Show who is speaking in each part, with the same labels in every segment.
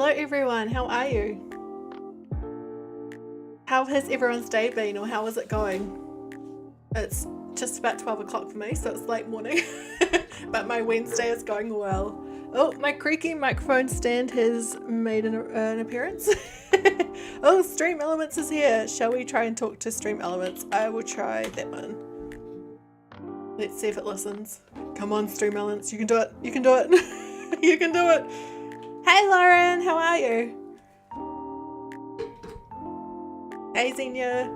Speaker 1: Hello everyone, how are you? How has everyone's day been, or how is it going? It's just about 12 o'clock for me, so it's late morning, but my Wednesday is going well. Oh, my creaky microphone stand has made an appearance. Oh, Stream Elements is here. Shall we try and talk to Stream Elements? I will try that one. Let's see if it listens. Come on, Stream Elements, you can do it. You can do it. You can do it. Hey Lauren, how are you? Hey Zenya.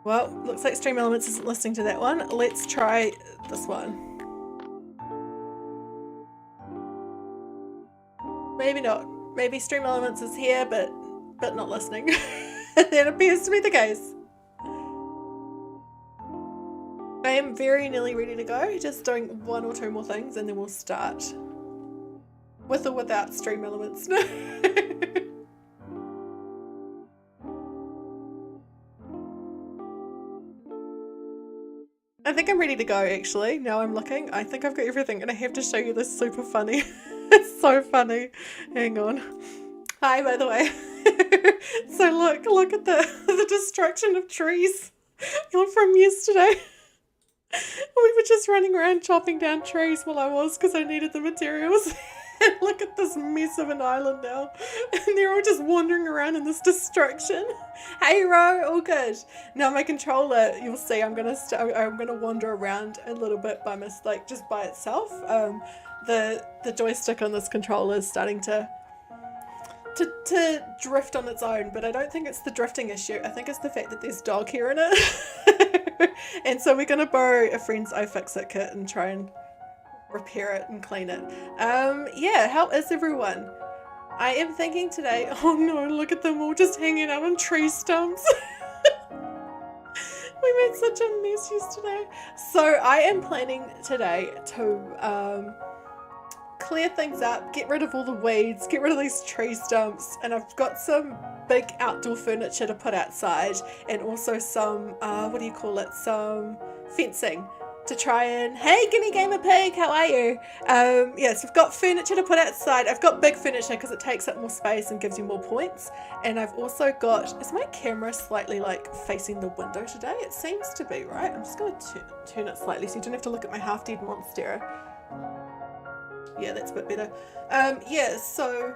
Speaker 1: Well, looks like Stream Elements isn't listening to that one. Let's try this one. Maybe not. Maybe Stream Elements is here, but not listening. That appears to be the case. I am very nearly ready to go. Just doing one or two more things and then we'll start. With or without Stream Elements. I think I'm ready to go actually. Now I'm looking. I think I've got everything and I have to show you this super funny. It's so funny. Hang on. Hi, by the way. So look at the destruction of trees from yesterday. We were just running around chopping down trees while I was, because I needed the materials. And look at this mess of an island now. And they're all just wandering around in this destruction. Hey Ro, all good. Now my controller, you'll see, I'm gonna wander around a little bit by mistake, just by itself. The joystick on this controller is starting to drift on its own, but I don't think it's the drifting issue. I think it's the fact that there's dog hair in it. And so we're gonna borrow a friend's iFixit kit and try and repair it and clean it. Yeah, how is everyone? I am thinking today, oh no, look at them all just hanging out on tree stumps. We made such a mess yesterday. So I am planning today to clear things up, get rid of all the weeds, get rid of these tree stumps, and I've got some big outdoor furniture to put outside, and also some, what do you call it, some fencing to try and, hey Gimme Gamer Pig, how are you? Yes, I've got furniture to put outside. I've got big furniture because it takes up more space and gives you more points, and I've also got, is my camera slightly like facing the window today? It seems to be, right? I'm just going to turn it slightly so you don't have to look at my half-dead monster. Yeah, that's a bit better. Yeah, so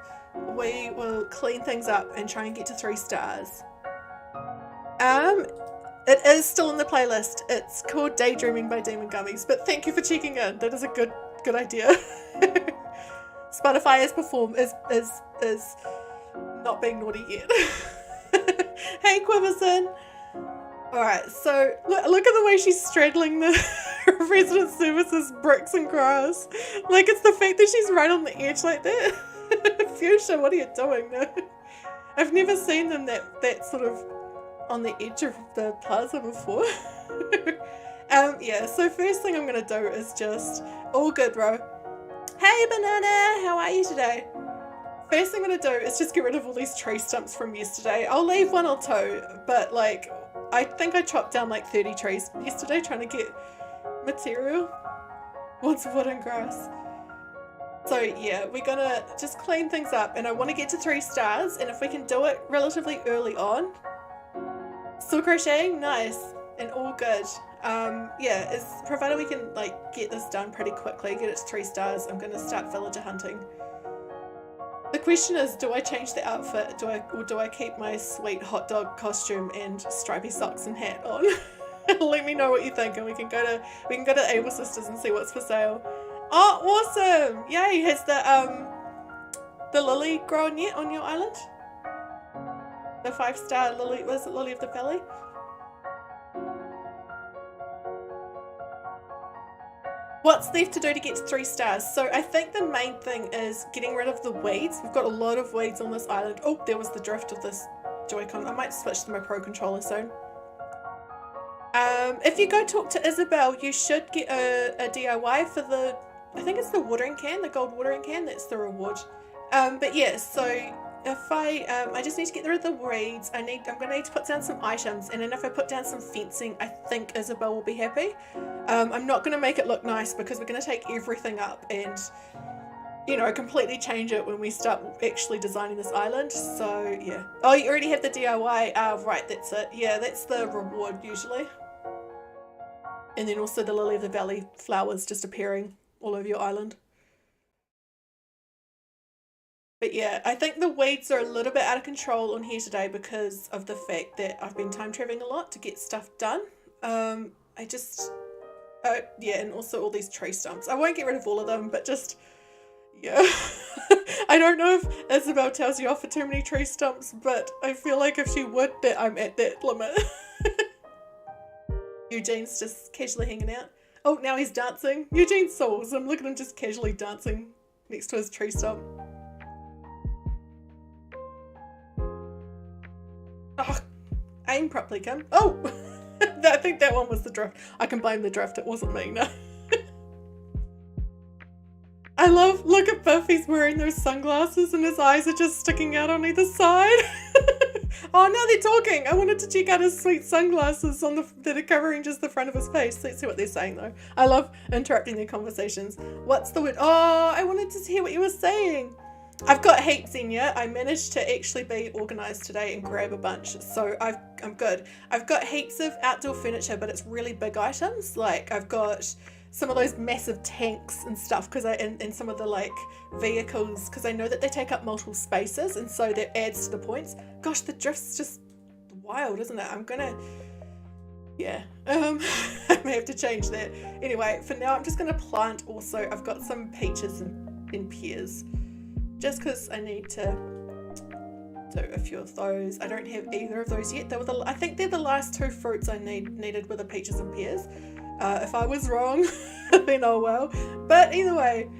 Speaker 1: we will clean things up and try and get to 3 stars. It is still in the playlist. It's called Daydreaming by Demongummies, but thank you for checking in. That is a good idea. Spotify is not being naughty yet. Hey Quiverson. Alright, so look at the way she's straddling the resident services bricks and grass. Like, it's the fact that she's right on the edge like that. Fuchsia, what are you doing? I've never seen them that sort of on the edge of the plaza before. Yeah, so first thing I'm gonna do is just, all good bro. Hey Banana, how are you today? First thing I'm gonna do is just get rid of all these tree stumps from yesterday. I'll leave 1 or 2, but like, I think I chopped down like 30 trees yesterday trying to get material. What's wood and grass? So yeah, we're gonna just clean things up, and I want to get to 3 stars, and if we can do it relatively early on. Still crocheting? Nice. And all good. Yeah, provided we can like get this done pretty quickly, get it to 3 stars, I'm gonna start villager hunting. The question is, do I change the outfit? Or do I keep my sweet hot dog costume and stripy socks and hat on? Let me know what you think, and we can go to Able Sisters and see what's for sale. Oh, awesome! Yay! Has the lily grown yet on your island? The 5-star lily, was it Lily of the Valley? What's left to do to get to 3 stars? So I think the main thing is getting rid of the weeds. We've got a lot of weeds on this island. Oh, there was the drift of this Joy-Con. I might switch to my Pro Controller soon. If you go talk to Isabel, you should get a DIY for the, I think it's the watering can, the gold watering can. That's the reward. But yeah, so if I just need to get rid of the weeds. I'm gonna need to put down some items, and then if I put down some fencing, I think Isabel will be happy. I'm not gonna make it look nice because we're gonna take everything up, and you know, completely change it when we start actually designing this island. So yeah. Oh, you already have the DIY. Right, that's it. Yeah, that's the reward usually. And then also the lily of the valley flowers just appearing all over your island. But yeah, I think the weeds are a little bit out of control on here today because of the fact that I've been time traveling a lot to get stuff done. I just, yeah, and also all these tree stumps. I won't get rid of all of them, but just, yeah. I don't know if Isabel tells you off for too many tree stumps, but I feel like if she would, that I'm at that limit. Eugene's just casually hanging out. Oh, now he's dancing. Eugene's so awesome. Look at him just casually dancing next to his tree stump. Oh, aim properly, Kim. Oh! I think that one was the drift. I can blame the drift. It wasn't me, no. I love, look at Biff, he's wearing those sunglasses and his eyes are just sticking out on either side. Oh, now they're talking. I wanted to check out his sweet sunglasses on that are covering just the front of his face. Let's see what they're saying though. I love interrupting their conversations. What's the word? Oh, I wanted to hear what you were saying. I've got heaps, Zenya. I managed to actually be organised today and grab a bunch, so I'm good. I've got heaps of outdoor furniture, but it's really big items. Like I've got some of those massive tanks and stuff because and some of the like vehicles because I know that they take up multiple spaces, and so that adds to the points. Gosh, the drift's just wild, isn't it? I'm gonna, yeah, I may have to change that. Anyway, for now I'm just gonna plant. Also, I've got some peaches and pears. Just because I need to do a few of those. I don't have either of those yet. They were I think they're the last two fruits I needed with the peaches and pears. If I was wrong, then oh well. But either way,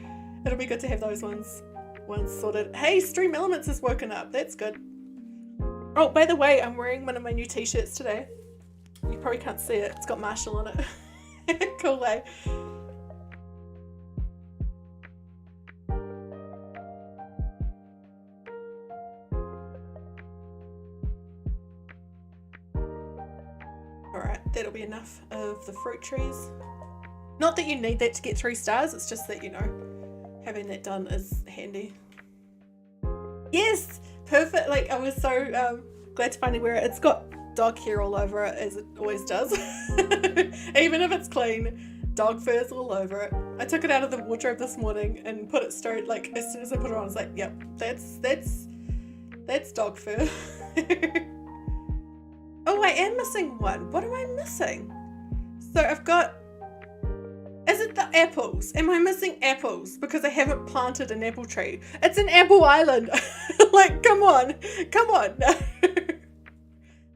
Speaker 1: it'll be good to have those ones sorted. Hey, Stream Elements has woken up. That's good. Oh, by the way, I'm wearing one of my new t-shirts today. You probably can't see it. It's got Marshall on it. Cool, eh? Alright, that'll be enough of the fruit trees. Not that you need that to get 3 stars, it's just that, you know, having that done is handy. Yes! Perfect! Like, I was so glad to finally wear it. It's got dog hair all over it, as it always does. Even if it's clean, dog fur's all over it. I took it out of the wardrobe this morning and put it straight, like, as soon as I put it on, I was like, yep, that's dog fur. Oh, I am missing one. What am I missing? So I've got, is it the apples? Am I missing apples because I haven't planted an apple tree? It's an apple island. Like, come on. Come on.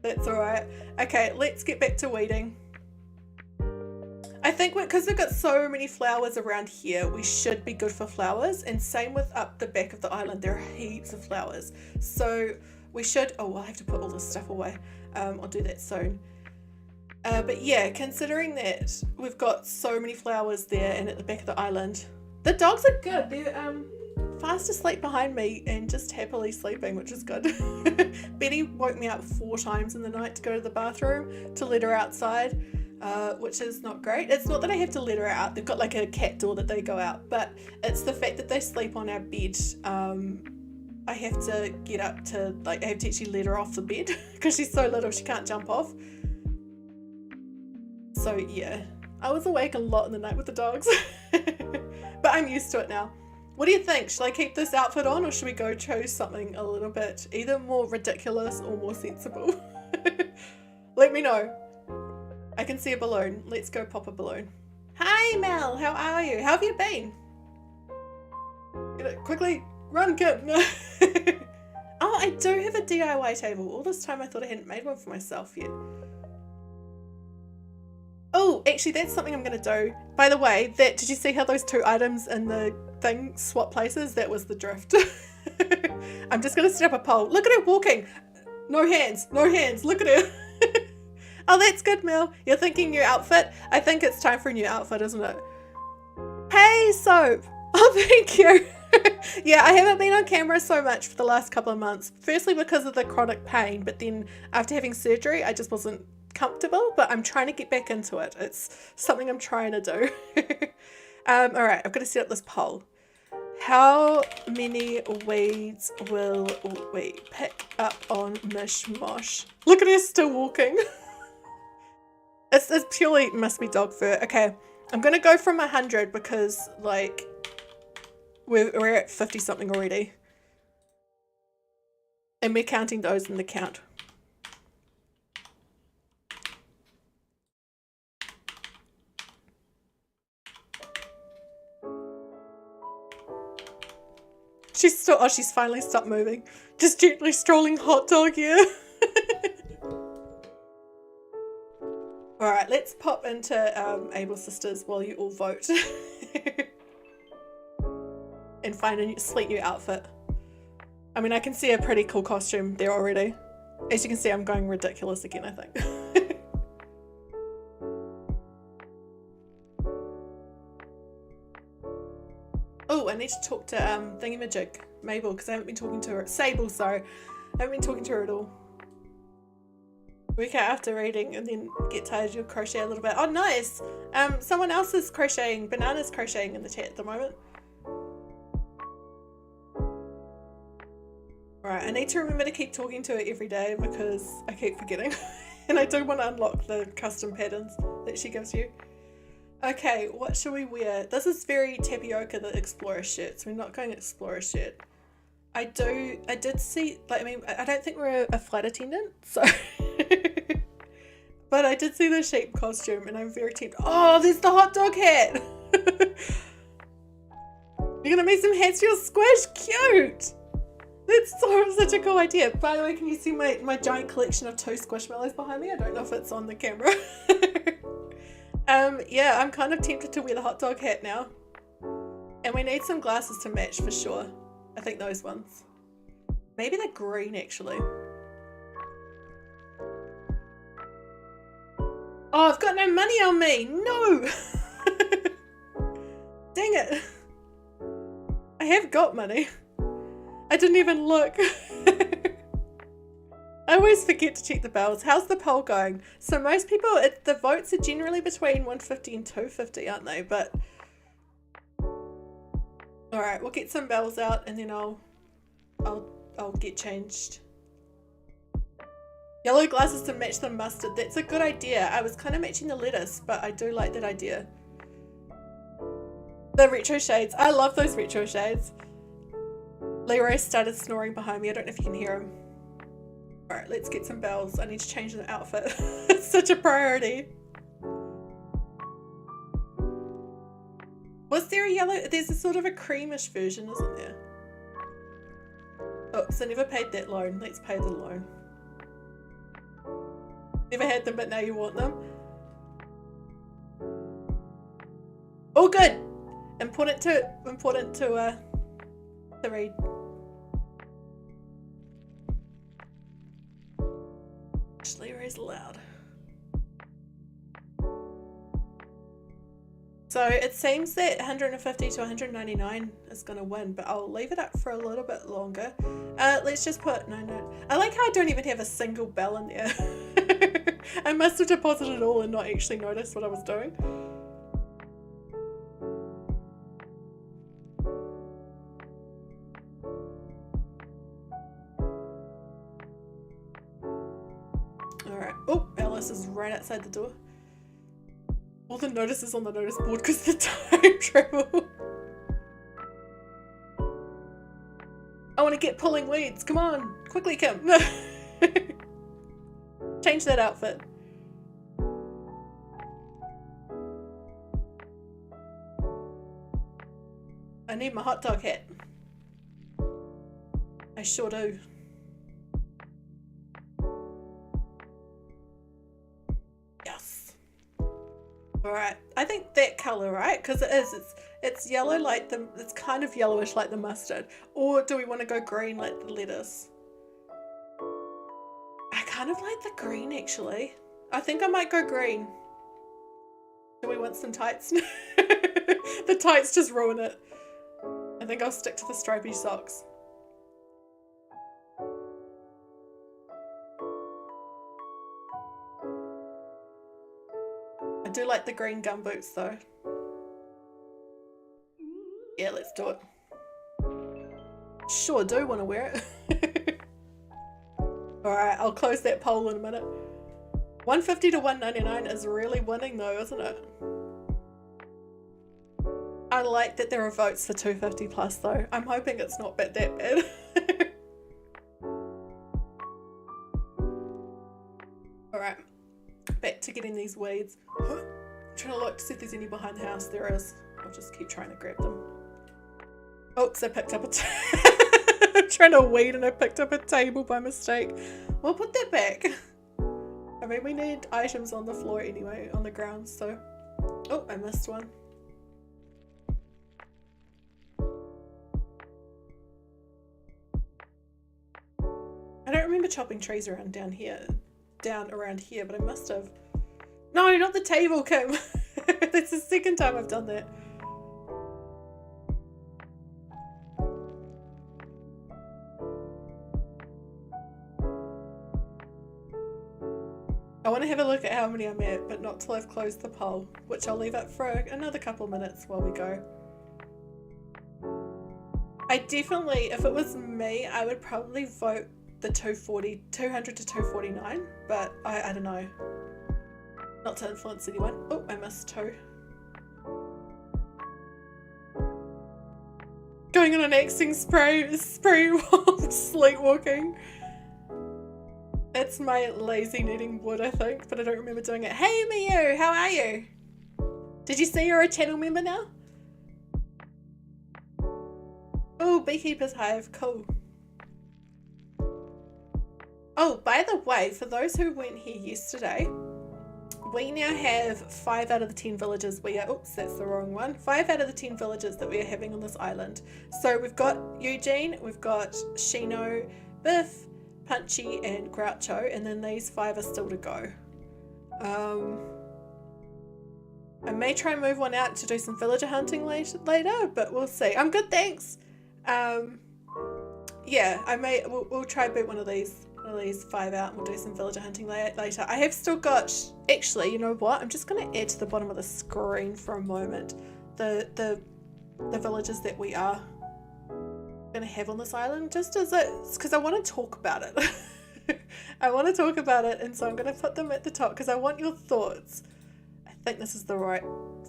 Speaker 1: That's all right. Okay, let's get back to weeding. I think because we've got so many flowers around here, we should be good for flowers. And same with up the back of the island. There are heaps of flowers. So we should, oh, I'll have to put all this stuff away. I'll do that soon. But yeah, considering that we've got so many flowers there and at the back of the island, the dogs are good. They're fast asleep behind me and just happily sleeping, which is good. Betty woke me up 4 times in the night to go to the bathroom to let her outside, which is not great. It's not that I have to let her out. They've got like a cat door that they go out, but it's the fact that they sleep on our bed. I have to get up to, like, I have to actually let her off the bed because she's so little she can't jump off. So yeah, I was awake a lot in the night with the dogs. But I'm used to it now. What do you think? Should I keep this outfit on or should we go choose something a little bit either more ridiculous or more sensible? Let me know. I can see a balloon. Let's go pop a balloon. Hi Mel, how are you? How have you been? Get it quickly. Run, Kim! Oh, I do have a DIY table. All this time I thought I hadn't made one for myself yet. Oh, actually that's something I'm going to do. By the way, did you see how those 2 items in the thing swap places? That was the drift. I'm just going to set up a poll. Look at her walking. No hands, look at her. Oh, that's good, Mel. You're thinking new outfit? I think it's time for a new outfit, isn't it? Hey, Soap. Oh, thank you. Yeah, I haven't been on camera so much for the last couple of months. Firstly because of the chronic pain, but then after having surgery I just wasn't comfortable, but I'm trying to get back into it. It's something I'm trying to do. Alright, I've got to set up this poll. How many weeds will we pick up on mishmosh? Look at her still walking. It's purely must be dog fur. Okay, I'm gonna go from 100 because like we're at 50 something already. And we're counting those in the count. She's still, oh, she's finally stopped moving. Just gently strolling hot dog here. Alright, let's pop into Able Sisters while you all vote. And find a sweet new outfit. I mean, I can see a pretty cool costume there already. As you can see, I'm going ridiculous again, I think. Oh, I need to talk to Thingamajig, Mabel, because I haven't been talking to her. Sable, sorry. I haven't been talking to her at all. Week out after reading and then get tired, you'll crochet a little bit. Oh, nice! Someone else is crocheting, Banana's crocheting in the chat at the moment. Right, I need to remember to keep talking to her every day because I keep forgetting. And I do want to unlock the custom patterns that she gives you. Okay, what should we wear? This is very tapioca, the Explorer shirt, so we're not going Explorer shirt. I did see, like, I mean, I don't think we're a flight attendant, so. But I did see the sheep costume and I'm very tempted. Oh, there's the hot dog hat! You're gonna make some hats for your squish? Cute! That's such a cool idea. By the way, can you see my giant collection of 2 squishmallows behind me? I don't know if it's on the camera. Yeah, I'm kind of tempted to wear the hot dog hat now. And we need some glasses to match for sure. I think those ones. Maybe they're green actually. Oh, I've got no money on me! No! Dang it! I have got money. I didn't even look. I always forget to check the bells. How's the poll going? So most people, the votes are generally between 150 and 250, aren't they? But alright, we'll get some bells out and then I'll get changed. Yellow glasses to match the mustard. That's a good idea. I was kind of matching the lettuce, but I do like that idea. The retro shades. I love those retro shades. Leroy started snoring behind me. I don't know if you can hear him. Alright, let's get some bells. I need to change the outfit. It's such a priority. Was there a yellow? There's a sort of a creamish version, isn't there? Oops, I never paid that loan. Let's pay the loan. Never had them, but now you want them. Oh, good! Important to read. Leroy's loud. So it seems that 150 to 199 is gonna win, but I'll leave it up for a little bit longer. Let's just put no. I like how I don't even have a single bell in there. I must have deposited it all and not actually noticed what I was doing. Alright. Oh, Alice is right outside the door. All the notices on the notice board because the time travel. I want to get pulling weeds. Come on. Quickly, Kim. Change that outfit. I need my hot dog hat. I sure do. Yes. Alright. I think that colour, right? Because it is. It's yellow like the... It's kind of yellowish like the mustard. Or do we want to go green like the lettuce? I kind of like the green actually. I think I might go green. Do we want some tights? The tights just ruin it. I think I'll stick to the stripy socks. I do like the green gumboots though. Yeah, let's do it. sure do want to wear it. Alright, I'll close that poll in a minute. 150 to 199 is really winning though, isn't it? I like that there are votes for 250 plus though. I'm hoping it's not that bad. Alright, back to getting these weeds. I'm trying to look to see if there's any behind the house. There is. I'll just keep trying to grab them. Oops, I picked up a I'm trying to weed and I picked up a table by mistake. We'll put that back. I mean, we need items on the floor anyway, on the ground, so... Oh, I missed one. I don't remember chopping trees around down around here, but I must have. No, not the table, Kim. That's the second time I've done that. I want to have a look at how many I'm at, but not till I've closed the poll, which I'll leave up for another couple of minutes while we go. I definitely, if it was me, I would probably vote the 200 to 249, but I don't know. Not to influence anyone. Oh, I missed 2. Going on an axing spree while sleepwalking. It's my lazy needing wood, I think, but I don't remember doing it. Hey Miyu, how are you? Did you see you're a channel member now? Oh, Beekeeper's Hive, cool. Oh, by the way, for those who weren't here yesterday, we now have 5 out of the 10 villages we are, oops, that's the wrong one. 5 out of the 10 villages that we are having on this island. So we've got Eugene, we've got Shino, Biff, Punchy and Groucho, and then these 5 are still to go. I may try and move one out to do some villager hunting later, but we'll see. I'm good, thanks. Yeah, we'll try and boot one of these 5 out and we'll do some villager hunting later. I have still got, actually, you know what? I'm just going to add to the bottom of the screen for a moment the villages that we are going to have on this island, just as it's because I want to talk about it. I want to talk about it, and so I'm going to put them at the top because I want your thoughts. I think this is the right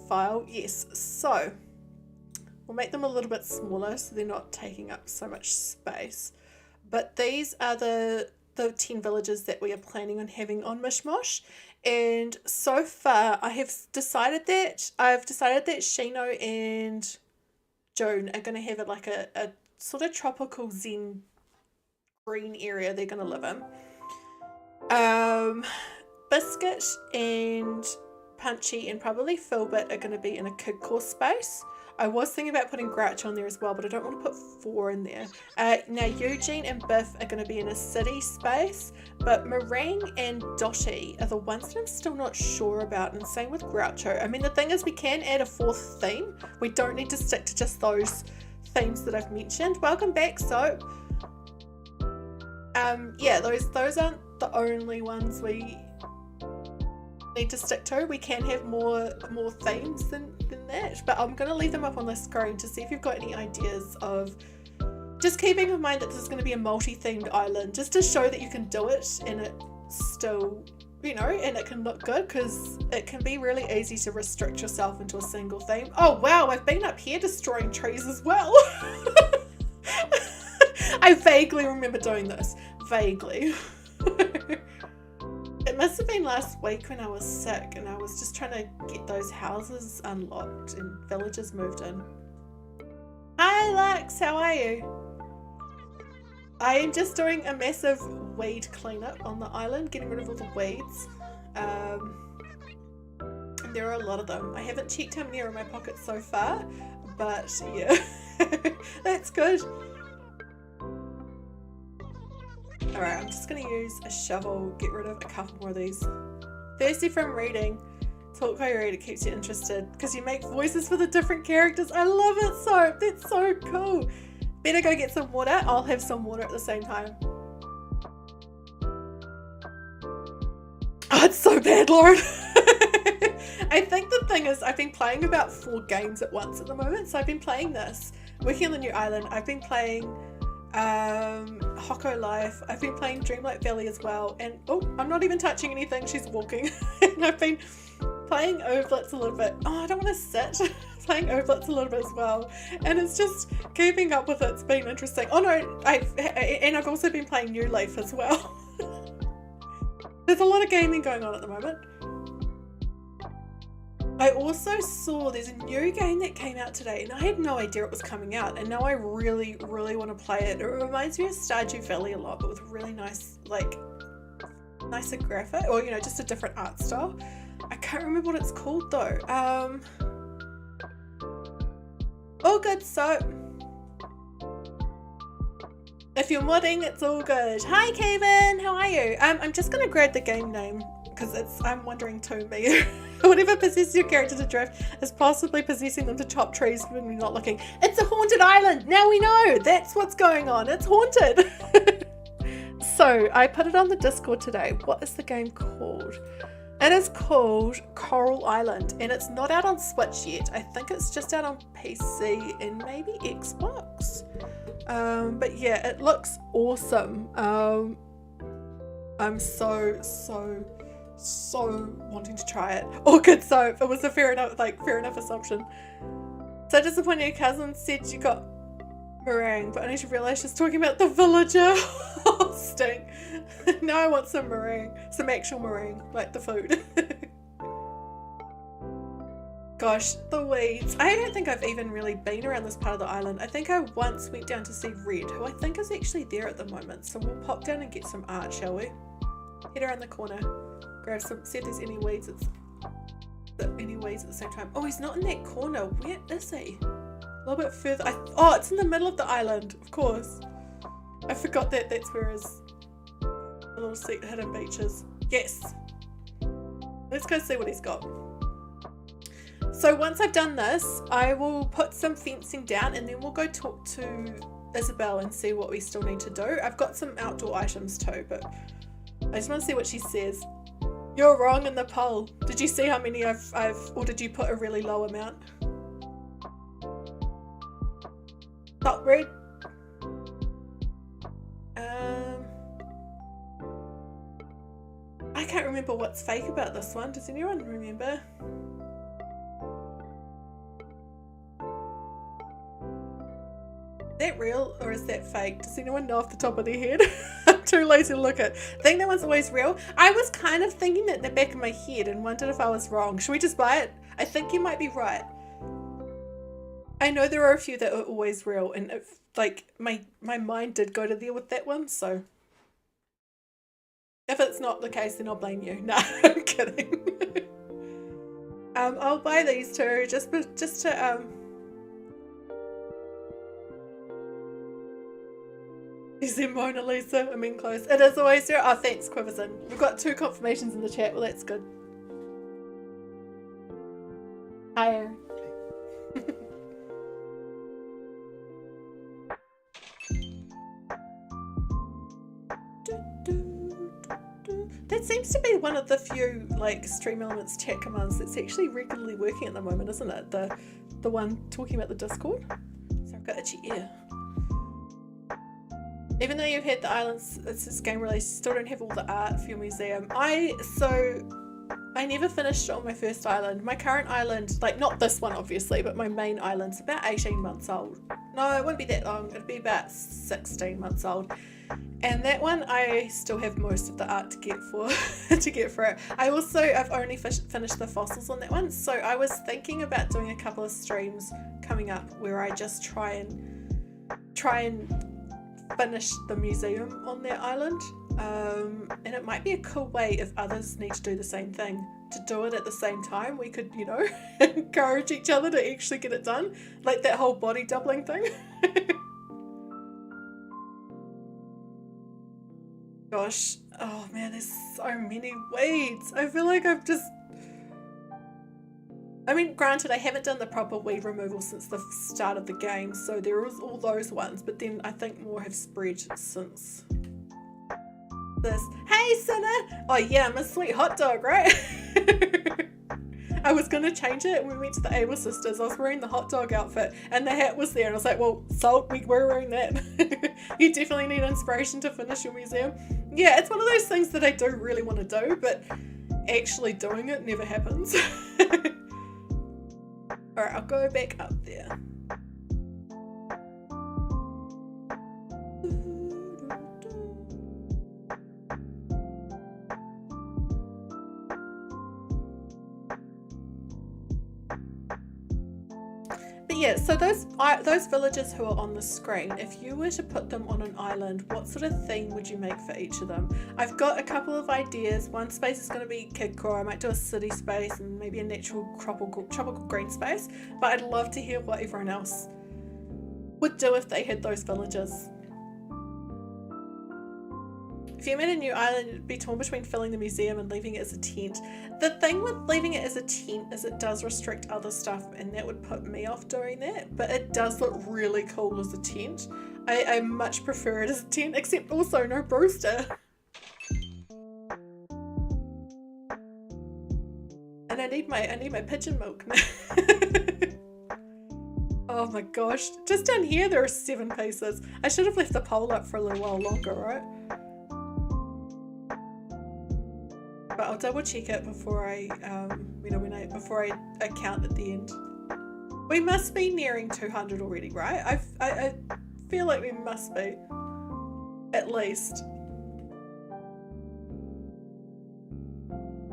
Speaker 1: file. Yes, so we'll make them a little bit smaller so they're not taking up so much space. But these are the 10 villages that we are planning on having on Mishmosh, and so far I've decided that Shino and Joan are going to have a sort of tropical zen green area they're going to live in. Biscuit and Punchy and probably Philbert are going to be in a kid course space. I was thinking about putting Grouch on there as well, but I don't want to put 4 in there. Now Eugene and Biff are going to be in a city space, but Meringue and Dottie are the ones that I'm still not sure about, and same with Groucho. I mean, the thing is, we can add a 4th theme. We don't need to stick to just those themes that I've mentioned. Welcome back, Soap. Yeah, those aren't the only ones we need to stick to. We can have more themes than that, but I'm going to leave them up on the screen to see if you've got any ideas of, just keeping in mind that this is going to be a multi-themed island, just to show that you can do it and it still, you know, and it can look good, because it can be really easy to restrict yourself into a single theme. Oh wow, I've been up here destroying trees as well. I vaguely remember doing this. Vaguely. It must have been last week when I was sick and I was just trying to get those houses unlocked and villages moved in. Hi Lux, how are you? I am just doing a massive weed cleanup on the island, getting rid of all the weeds. And there are a lot of them. I haven't checked how many are in my pocket so far, but yeah, that's good. Alright, I'm just going to use a shovel, get rid of a couple more of these. Thirsty from reading. Talk while you read, it keeps you interested, because you make voices for the different characters. I love it so. That's so cool. Better go get some water. I'll have some water at the same time. Oh, it's so bad, Lauren. I think the thing is, I've been playing about 4 games at once at the moment. So I've been playing this, working on the new island. I've been playing Hoko Life. I've been playing Dreamlight Valley as well, and oh, I'm not even touching anything, she's walking. And I've been playing Oblitz a little bit. Oh, I don't want to sit. Playing Oblitz a little bit as well, and it's just keeping up with it's been interesting. Oh no, I've also been playing New Leaf as well. There's a lot of gaming going on at the moment. I also saw there's a new game that came out today, and I had no idea it was coming out, and now I really want to play it. It reminds me of Stardew Valley a lot, but with really nice, like, nicer graphic, or you know, just a different art style. I can't remember what it's called though. All good, so if you're modding, it's all good. Hi Kevin, how are you? I'm just gonna grab the game name because I'm wondering too, Miyu. Whatever possesses your character to drift is possibly possessing them to chop trees when you're not looking. It's a haunted island. Now we know. That's what's going on. It's haunted. So I put it on the Discord today. What is the game called? It is called Coral Island, and it's not out on Switch yet. I think it's just out on PC and maybe Xbox. But yeah, it looks awesome. I'm so wanting to try it. Oh, good soap. It was a fair enough assumption. So disappointed your cousin said you got meringue, but only to realise she's talking about the villager. Oh, stink. Now I want some meringue, some actual meringue, like the food. Gosh, the weeds. I don't think I've even really been around this part of the island. I think I once went down to see Red, who I think is actually there at the moment. So we'll pop down and get some art, shall we? Head around the corner, grab some, see if there's any weeds. Any weeds at the same time. Oh, he's not in that corner. Where is he? A little bit further. Oh, it's in the middle of the island, of course. I forgot that that's where his little hidden beach is. Yes. Let's go see what he's got. So once I've done this, I will put some fencing down and then we'll go talk to Isabel and see what we still need to do. I've got some outdoor items too, but I just want to see what she says. You're wrong in the poll. Did you see how many or did you put a really low amount? Not red. I can't remember what's fake about this one. Does anyone remember? Is that real or is that fake? Does anyone know off the top of their head? I'm too lazy to look at. I think that one's always real. I was kind of thinking that in the back of my head and wondered if I was wrong. Should we just buy it? I think you might be right. I know there are a few that are always real, and if, like my mind did go to there with that one, so if it's not the case then I'll blame you. No, I'm kidding. I'll buy these two just to Is there Mona Lisa? I mean close. It is always there. Oh, thanks Quiverson. We've got 2 confirmations in the chat. Well, that's good. Hi Aaron. That seems to be one of the few like Stream Elements chat commands that's actually regularly working at the moment, isn't it? The one talking about the Discord. So I've got itchy ear. Even though you've had the islands, it's this game release, you still don't have all the art for your museum. I never finished on my first island. My current island, like not this one obviously, but my main island's about 18 months old. No, it won't be that long. It'd be about 16 months old. And that one I still have most of the art to get for it. I've only finished the fossils on that one, so I was thinking about doing a couple of streams coming up where I just try and finish the museum on that island. And it might be a cool way if others need to do the same thing, to do it at the same time. We could, you know, encourage each other to actually get it done, like that whole body doubling thing. Gosh, oh man, there's so many weeds. I feel like I mean, granted, I haven't done the proper weed removal since the start of the game, so there was all those ones, but then I think more have spread since this. Hey, Cinna! Oh yeah, I'm a sweet hot dog, right? I was going to change it when we went to the Able Sisters. I was wearing the hot dog outfit and the hat was there, and I was like, well, Salt, we're wearing that. You definitely need inspiration to finish your museum. Yeah, it's one of those things that I do really want to do, but actually doing it never happens. Alright, I'll go back up there. Yeah, so those villagers who are on the screen, if you were to put them on an island, what sort of theme would you make for each of them? I've got a couple of ideas. One space is going to be Kidcore. I might do a city space and maybe a natural tropical green space, but I'd love to hear what everyone else would do if they had those villagers. If you made a new island, it'd be torn between filling the museum and leaving it as a tent. The thing with leaving it as a tent is it does restrict other stuff, and that would put me off doing that, but it does look really cool as a tent. I much prefer it as a tent, except also no Brewster. And I need my pigeon milk now. Oh my gosh, just down here there are 7 pieces. I should have left the poll up for a little while longer, right? But I'll double check it before I, before I count at the end. We must be nearing 200 already, right? I feel like we must be, at least.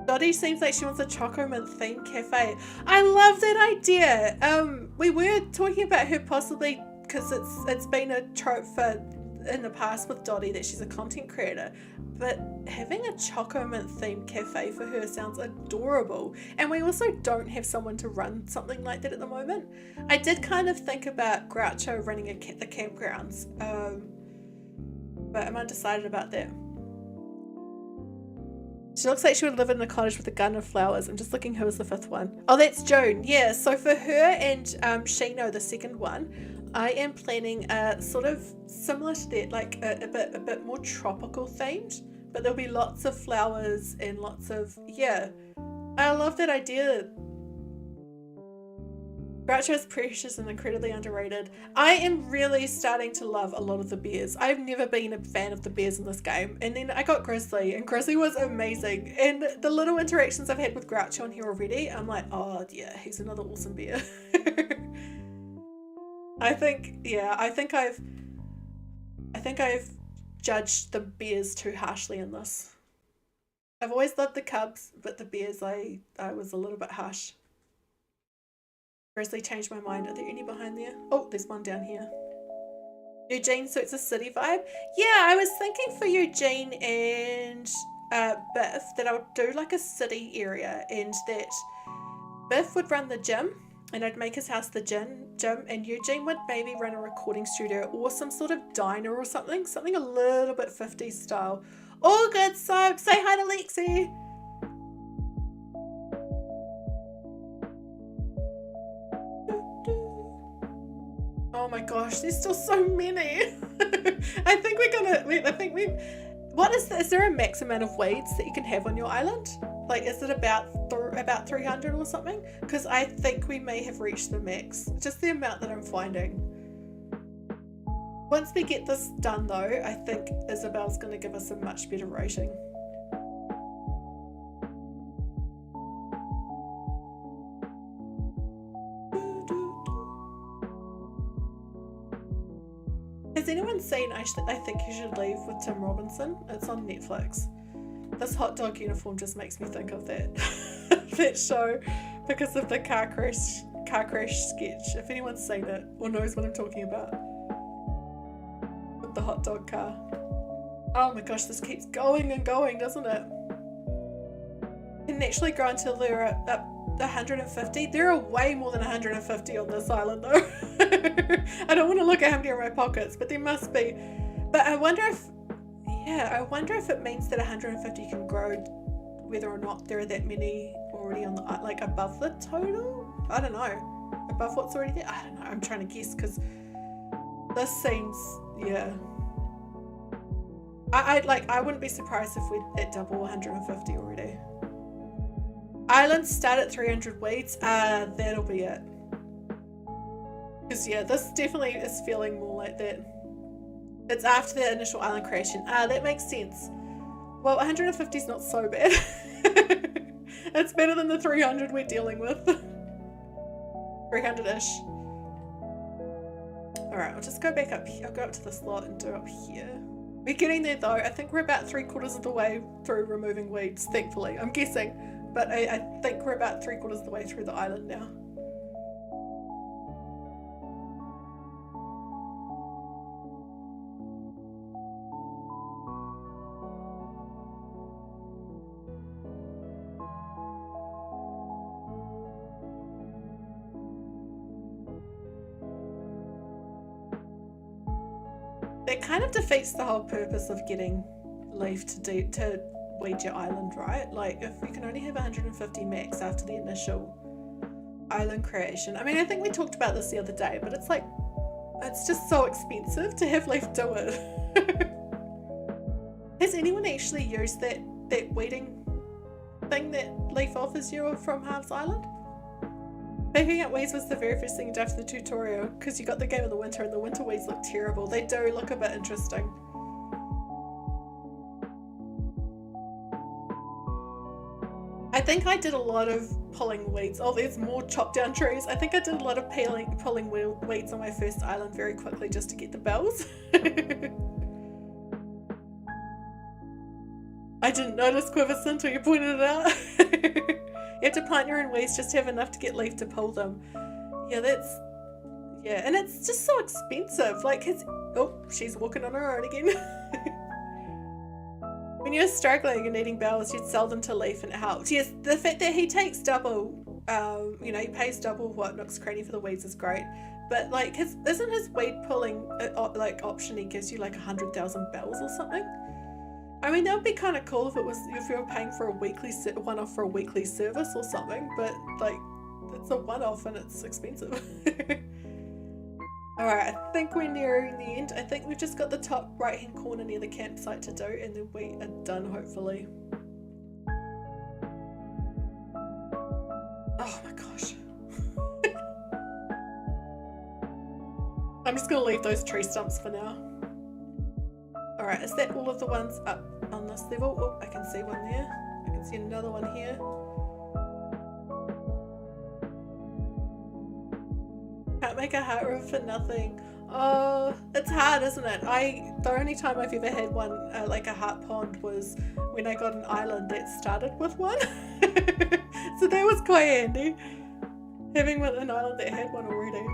Speaker 1: Dottie seems like she wants a Choco Mint themed cafe. I love that idea. We were talking about her possibly, because it's been a trope in the past with Dottie that she's a content creator, but having a Choco Mint themed cafe for her sounds adorable. And we also don't have someone to run something like that at the moment. I did kind of think about Groucho running the campgrounds, but I'm undecided about that. She looks like she would live in a cottage with a garden of flowers. I'm just looking who was the 5th one. Oh, that's June. Yeah, so for her and Shino, the 2nd one, I am planning sort of similar to that, like a bit more tropical themed, but there'll be lots of flowers and lots of, yeah. I love that idea. Groucho is precious and incredibly underrated. I am really starting to love a lot of the bears. I've never been a fan of the bears in this game, and then I got Grizzly, and Grizzly was amazing. And the little interactions I've had with Groucho on here already, I'm like, oh yeah, he's another awesome bear. I think I've judged the bears too harshly in this. I've always loved the cubs, but the bears I was a little bit harsh. Grizzly changed my mind. Are there any behind there? Oh, there's one down here. Eugene, so it's a city vibe? Yeah, I was thinking for Eugene and Biff that I would do like a city area, and that Biff would run the gym, and I'd make his house the gym, and Eugene would maybe run a recording studio or some sort of diner or something a little bit 50s style. All good, Soap. Say hi to Lexi. Oh my gosh, there's still so many. I think is there a max amount of weeds that you can have on your island? Like, is it about 300 or something? Because I think we may have reached the max. Just the amount that I'm finding. Once we get this done though, I think Isabel's going to give us a much better rating. Has anyone seen I Think You Should Leave with Tim Robinson? It's on Netflix. This hot dog uniform just makes me think of that that show because of the car crash sketch. If anyone's seen it or knows what I'm talking about. With the hot dog car. Oh my gosh, this keeps going and going, doesn't it? Can naturally grow until they're up 150. There are way more than 150 on this island though. I don't want to look at how many are in my pockets, but there must be. But I wonder if it means that 150 can grow whether or not there are that many already on the, like, above the total? I don't know. Above what's already there? I don't know. I'm trying to guess because this seems, yeah. I wouldn't be surprised if we're at double 150 already. Islands start at 300 weeds. That'll be it. Because yeah, this definitely is feeling more like that. It's after the initial island creation. That makes sense. Well, 150 is not so bad. It's better than the 300 we're dealing with. 300-ish. Alright, I'll just go back up here. I'll go up to this lot and do up here. We're getting there though. I think we're about 3/4 of the way through removing weeds, thankfully. I'm guessing. But I think we're about 3/4 of the way through the island now. That kind of defeats the whole purpose of getting leaf to weed your island, right? Like, if you can only have 150 max after the initial island creation. I mean, I think we talked about this the other day, but it's like, it's just so expensive to have leaf do it. Has anyone actually used that weeding thing that leaf offers you from Harv's Island? Picking up weeds was the very first thing you did after the tutorial, because you got the game of the winter and the winter weeds look terrible. They do look a bit interesting. I think I did a lot of pulling weeds. Oh, there's more chopped down trees. I think I did a lot of pulling weeds on my first island very quickly just to get the bells. I didn't notice Quiverson until you pointed it out. You have to plant your own weeds just to have enough to get leaf to pull them. Yeah, yeah, and it's just so expensive. Like, oh, she's walking on her own again. When you're struggling and needing bells, you'd sell them to Leaf and it helps. Yes, the fact that he takes double, you know, he pays double what Nook's Cranny for the weeds is great. But like, isn't his weed pulling like option he gives you like 100,000 bells or something? I mean, that would be kind of cool if you were paying for a weekly one-off for a weekly service or something. But like, it's a one-off and it's expensive. Alright, I think we're nearing the end. I think we've just got the top right-hand corner near the campsite to do, and then we are done, hopefully. Oh my gosh. I'm just going to leave those tree stumps for now. Alright, is that all of the ones up on this level? Oh, I can see one there. I can see another one here. Can't make a heart room for nothing. Oh, it's hard, isn't it? The only time I've ever had one, like a heart pond, was when I got an island that started with one. So that was quite handy, having an island that had one already.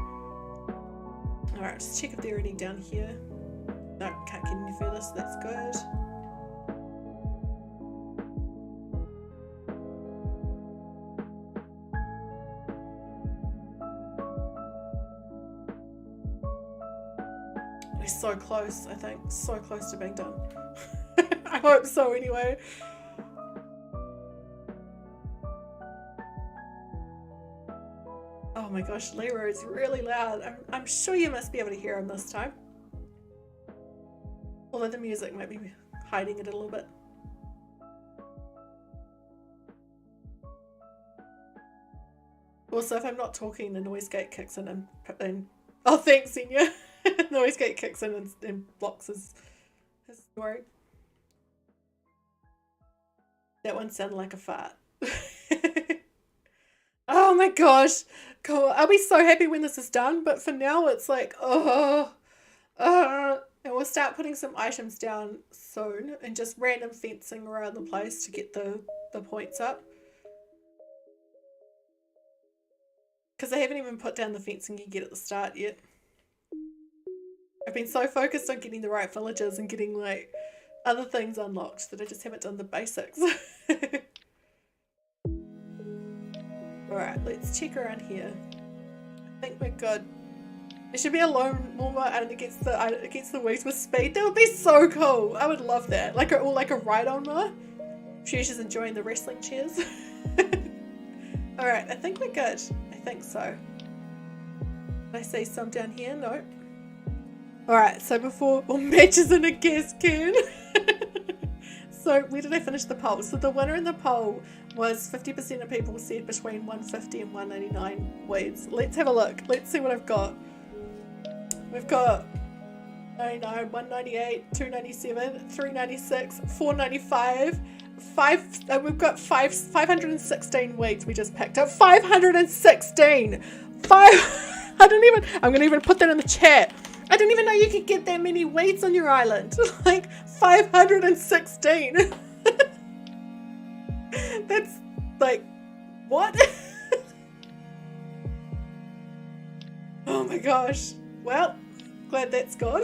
Speaker 1: Alright, just check if there are any down here. No, can't get any further, so that's good. We're so close, I think. So close to being done. I hope so, anyway. Oh my gosh, Leroy is really loud. I'm sure you must be able to hear him this time. Although the music might be hiding it a little bit. Also, if I'm not talking, the noise gate kicks in and oh, thanks, Zenya. Noise gate kicks in and blocks his story. That one sounded like a fart. Oh my gosh. Cool. I'll be so happy when this is done, but for now it's like, and we'll start putting some items down soon and just random fencing around the place to get the points up. Because I haven't even put down the fencing you get at the start yet. I've been so focused on getting the right villages and getting like other things unlocked that I just haven't done the basics. Alright, let's check around here. I think we're good. There should be a lone mower out against the weeds with speed. That would be so cool. I would love that. Like a ride-on mower. She's just enjoying the wrestling chairs. Alright, I think we're good. I think so. Did I see some down here? No. Alright, so before all matches in a gas can. So where did I finish the poll? So the winner in the poll was 50% of people said between 150 and 199 weeds. Let's have a look. Let's see what I've got. We've got 99, 198, 297, 396, 495, we've got 516 weeds we just picked up. 516! I'm gonna even put that in the chat. I didn't even know you could get that many weeds on your island. Like 516. That's like, what? Oh my gosh. Well, glad that's gone.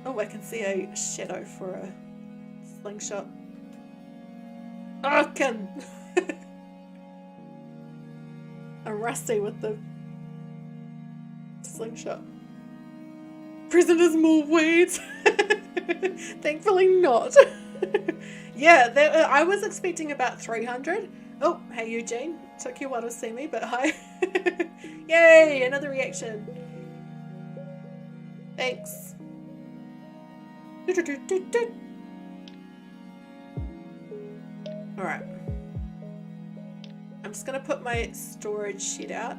Speaker 1: Oh, I can see a shadow for a slingshot. Oh, I'm rusty with the slingshot. Prisoners more weeds. Thankfully not. Yeah, I was expecting about 300. Oh, hey Eugene. Took you a while to see me, but hi. Yay, another reaction. Thanks. Alright. I'm just gonna put my storage shed out.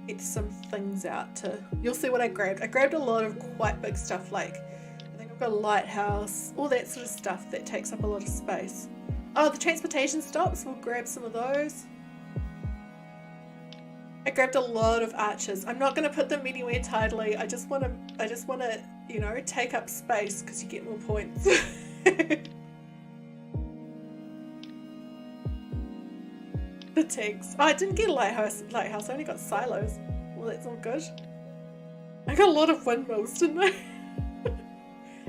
Speaker 1: Get some things out to... You'll see what I grabbed. I grabbed a lot of quite big stuff, like I think I've got a lighthouse, all that sort of stuff that takes up a lot of space. Oh, the transportation stops, we'll grab some of those. I grabbed a lot of arches. I'm not going to put them anywhere tidily. I just want to, you know, take up space because you get more points. The tags. Oh, I didn't get a lighthouse. I only got silos. Well, that's all good. I got a lot of windmills, didn't I?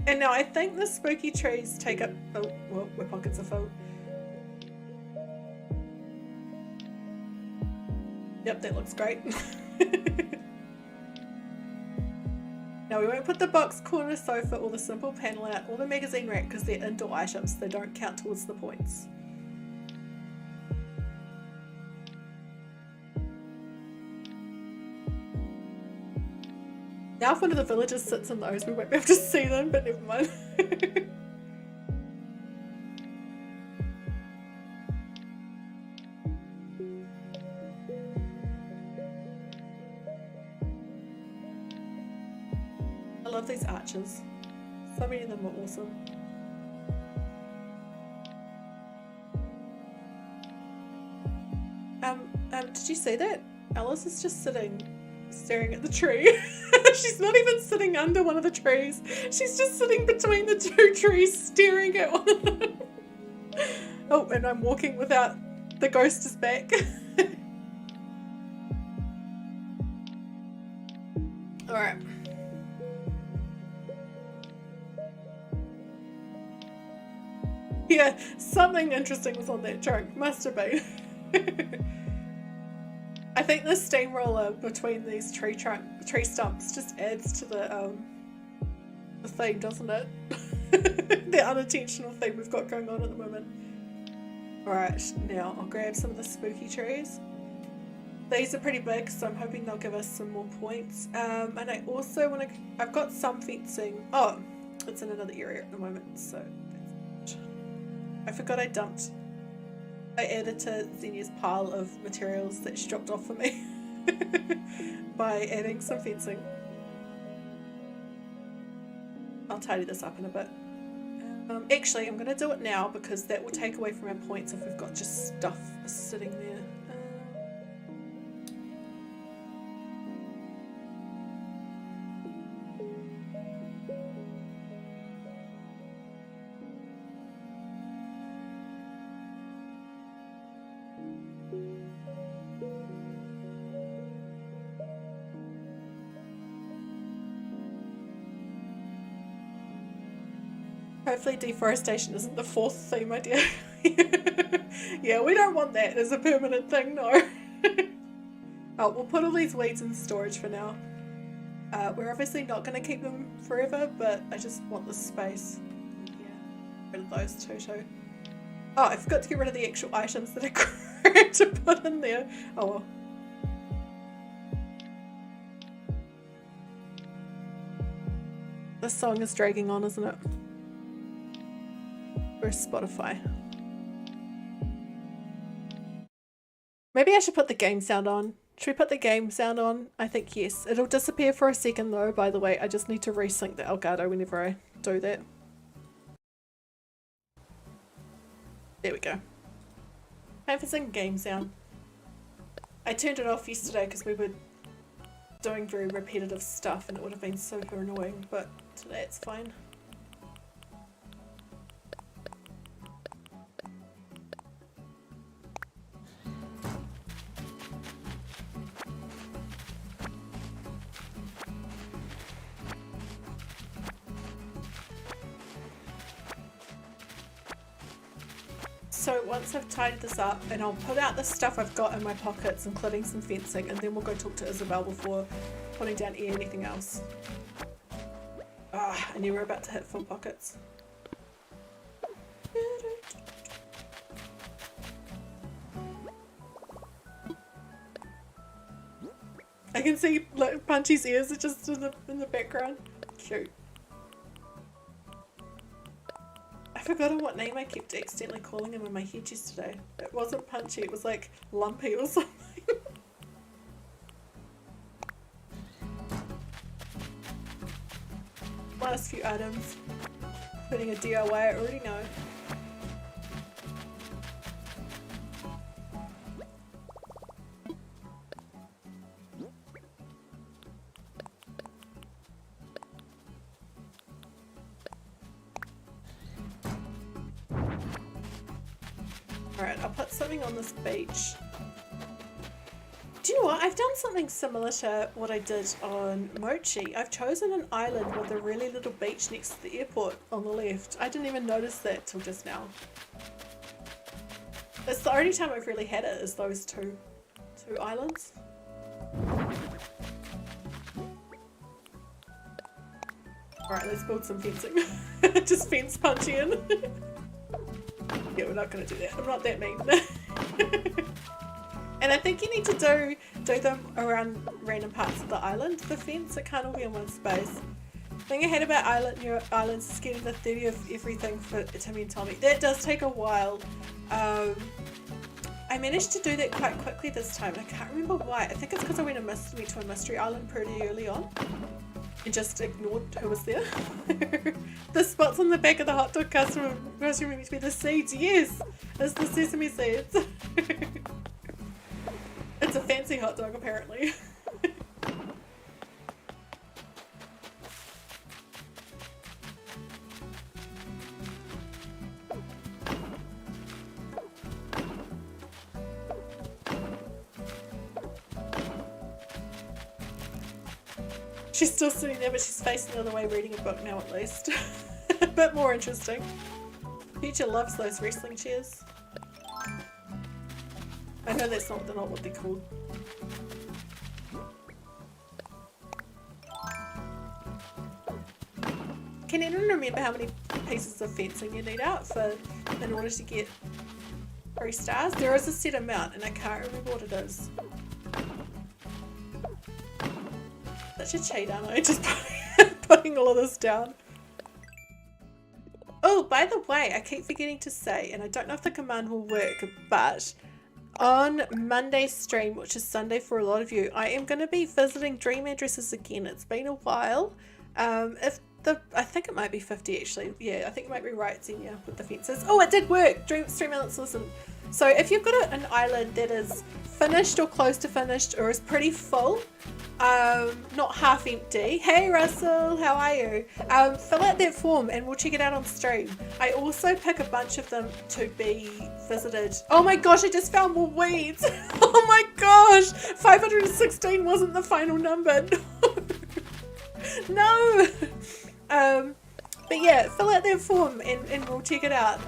Speaker 1: And now I think the spooky trees take up... Oh, well, my pockets are full. Yep, that looks great. Now we won't put the box, corner sofa, or the simple panel out, or the magazine rack because they're indoor items. They don't count towards the points. Now if one of the villagers sits in those, we won't be able to see them, but never mind. I love these arches. So many of them are awesome. Did you see that? Alice is just sitting, staring at the tree. She's not even sitting under one of the trees. She's just sitting between the two trees, staring at one of them. Oh, and I'm walking without... The ghost is back. Alright. Yeah, something interesting was on that trunk. Must have been. I think the steamroller between these tree stumps just adds to the theme, doesn't it? The unintentional thing we've got going on at the moment. Alright, now I'll grab some of the spooky trees. These are pretty big, so I'm hoping they'll give us some more points. And I also want to... I've got some fencing. Oh, it's in another area at the moment, so... I forgot I added to Zenya's pile of materials that she dropped off for me by adding some fencing. I'll tidy this up in a bit. Actually, I'm going to do it now because that will take away from our points if we've got just stuff sitting there. Hopefully deforestation isn't the fourth theme idea. Yeah, we don't want that as a permanent thing, no. Oh, we'll put all these weeds in storage for now. We're obviously not going to keep them forever, but I just want the space. Yeah, rid of those too. Oh, I forgot to get rid of the actual items that I grabbed to put in there. Oh well. This song is dragging on, isn't it? Where's Spotify? Maybe I should put the game sound on. Should we put the game sound on? I think yes. It'll disappear for a second though, by the way. I just need to resync the Elgato whenever I do that. There we go. Time for some game sound. I turned it off yesterday because we were doing very repetitive stuff and it would have been super annoying, but today it's fine. So once I've tidied this up, and I'll put out the stuff I've got in my pockets, including some fencing, and then we'll go talk to Isabel before putting down anything else. Ah, I knew we were about to hit full pockets. I can see like, Punchy's ears are just in the background. Cute. I've forgotten what name I kept accidentally calling him in my head yesterday. It wasn't Punchy, it was like Lumpy or something. Last few items. Putting a DIY, I already know. Alright, I'll put something on this beach. Do you know what? I've done something similar to what I did on Mochi. I've chosen an island with a really little beach next to the airport on the left. I didn't even notice that till just now. It's the only time I've really had it is those two islands. Alright, let's build some fencing. Just fence Punchy in. Yeah, we're not going to do that. I'm not that mean. And I think you need to do them around random parts of the island, the fence. It can't all be in one space. The thing I hate about islands is getting the 30 of everything for Timmy and Tommy. That does take a while. I managed to do that quite quickly this time. I can't remember why. I think it's because I went to a mystery island pretty early on. And just ignored who was there. The spots on the back of the hot dog customer meant to be the seeds. Yes, it's the sesame seeds. It's a fancy hot dog apparently. She's still sitting there, but she's facing the other way reading a book now at least. A bit more interesting. Future loves those wrestling chairs. I know that's not what they're called. Can anyone remember how many pieces of fencing you need out in order to get 3 stars? There is a set amount and I can't remember what it is. Such a cheat, aren't I? Just putting all of this down. Oh, by the way, I keep forgetting to say, and I don't know if the command will work, but on Monday's stream, which is Sunday for a lot of you, I am going to be visiting dream addresses again. It's been a while. I think it might be 50 actually. Yeah, I think it might be right, Zenya, with the fences. Oh, it did work! Stream Alex, listen. So if you've got an island that is finished or close to finished or is pretty full, not half empty. Hey Russell, how are you? Fill out that form and we'll check it out on stream. I also pick a bunch of them to be visited. Oh my gosh, I just found more weeds. Oh my gosh, 516 wasn't the final number. No. But yeah, fill out that form and we'll check it out.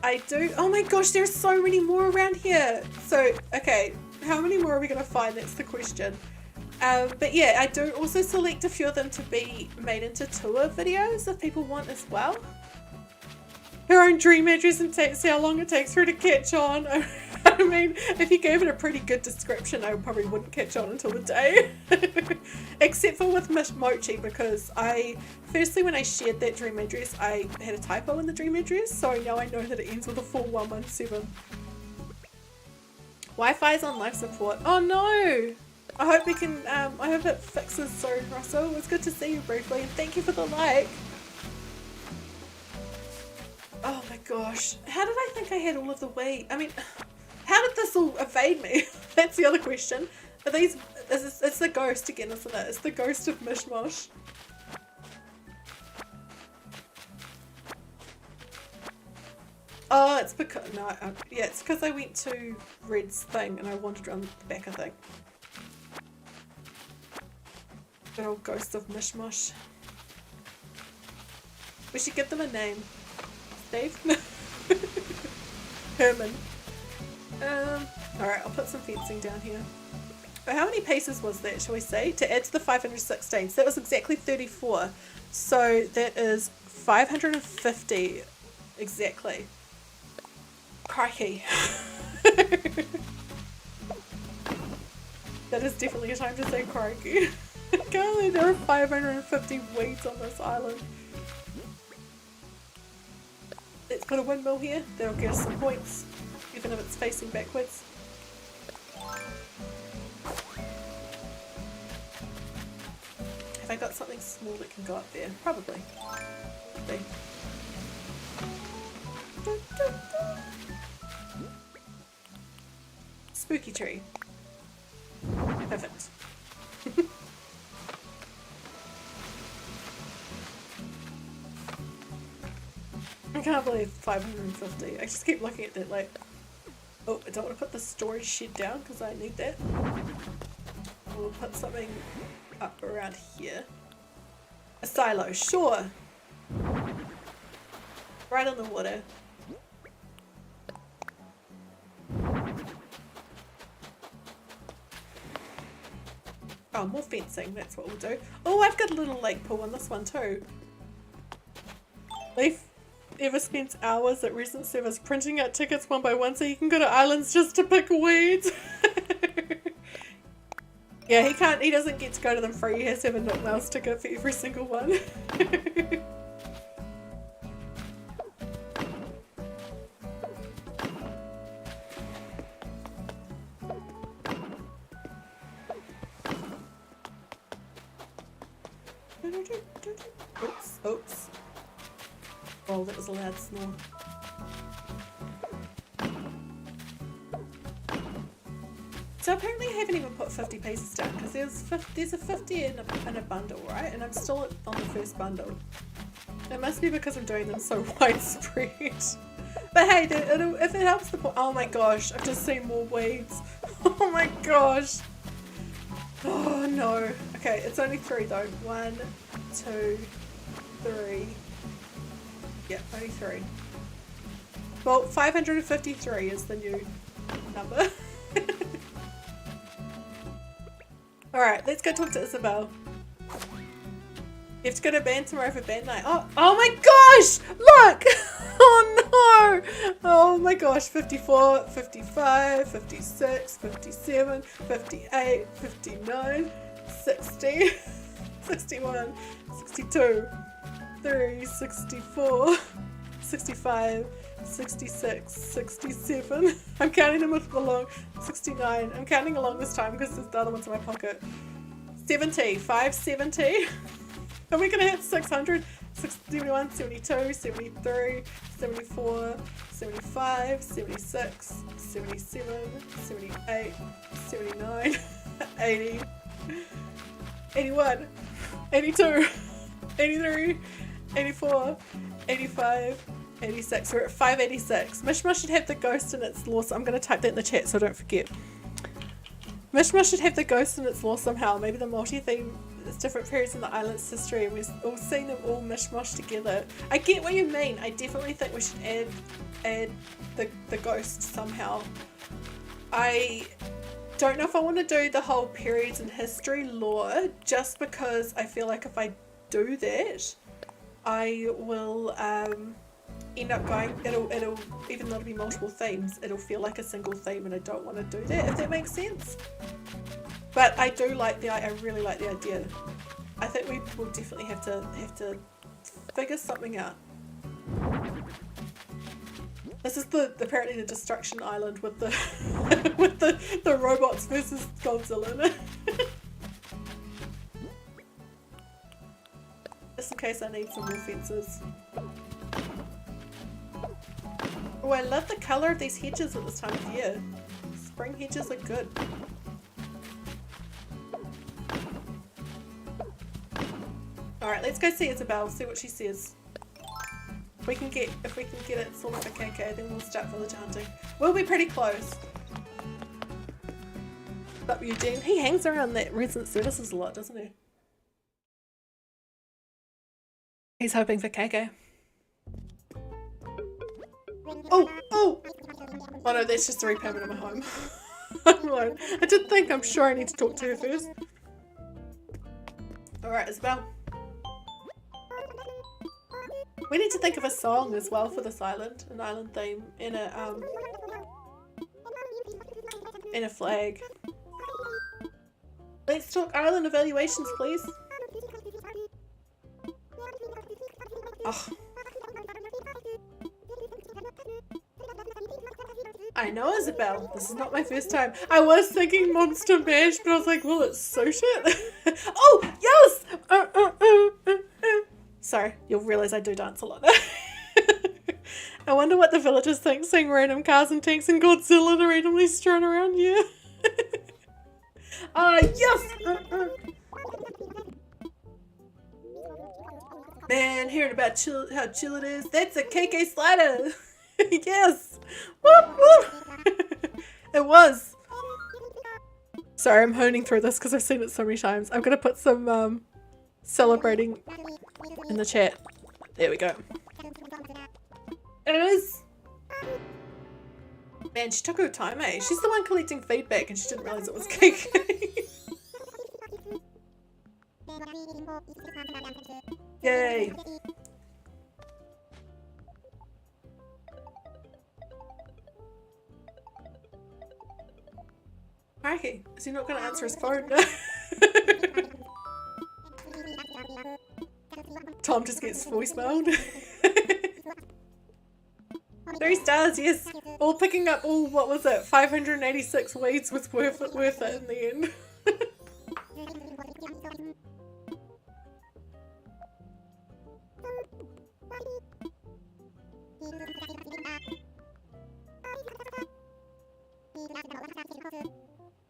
Speaker 1: I do. Oh my gosh, there's so many more around here. So, okay, how many more are we going to find? That's the question. But yeah, I do also select a few of them to be made into tour videos if people want as well. Her own dream address and see how long it takes for her to catch on. I mean, if you gave it a pretty good description, I probably wouldn't catch on until the day. Except for with Mochi, because firstly when I shared that dream address, I had a typo in the dream address, so now I know that it ends with a full 117. Wi-Fi is on life support. Oh no! I hope we can, I hope it fixes soon, Russell. It was good to see you briefly, and thank you for the like. Oh my gosh. How did I think I had all of the wheat? I mean, how did this all evade me? That's the other question. Are these, it's the ghost again, isn't it? It's the ghost of mishmosh. Oh, it's because, no, yeah, it's because I went to Red's thing and I wandered around the back, I think. Good old ghost of mishmosh. We should give them a name. Steve? Herman. Alright, I'll put some fencing down here. Oh, how many paces was that, shall we say? To add to the 516. So that was exactly 34. So that is 550 exactly. Crikey. That is definitely a time to say crikey. Can't believe there are 550 weeds on this island. Let's put a windmill here. That'll get us some points, even if it's facing backwards. Have I got something small that can go up there? Probably. Maybe. Spooky tree. Perfect. I can't believe 550. I just keep looking at that like, oh, I don't want to put the storage shed down because I need that. We'll put something up around here. A silo, sure. Right on the water. Oh, more fencing, that's what we'll do. Oh, I've got a little lake pool on this one too. Leaf ever spends hours at resident service printing out tickets one by one so you can go to islands just to pick weeds. Yeah, he doesn't get to go to them free, he has to have a Nook Mouse ticket for every single one. Oops, oops. Oh, that was a loud snore. So apparently I haven't even put 50 pieces down because there's a 50 in a bundle, right? And I'm still on the first bundle. It must be because I'm doing them so widespread. But hey, if it helps the point. Oh my gosh, I've just seen more weeds. Oh my gosh. Oh no. Okay, it's only 3 though. 1, 2, 3. Yeah, only 3. Well, 553 is the new number. Alright, let's go talk to Isabel. You have to go to band tomorrow for band night. Oh my gosh! Look! Oh no! Oh my gosh, 54, 55, 56, 57, 58, 59, 60, 61, 62, 3, 64, 65, 66, 67. I'm counting them along. 69. I'm counting along this time because the other one's in my pocket. 70. 570. Are we gonna hit 600? 71, 72, 73, 74, 75, 76, 77, 78, 79, 80, 81, 82, 83, 84, 85, 86. We're at 586. Mishmosh should have the ghost in its lore. I'm going to type that in the chat so I don't forget. Mishmosh should have the ghost in its lore somehow. Maybe the multi-theme is different periods in the island's history and we've all seen them all mishmosh together. I get what you mean. I definitely think we should add the ghost somehow. I don't know if I want to do the whole periods in history lore just because I feel like if I do that I will end up going, it'll even though it'll be multiple themes, it'll feel like a single theme, and I don't want to do that, if that makes sense. But I do like I really like the idea. I think we will definitely have to figure something out. This is apparently the destruction island with the with the robots versus Godzilla. Just in case I need some more fences. Oh, I love the colour of these hedges at this time of year. Spring hedges are good. Alright, let's go see Isabel, see what she says. If we can get it sorted for KK, then we'll start village hunting. We'll be pretty close. But Eugene, he hangs around that resident services a lot, doesn't he? He's hoping for KK. Oh! Oh! Oh no, that's just a repayment of my home. I did think, I'm sure I need to talk to her first. Alright, Isabel. We need to think of a song as well for this island, an island theme, and a flag. Let's talk island evaluations, please. Oh. I know, Isabel. This is not my first time. I was thinking Monster Mash, but I was like, well, it's so shit. Oh, yes! Sorry, you'll realise I do dance a lot. I wonder what the villagers think seeing random cars and tanks and Godzilla randomly strewn around here. Yes! Man, hearing about how chill it is. That's a KK slider! Yes! Whoop, whoop. It was! Sorry, I'm honing through this because I've seen it so many times. I'm gonna put some celebrating in the chat. There we go. It is. Man, she took her time, eh? She's the one collecting feedback and she didn't realise it was KK. Yay. Crikey, is he not going to answer his phone? Tom just gets voicemailed. 3 stars, yes. All picking up all, what was it, 586 weeds was worth it in the end.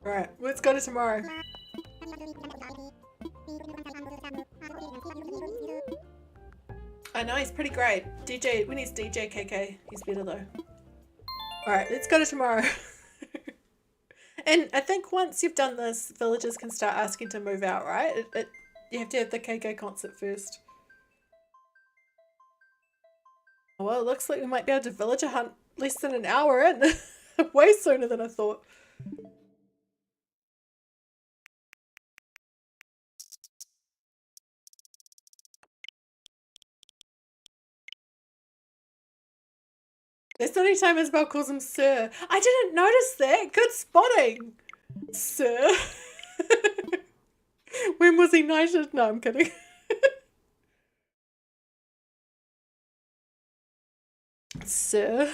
Speaker 1: Right, let's go to tomorrow. I know, he's pretty great. DJ, we need DJ KK. He's better though. Alright, let's go to tomorrow. And I think once you've done this, villagers can start asking to move out, right? You have to have the KK concert first. Well, it looks like we might be able to villager hunt less than an hour in. Way sooner than I thought. That's the only time Isabel calls him Sir. I didn't notice that. Good spotting. Sir. When was he knighted? No, I'm kidding. Sir.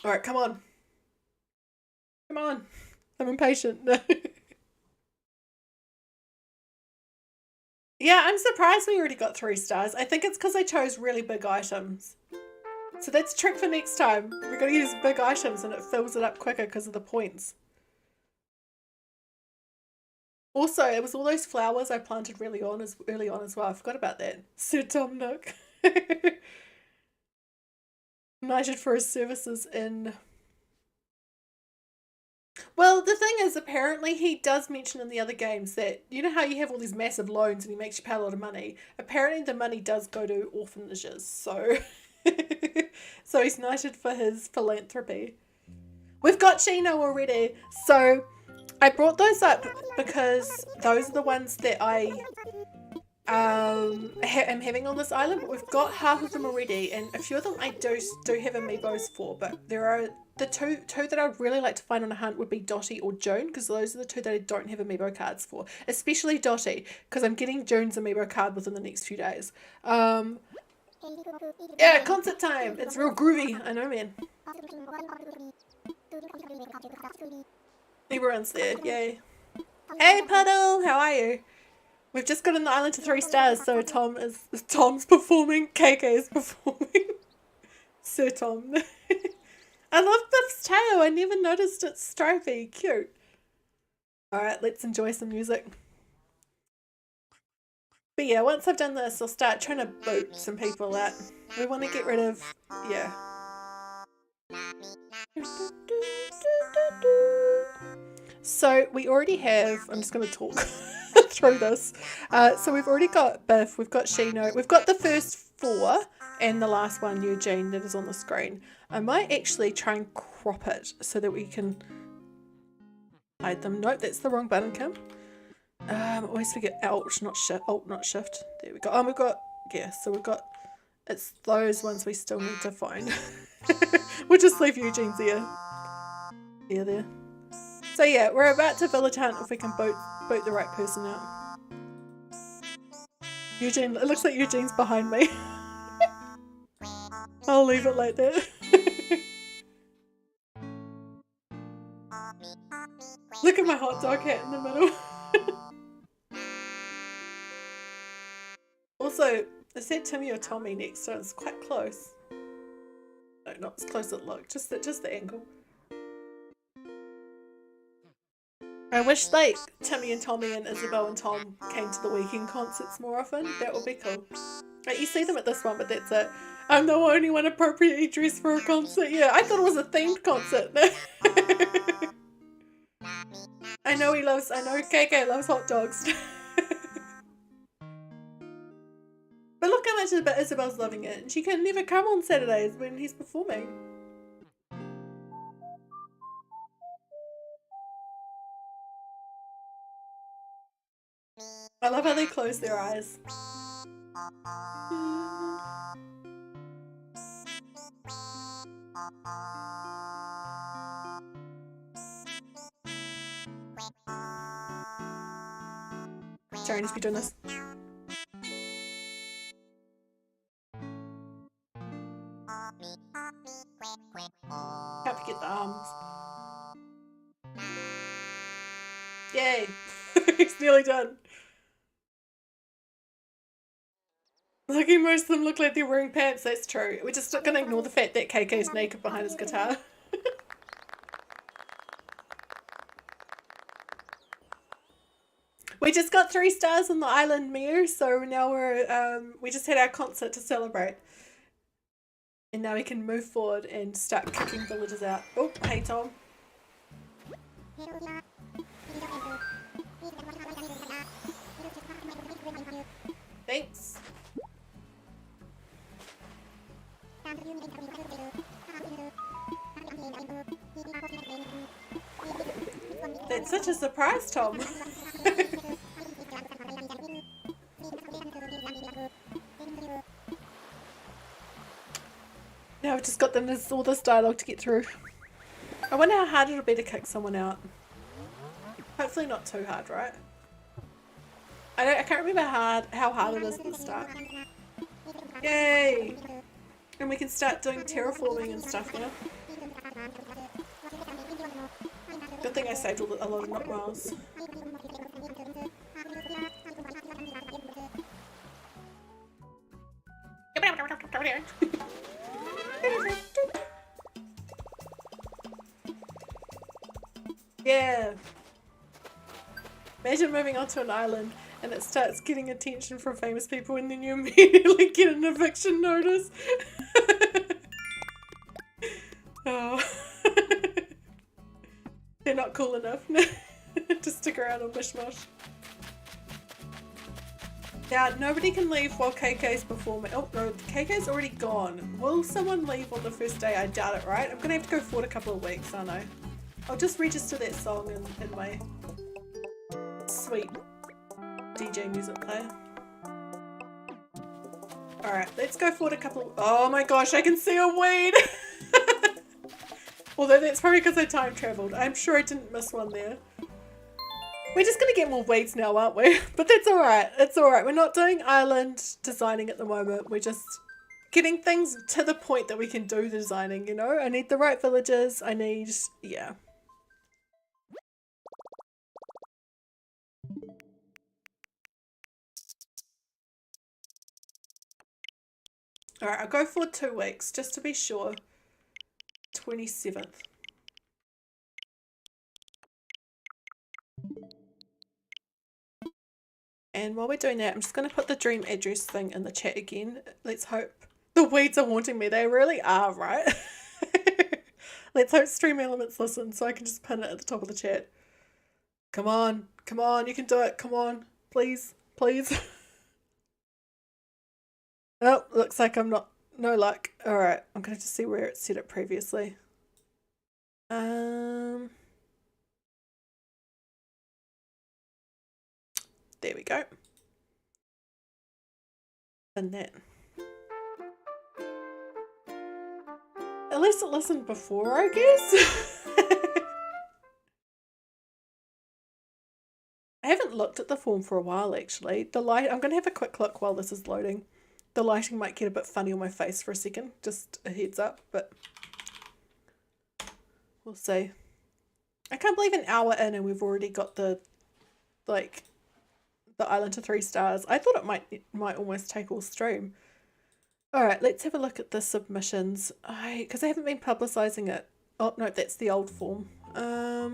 Speaker 1: Alright, come on. Come on. I'm impatient. Yeah, I'm surprised we already got 3 stars. I think it's because I chose really big items. So that's a trick for next time. We're going to use big items and it fills it up quicker because of the points. Also, it was all those flowers I planted early on as well. I forgot about that. Sir Tom Nook. Knighted for his services in... Well, the thing is, apparently he does mention in the other games that, you know how you have all these massive loans and he makes you pay a lot of money? Apparently the money does go to orphanages, so... So he's knighted for his philanthropy. We've got Chino already. So I brought those up because those are the ones that I am having on this island, but we've got half of them already, and a few of them I do have amiibos for, but there are the two that I'd really like to find on a hunt would be Dottie or June, because those are the two that I don't have amiibo cards for, especially Dottie, because I'm getting June's amiibo card within the next few days. Yeah, concert time! It's real groovy, I know, man. Everyone's there, yay. Hey Puddle, how are you? We've just got on the island to 3 stars, so Tom's performing, KK is performing. Sir Tom. I love Biff's tail, I never noticed it's stripy, cute. Alright, let's enjoy some music. But yeah, once I've done this, I'll start trying to boot some people out. We want to get rid of, yeah. So we already have, I'm just going to talk through this. So we've already got Biff, we've got Chino, we've got the first 4 and the last one, Eugene, that is on the screen. I might actually try and crop it so that we can hide them. Nope, that's the wrong button, Kim. I always forget Alt, not shift. There we go. Oh, we've got, yeah, so we've got, it's those ones we still need to find. We'll just leave Eugene's ear. Yeah, there. So yeah, we're about to village hunt if we can boot the right person out. Eugene, it looks like Eugene's behind me. I'll leave it like that. Look at my hot dog hat in the middle. Also, I said Timmy or Tommy next, so it's quite close. No, not as close as it looked, just the angle. I wish like Timmy and Tommy and Isabel and Tom came to the weekend concerts more often. That would be cool. Like, you see them at this one, but that's it. I'm the only one appropriately dressed for a concert. Yeah, I thought it was a themed concert. I know KK loves hot dogs. But look how much Isabel's loving it. And she can never come on Saturdays when he's performing. I love how they close their eyes. Sorry, I need to be doing this. Can't forget the arms. Yay! It's nearly done. Lucky most of them look like they're wearing pants, that's true. We're just gonna ignore the fact that KK's naked behind his guitar. We just got 3 stars on the island, Miyu, so now we just had our concert to celebrate. And now we can move forward and start kicking villagers out. Oh, hey Tom. Thanks. That's such a surprise, Tom. Now we've just got all this dialogue to get through. I wonder how hard it'll be to kick someone out. Hopefully not too hard, right? I can't remember how hard it is at the start. Yay! And we can start doing terraforming and stuff now. Good thing I saved a lot of knock miles. Yeah. Imagine moving onto an island and it starts getting attention from famous people and then you immediately get an eviction notice. Oh. They're not cool enough to stick around on Mishmosh. Yeah, nobody can leave while KK's performing. Oh no, KK's already gone. Will someone leave on the first day? I doubt it, right? I'm gonna have to go forward a couple of weeks, aren't I? I'll just register that song in my sweet DJ music player. Alright, let's go forward a couple. Oh my gosh, I can see a weed! Although that's probably because I time traveled. I'm sure I didn't miss one there. We're just gonna get more weeds now, aren't we? But that's alright. It's alright. We're not doing island designing at the moment. We're just getting things to the point that we can do the designing, you know? I need the right villages. I need... yeah. Alright, I'll go for 2 weeks, just to be sure. 27th. And while we're doing that, I'm just going to put the dream address thing in the chat again. Let's hope. The weeds are haunting me. They really are, right? Let's hope Stream Elements listen so I can just pin it at the top of the chat. Come on. Come on. You can do it. Come on. Please. Please. Oh, looks like I'm not... no luck. Alright. I'm going to just see where it set it previously. There we go. And that. At least it listened before, I guess. I haven't looked at the form for a while, actually. The light. I'm going to have a quick look while this is loading. The lighting might get a bit funny on my face for a second. Just a heads up, but we'll see. I can't believe an hour in and we've already got the, like, the island to 3 stars. I thought it might almost take all stream. Alright, let's have a look at the submissions. Because I haven't been publicising it. Oh, no, that's the old form. There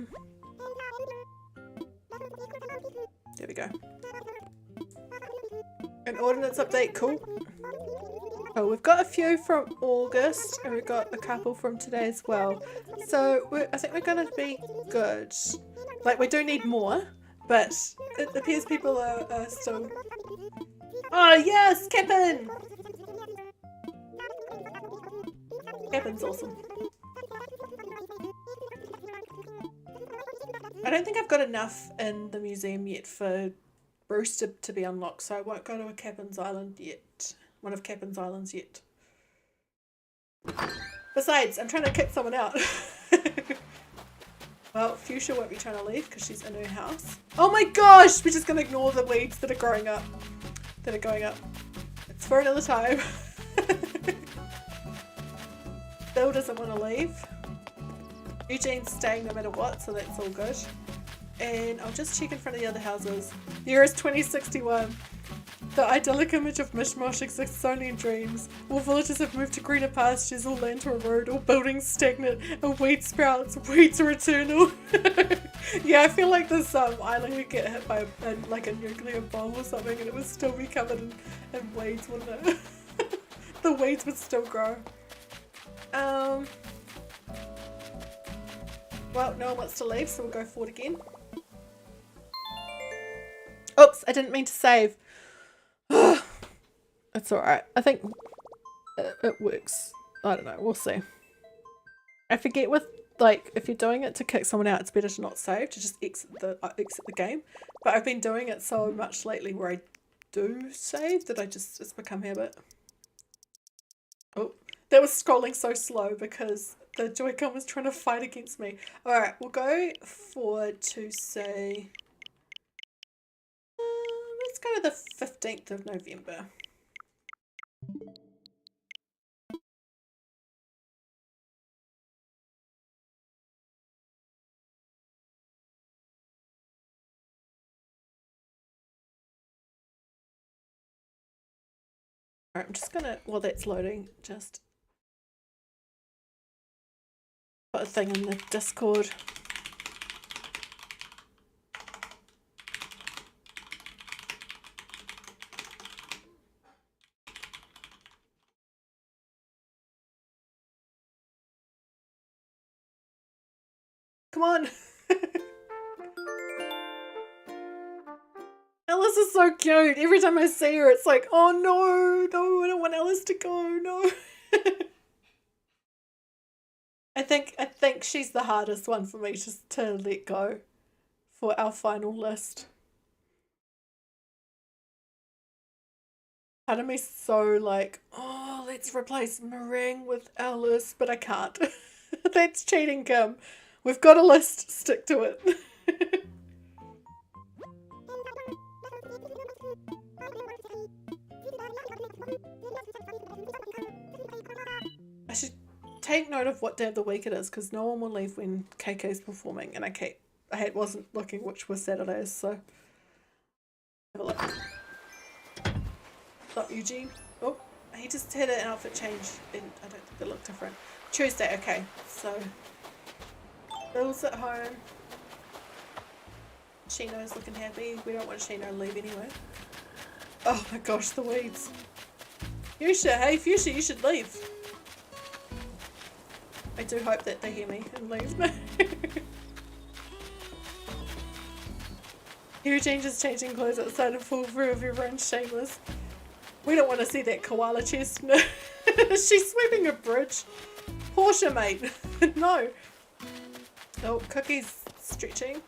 Speaker 1: we go. An ordnance update, cool. Oh, we've got a few from August and we've got a couple from today as well. So I think we're going to be good. Like, we do need more, but it appears people are still... Oh yes, Cap'n! Cap'n's awesome. I don't think I've got enough in the museum yet for Bruce to be unlocked, so I won't go to a Cap'n's Island yet. One of Cap'n's Islands yet. Besides, I'm trying to kick someone out. Well, Fuchsia won't be trying to leave because she's in her house. Oh my gosh! We're just going to ignore the weeds that are growing up. That are going up. It's for another time. Bill doesn't want to leave. Eugene's staying no matter what, so that's all good. And I'll just check in front of the other houses. Year is 2061. The idyllic image of mishmosh exists only in dreams. All villages have moved to greener pastures, all land to a road, all buildings stagnant, and weed sprouts. Weeds are eternal. Yeah, I feel like this island would get hit by like a nuclear bomb or something and it would still be covered in weeds, wouldn't it? The weeds would still grow. Well, no one wants to leave, so we'll go forward again. Oops, I didn't mean to save. It's alright. I think it works. I don't know. We'll see. I forget with, like, if you're doing it to kick someone out, it's better to not save, to just exit the game. But I've been doing it so much lately where I do save that it's become habit. Oh, that was scrolling so slow because the Joy-Con was trying to fight against me. Alright, we'll go forward to say... let's go to the 15th of November. Alright, I'm just gonna, while that's loading, just put a thing in the Discord. Come on! Alice is so cute. Every time I see her, it's like, oh no, no, I don't want Alice to go, no. I think she's the hardest one for me to let go for our final list. Part of me's so like, oh, let's replace Meringue with Alice, but I can't. That's cheating, Kim. We've got a list, stick to it. I should take note of what day of the week it is, because no one will leave when KK's performing, and I wasn't looking which was Saturdays, so have a look. Stop, Eugene. Oh, he just had an outfit change, and I don't think it looked different. Tuesday, okay, so Bill's at home. Shino's looking happy. We don't want Shino to leave anyway. Oh my gosh, the weeds. Fuchsia, hey Fuchsia, you should leave. I do hope that they hear me and leave. Eugene just changing clothes outside of full view of everyone's shameless. We don't want to see that koala chest. She's sweeping a bridge. Portia, mate. No. Oh, Cookie's stretching.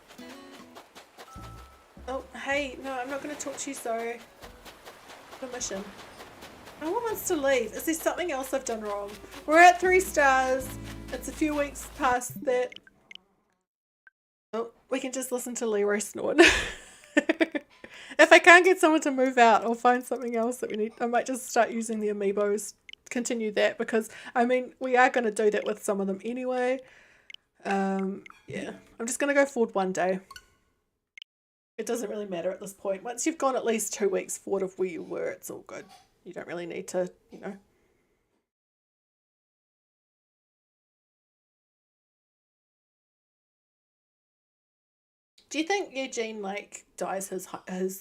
Speaker 1: Oh, hey. No, I'm not going to talk to you, sorry. Permission. No one wants to leave. Is there something else I've done wrong? We're at 3 stars. It's a few weeks past that. Oh, we can just listen to Leroy snort. If I can't get someone to move out, I'll find something else that we need. I might just start using the amiibos, continue that, because I mean we are going to do that with some of them anyway. Yeah, I'm just going to go forward one day. It doesn't really matter at this point. Once you've gone at least 2 weeks forward of where you were, it's all good. You don't really need to, you know. Do you think Eugene like dyes his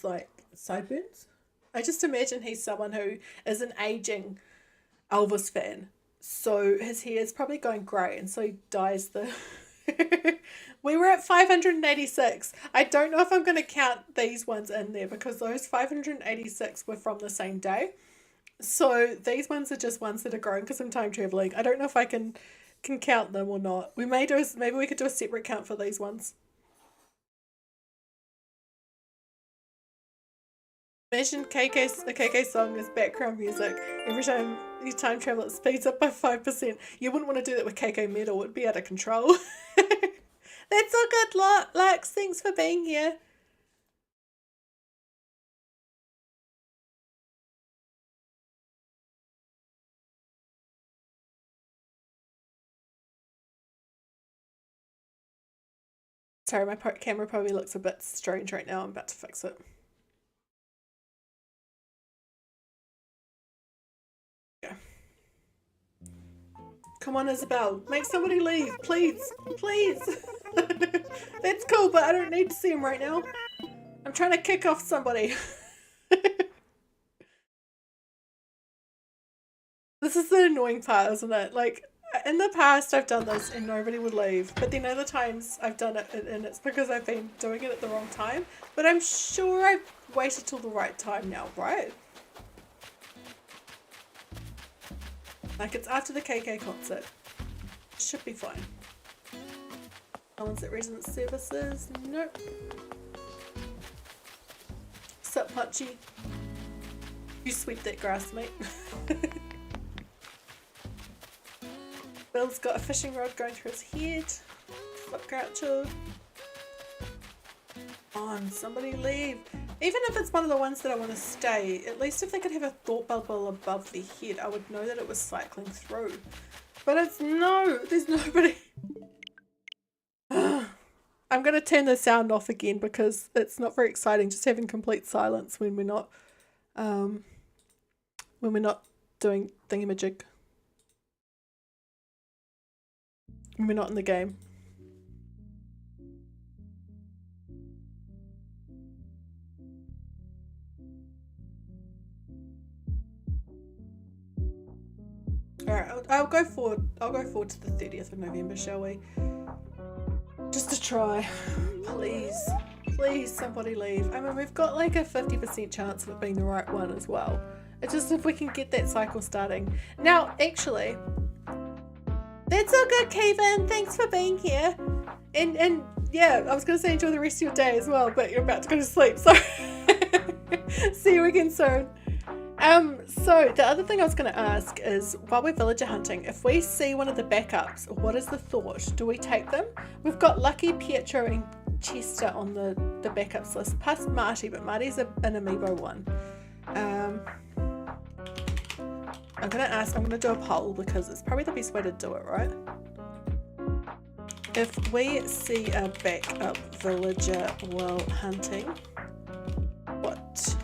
Speaker 1: like sideburns? I just imagine he's someone who is an aging Elvis fan, so his hair is probably going grey, and so he dyes the. We were at 586. I don't know if I'm going to count these ones in there because those 586 were from the same day. So these ones are just ones that are growing because I'm time traveling. I don't know if I can count them or not. We may do maybe we could do a separate count for these ones. Imagine the KK song is background music. Every time you time travel, it speeds up by 5%. You wouldn't want to do that with KK Metal. It would be out of control. That's all good, Lux. Thanks for being here. Sorry, my camera probably looks a bit strange right now. I'm about to fix it. Come on, Isabel. Make somebody leave. Please. Please. That's cool, but I don't need to see him right now. I'm trying to kick off somebody. This is the annoying part, isn't it? Like, in the past I've done this and nobody would leave. But then other times I've done it and it's because I've been doing it at the wrong time. But I'm sure I've waited till the right time now, right? Like, it's after the KK concert. Should be fine. No one's at resident services. Nope. Sup, Punchy? You sweep that grass, mate. Bill's got a fishing rod going through his head. Sup, Groucho? Come on, somebody leave. Even if it's one of the ones that I want to stay, at least if they could have a thought bubble above their head, I would know that it was cycling through. But it's no, there's nobody. I'm going to turn the sound off again because it's not very exciting just having complete silence when we're not doing thingamajig. When we're not in the game. Alright, I'll go forward. I'll go forward to the 30th of November, shall we? Just to try. Please. Please, somebody leave. I mean, we've got like a 50% chance of it being the right one as well. It's just if we can get that cycle starting. Now, actually, that's all good, Kevin. Thanks for being here. And yeah, I was going to say enjoy the rest of your day as well, but you're about to go to sleep, so see you again soon. So the other thing I was going to ask is, while we're villager hunting, if we see one of the backups, what is the thought? Do we take them? We've got Lucky, Pietro and Chester on the backups list, plus Marty, but Marty's an amiibo one. I'm going to do a poll because it's probably the best way to do it, right? If we see a backup villager while hunting, what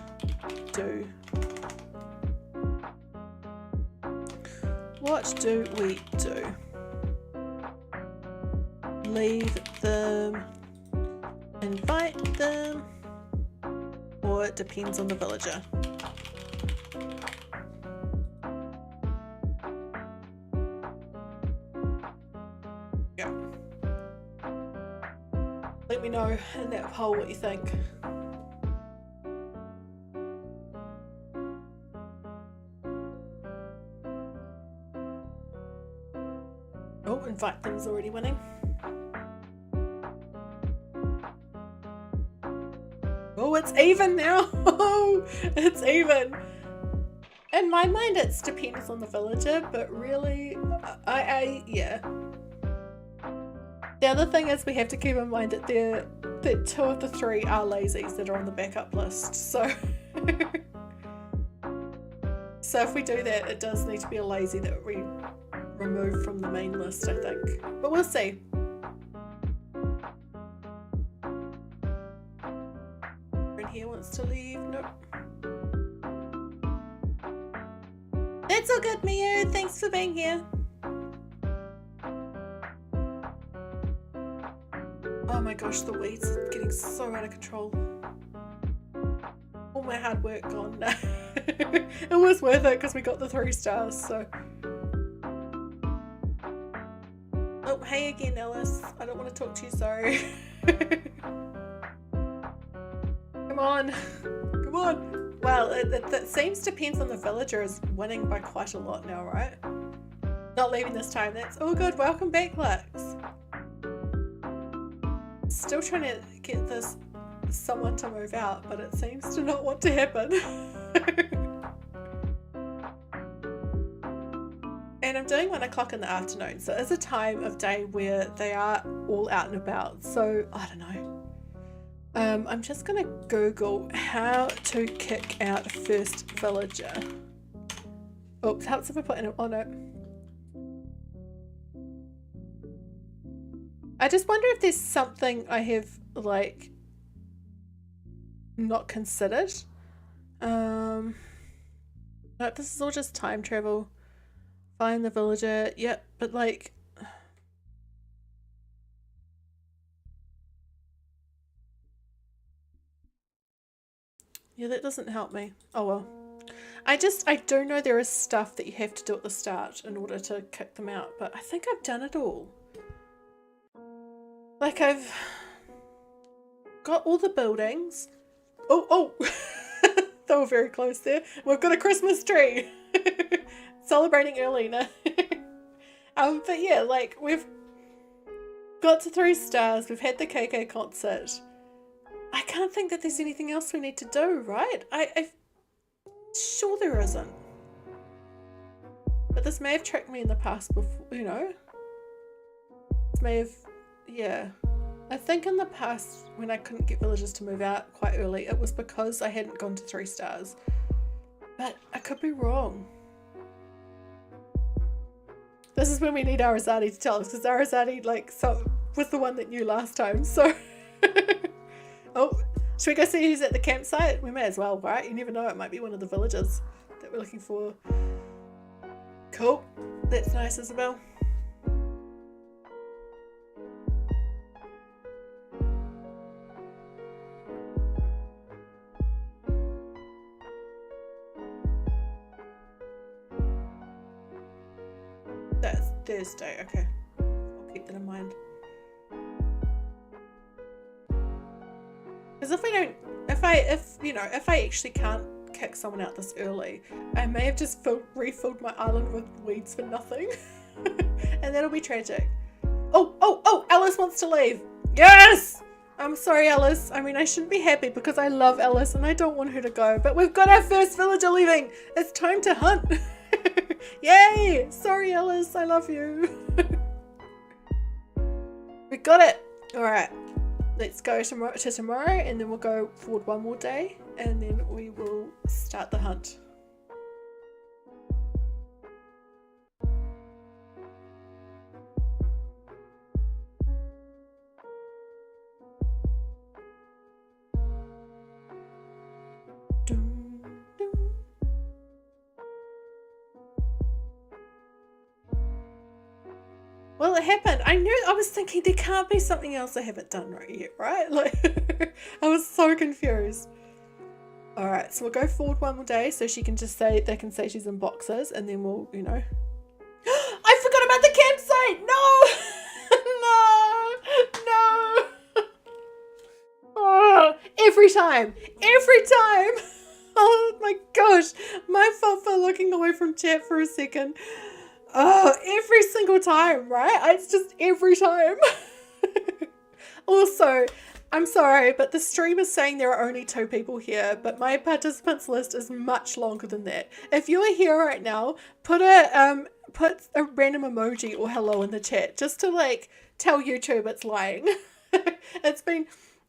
Speaker 1: do we do? Leave them, invite them, or it depends on the villager? Yeah. Let me know in that poll what you think. Oh, invite them's already winning. Oh, it's even now. Oh, it's even. In my mind, it depends on the villager, but really, yeah. The other thing is we have to keep in mind that that 2 of the 3 are lazies that are on the backup list. So, so if we do that, it does need to be a lazy that we remove from the main list, I think. But we'll see. Everyone here wants to leave. Nope. That's all good, Miyu. Thanks for being here. Oh my gosh, the weeds are getting so out of control. All my hard work gone. It was worth it because we got the 3 stars, so. Oh, hey again, Alice. I don't want to talk to you, sorry. Come on. Come on. Well, it seems depends on the villager is winning by quite a lot now, right? Not leaving this time. That's all good. Welcome back, Lux. Still trying to get this someone to move out, but it seems to not want to happen. And I'm doing 1 o'clock in the afternoon, so it's a time of day where they are all out and about. So I don't know. I'm just gonna Google how to kick out first villager. Oops, helps if I put in it on it. I just wonder if there's something I have like not considered. No, this is all just time travel. Find the villager. Yep, but like yeah, that doesn't help me. Oh well. I do know there is stuff that you have to do at the start in order to kick them out, but I think I've done it all. Like I've got all the buildings. Oh, they were very close there. We've got a Christmas tree. Celebrating early now. But yeah, like we've got to 3 stars. We've had the KK concert. I can't think that there's anything else we need to do, right? I'm sure there isn't. But this may have tricked me in the past before, you know? This may have, yeah. I think in the past when I couldn't get villagers to move out quite early, it was because I hadn't gone to 3 stars. But I could be wrong. This is when we need Arasaadi to tell us, because Arasaadi was the one that knew last time, so. Oh, should we go see who's at the campsite? We may as well, right? You never know, it might be one of the villagers that we're looking for. Cool. That's nice, Isabel. That's Thursday, okay. I'll keep that in mind. Because if I actually can't kick someone out this early, I may have just refilled my island with weeds for nothing. And that'll be tragic. Oh, Alice wants to leave. Yes! I'm sorry, Alice. I mean, I shouldn't be happy because I love Alice and I don't want her to go. But we've got our first villager leaving. It's time to hunt. Yay! Sorry, Alice. I love you. We got it. All right. Let's go to tomorrow and then we'll go forward one more day and then we will start the hunt. Well, it happened. I was thinking there can't be something else I haven't done right yet, right? Like, I was so confused. All right, so we'll go forward one more day so she can just say, they can say she's in boxes and then we'll, you know. I forgot about the campsite. No. Oh, every time. Oh my gosh, my fault for looking away from chat for a second. Oh, every single time, right? It's just every time. Also, I'm sorry, but the stream is saying there are only 2 people here, but my participants list is much longer than that. If you are here right now, put a random emoji or hello in the chat just to like tell YouTube it's lying.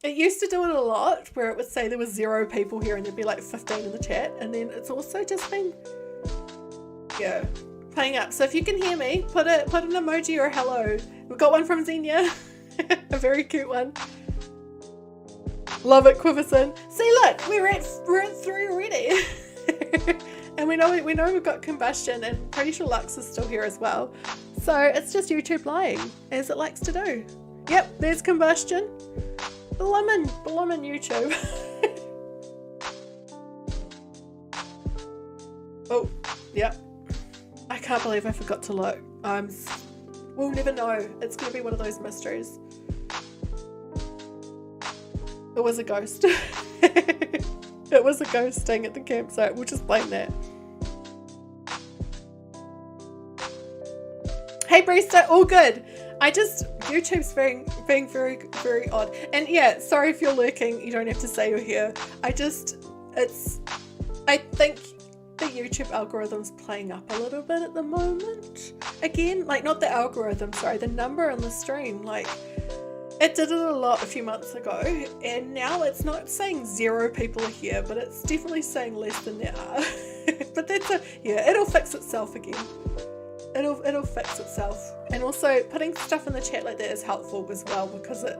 Speaker 1: It used to do it a lot where it would say there was 0 people here and there'd be like 15 in the chat, and then it's also just been, yeah, playing up. So if you can hear me, put an emoji or a hello. We've got one from Zenya, a very cute one. Love it, Quiverson. See, look, we're at 3 already. And we know we've got combustion, and pretty sure Lux is still here as well. So it's just YouTube lying, as it likes to do. Yep, there's combustion. Blummin' YouTube. Oh, yep. I can't believe I forgot to look. We'll never know. It's going to be one of those mysteries. It was a ghost. It was a ghost staying at the campsite. We'll just blame that. Hey, Brista, all good. YouTube's being very, very odd. And yeah, sorry if you're lurking. You don't have to say you're here. I think the YouTube algorithm's playing up a little bit at the moment. Again, like not the algorithm, sorry, the number on the stream. Like, it did it a lot a few months ago, and now it's not saying 0 people are here, but it's definitely saying less than there are. But it'll fix itself again. It'll fix itself. And also putting stuff in the chat like that is helpful as well, because it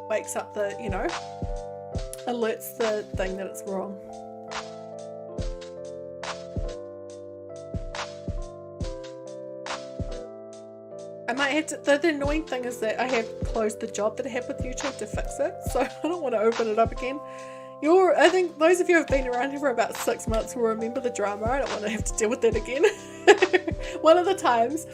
Speaker 1: wakes up the, you know, alerts the thing that it's wrong. I might have to, the annoying thing is that I have closed the job that I had with YouTube to fix it, so I don't want to open it up again. I think those of you who have been around here for about 6 months will remember the drama. I don't want to have to deal with that again. One of the times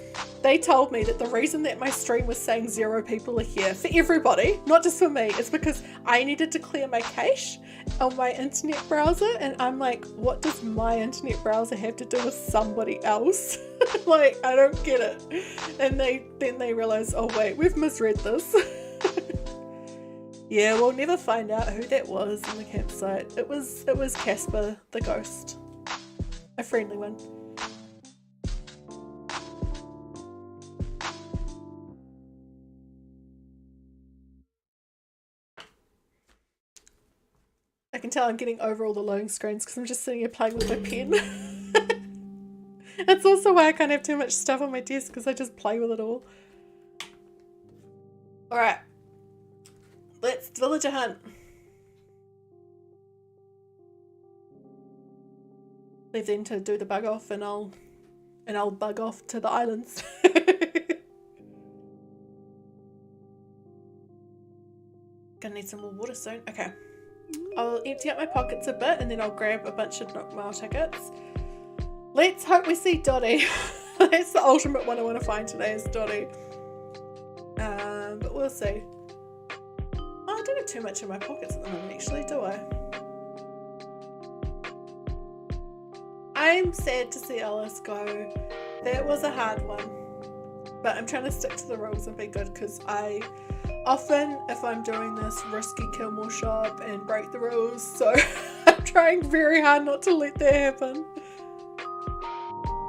Speaker 1: they told me that the reason that my stream was saying 0 people are here for everybody, not just for me, is because I needed to clear my cache on my internet browser, and I'm like, what does my internet browser have to do with somebody else? Like, I don't get it. And then they realized, oh wait, we've misread this. Yeah, we'll never find out who that was in the campsite. It was Casper the ghost, a friendly one. I can tell I'm getting over all the loading screens because I'm just sitting here playing with my pen. It's also why I can't have too much stuff on my desk, because I just play with it all. Alright. Let's villager hunt. Leave them to do the bug off, and I'll bug off to the islands. Gonna need some more water soon. Okay. I'll empty out my pockets a bit and then I'll grab a bunch of Nookmail tickets. Let's hope we see Dottie. That's the ultimate one I want to find today, is Dottie. But we'll see. Oh, I don't got too much in my pockets at the moment, actually, do I? I'm sad to see Alice go. That was a hard one. But I'm trying to stick to the rules and be good, because I often, if I'm doing this, risky kill more shop and break the rules. So I'm trying very hard not to let that happen.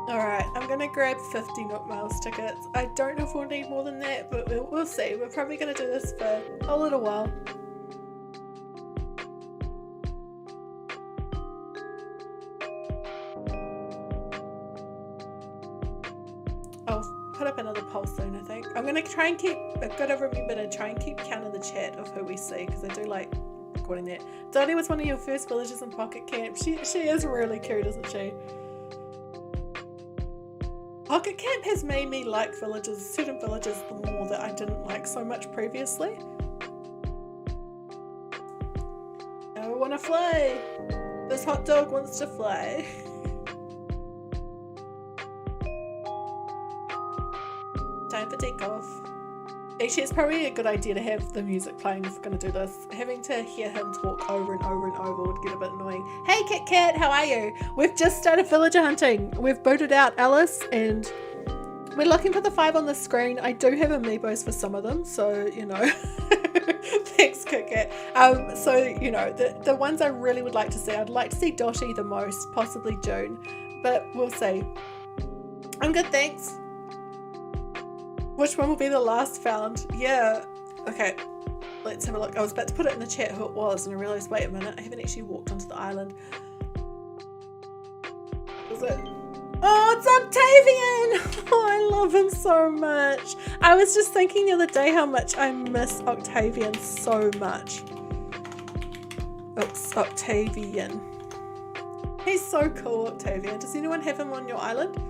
Speaker 1: Alright, I'm going to grab 50 Nook Miles tickets. I don't know if we'll need more than that, but we'll see. We're probably going to do this for a little while. I'll put up another poll soon, I think. I'm going to try and keep, I've got to remember to try and keep count in the chat of who we see, because I do like recording that. Dottie was one of your first villagers in Pocket Camp. She is really cute, isn't she? Pocket Camp has made me like certain villages the more that I didn't like so much previously. I want to fly. This hot dog wants to fly. Time for takeoff. Actually, it's probably a good idea to have the music playing if we're going to do this. Having to hear him talk over and over and over would get a bit annoying. Hey Kit Kat, how are you? We've just started villager hunting. We've booted out Alice and we're looking for the 5 on the screen. I do have amiibos for some of them, so you know. Thanks Kit Kat. So you know, the ones I really would like to see, I'd like to see Dottie the most, possibly June, but we'll see. I'm good, thanks. Which one will be the last found? Yeah. Okay. Let's have a look. I was about to put it in the chat who it was and I realised, wait a minute, I haven't actually walked onto the island. Is it? Oh, it's Octavian! Oh, I love him so much. I was just thinking the other day how much I miss Octavian so much. Oops, Octavian. He's so cool, Octavian. Does anyone have him on your island?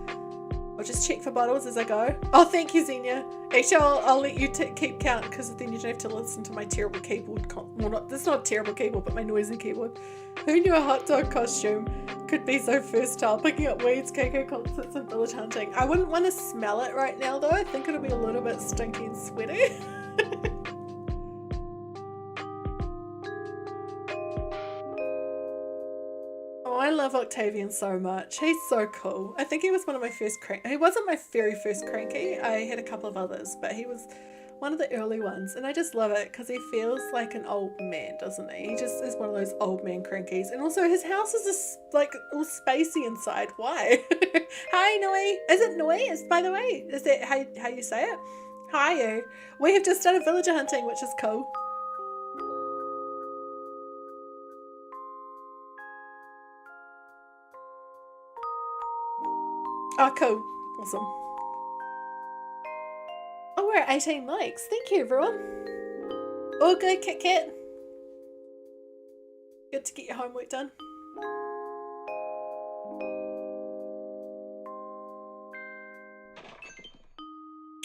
Speaker 1: I'll just check for bottles as I go. Oh, thank you, Zenya. Actually, I'll let you keep count, because then you don't have to listen to my terrible keyboard. Well, that's not a terrible keyboard, but my noisy keyboard. Who knew a hot dog costume could be so versatile? Picking up weeds, KK concerts, and village hunting. I wouldn't want to smell it right now, though. I think it'll be a little bit stinky and sweaty. I love Octavian so much. He's so cool. I think he was one of my first he wasn't my very first cranky. I had a couple of others, but he was one of the early ones, and I just love it because he feels like an old man, doesn't he? He just is one of those old man crankies, and also his house is just like all spacey inside. Why? Hi Noi. Is it Noi? By the way, is that how you say it? Hi you. We have just started villager hunting, which is cool. Oh, cool. Awesome. Oh, we're at 18 likes. Thank you, everyone. All good, Kit Kat. Good to get your homework done.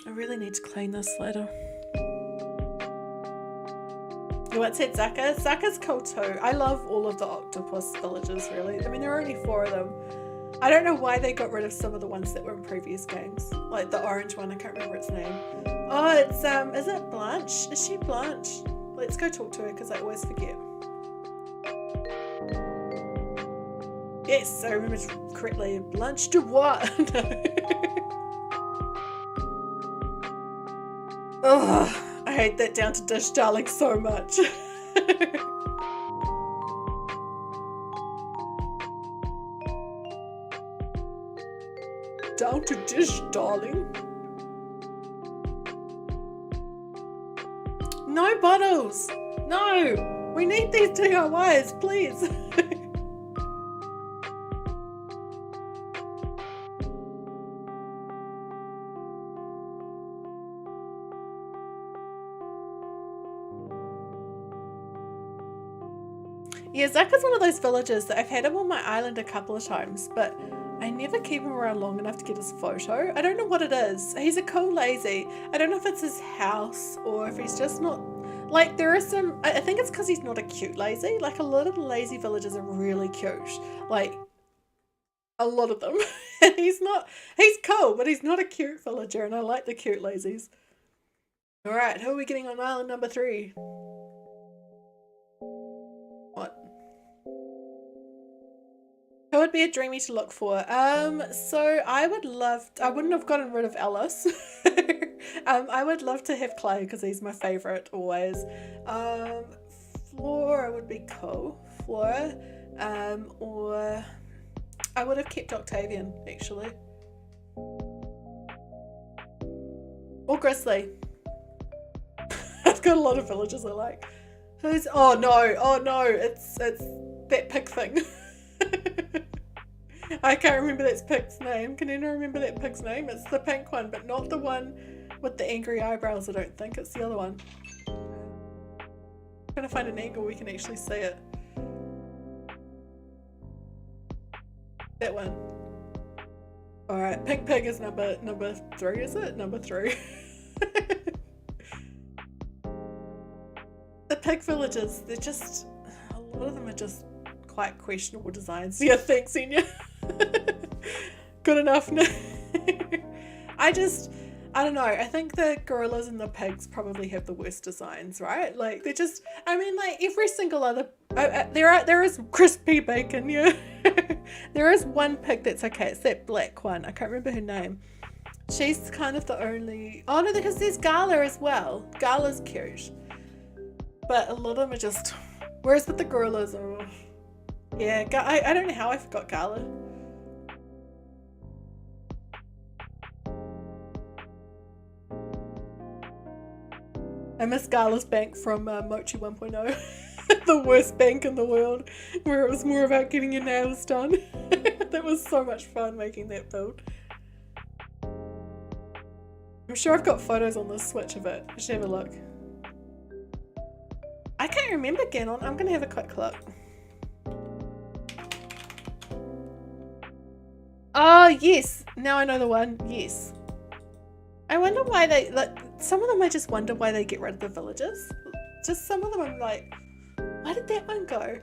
Speaker 1: I really need to clean this later. What said Zaka? Zaka's cool too. I love all of the octopus villages, really. I mean, there are only 4 of them. I don't know why they got rid of some of the ones that were in previous games. Like the orange one, I can't remember its name. Oh, it's, is it Blanche? Is she Blanche? Let's go talk to her because I always forget. Yes, I remember correctly. Blanche Dubois. No. Ugh, I hate that down to dish darling so much. Down to dish, darling. No bottles. No. We need these DIYs, please. Yeah, Zach is one of those villagers that I've had him on my island a couple of times, but I never keep him around long enough to get his photo. I don't know what it is. He's a cool lazy. I don't know if it's his house or if he's just not... Like, there are some... I think it's because he's not a cute lazy. Like, a lot of the lazy villagers are really cute. Like, a lot of them. And he's not... He's cool, but he's not a cute villager, and I like the cute lazies. Alright, who are we getting on island number 3? would be a dreamy to look for? So I wouldn't have gotten rid of Alice. I would love to have Clay because he's my favourite always. Flora would be cool. Flora. Or I would have kept Octavian actually. Or Grizzly. I've got a lot of villagers I like. Who's oh no, it's that pig thing. I can't remember that pig's name. Can anyone remember that pig's name? It's the pink one, but not the one with the angry eyebrows, I don't think. It's the other one. I'm trying to find an angle we can actually see it. That one. Alright, pink pig is number 3, is it? Number 3. The pig villages, they're just, a lot of them are just quite questionable designs. Yeah, thanks, Zenya. Good enough. I don't know. I think the gorillas and the pigs probably have the worst designs, right? Like they're just, I mean, like every single other, there is crispy bacon, yeah. There is one pig that's okay. It's that black one. I can't remember her name. She's kind of the only, oh no, because there's Gala as well. Gala's cute. But a lot of them are just, whereas with the gorillas, oh, yeah, I don't know how I forgot Gala. I miss Gala's bank from Mochi 1.0. The worst bank in the world, where it was more about getting your nails done. That was so much fun making that build. I'm sure I've got photos on the Switch of it. I should have a look. I can't remember Ganon. I'm gonna have a quick look. Oh yes, now I know the one. Yes. I wonder why they, like, some of them I just wonder why they get rid of the villages. Just some of them I'm like, why did that one go?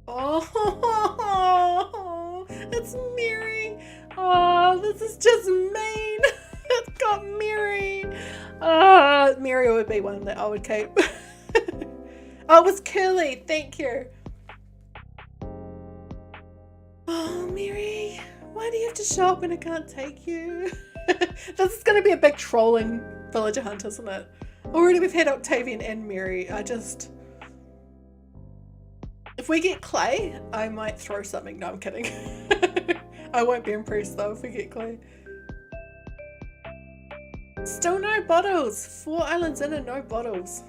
Speaker 1: Oh, it's Mary. Oh, this is just mean. It's got Mary. Mary would be one that I would keep. Oh, it was Curly. Thank you. Oh, Mary, why do you have to show up when I can't take you? This is going to be a big trolling villager hunt, isn't it? Already we've had Octavian and Mary. If we get Clay, I might throw something. No, I'm kidding. I won't be impressed though if we get Clay. Still no bottles. 4 islands in and no bottles.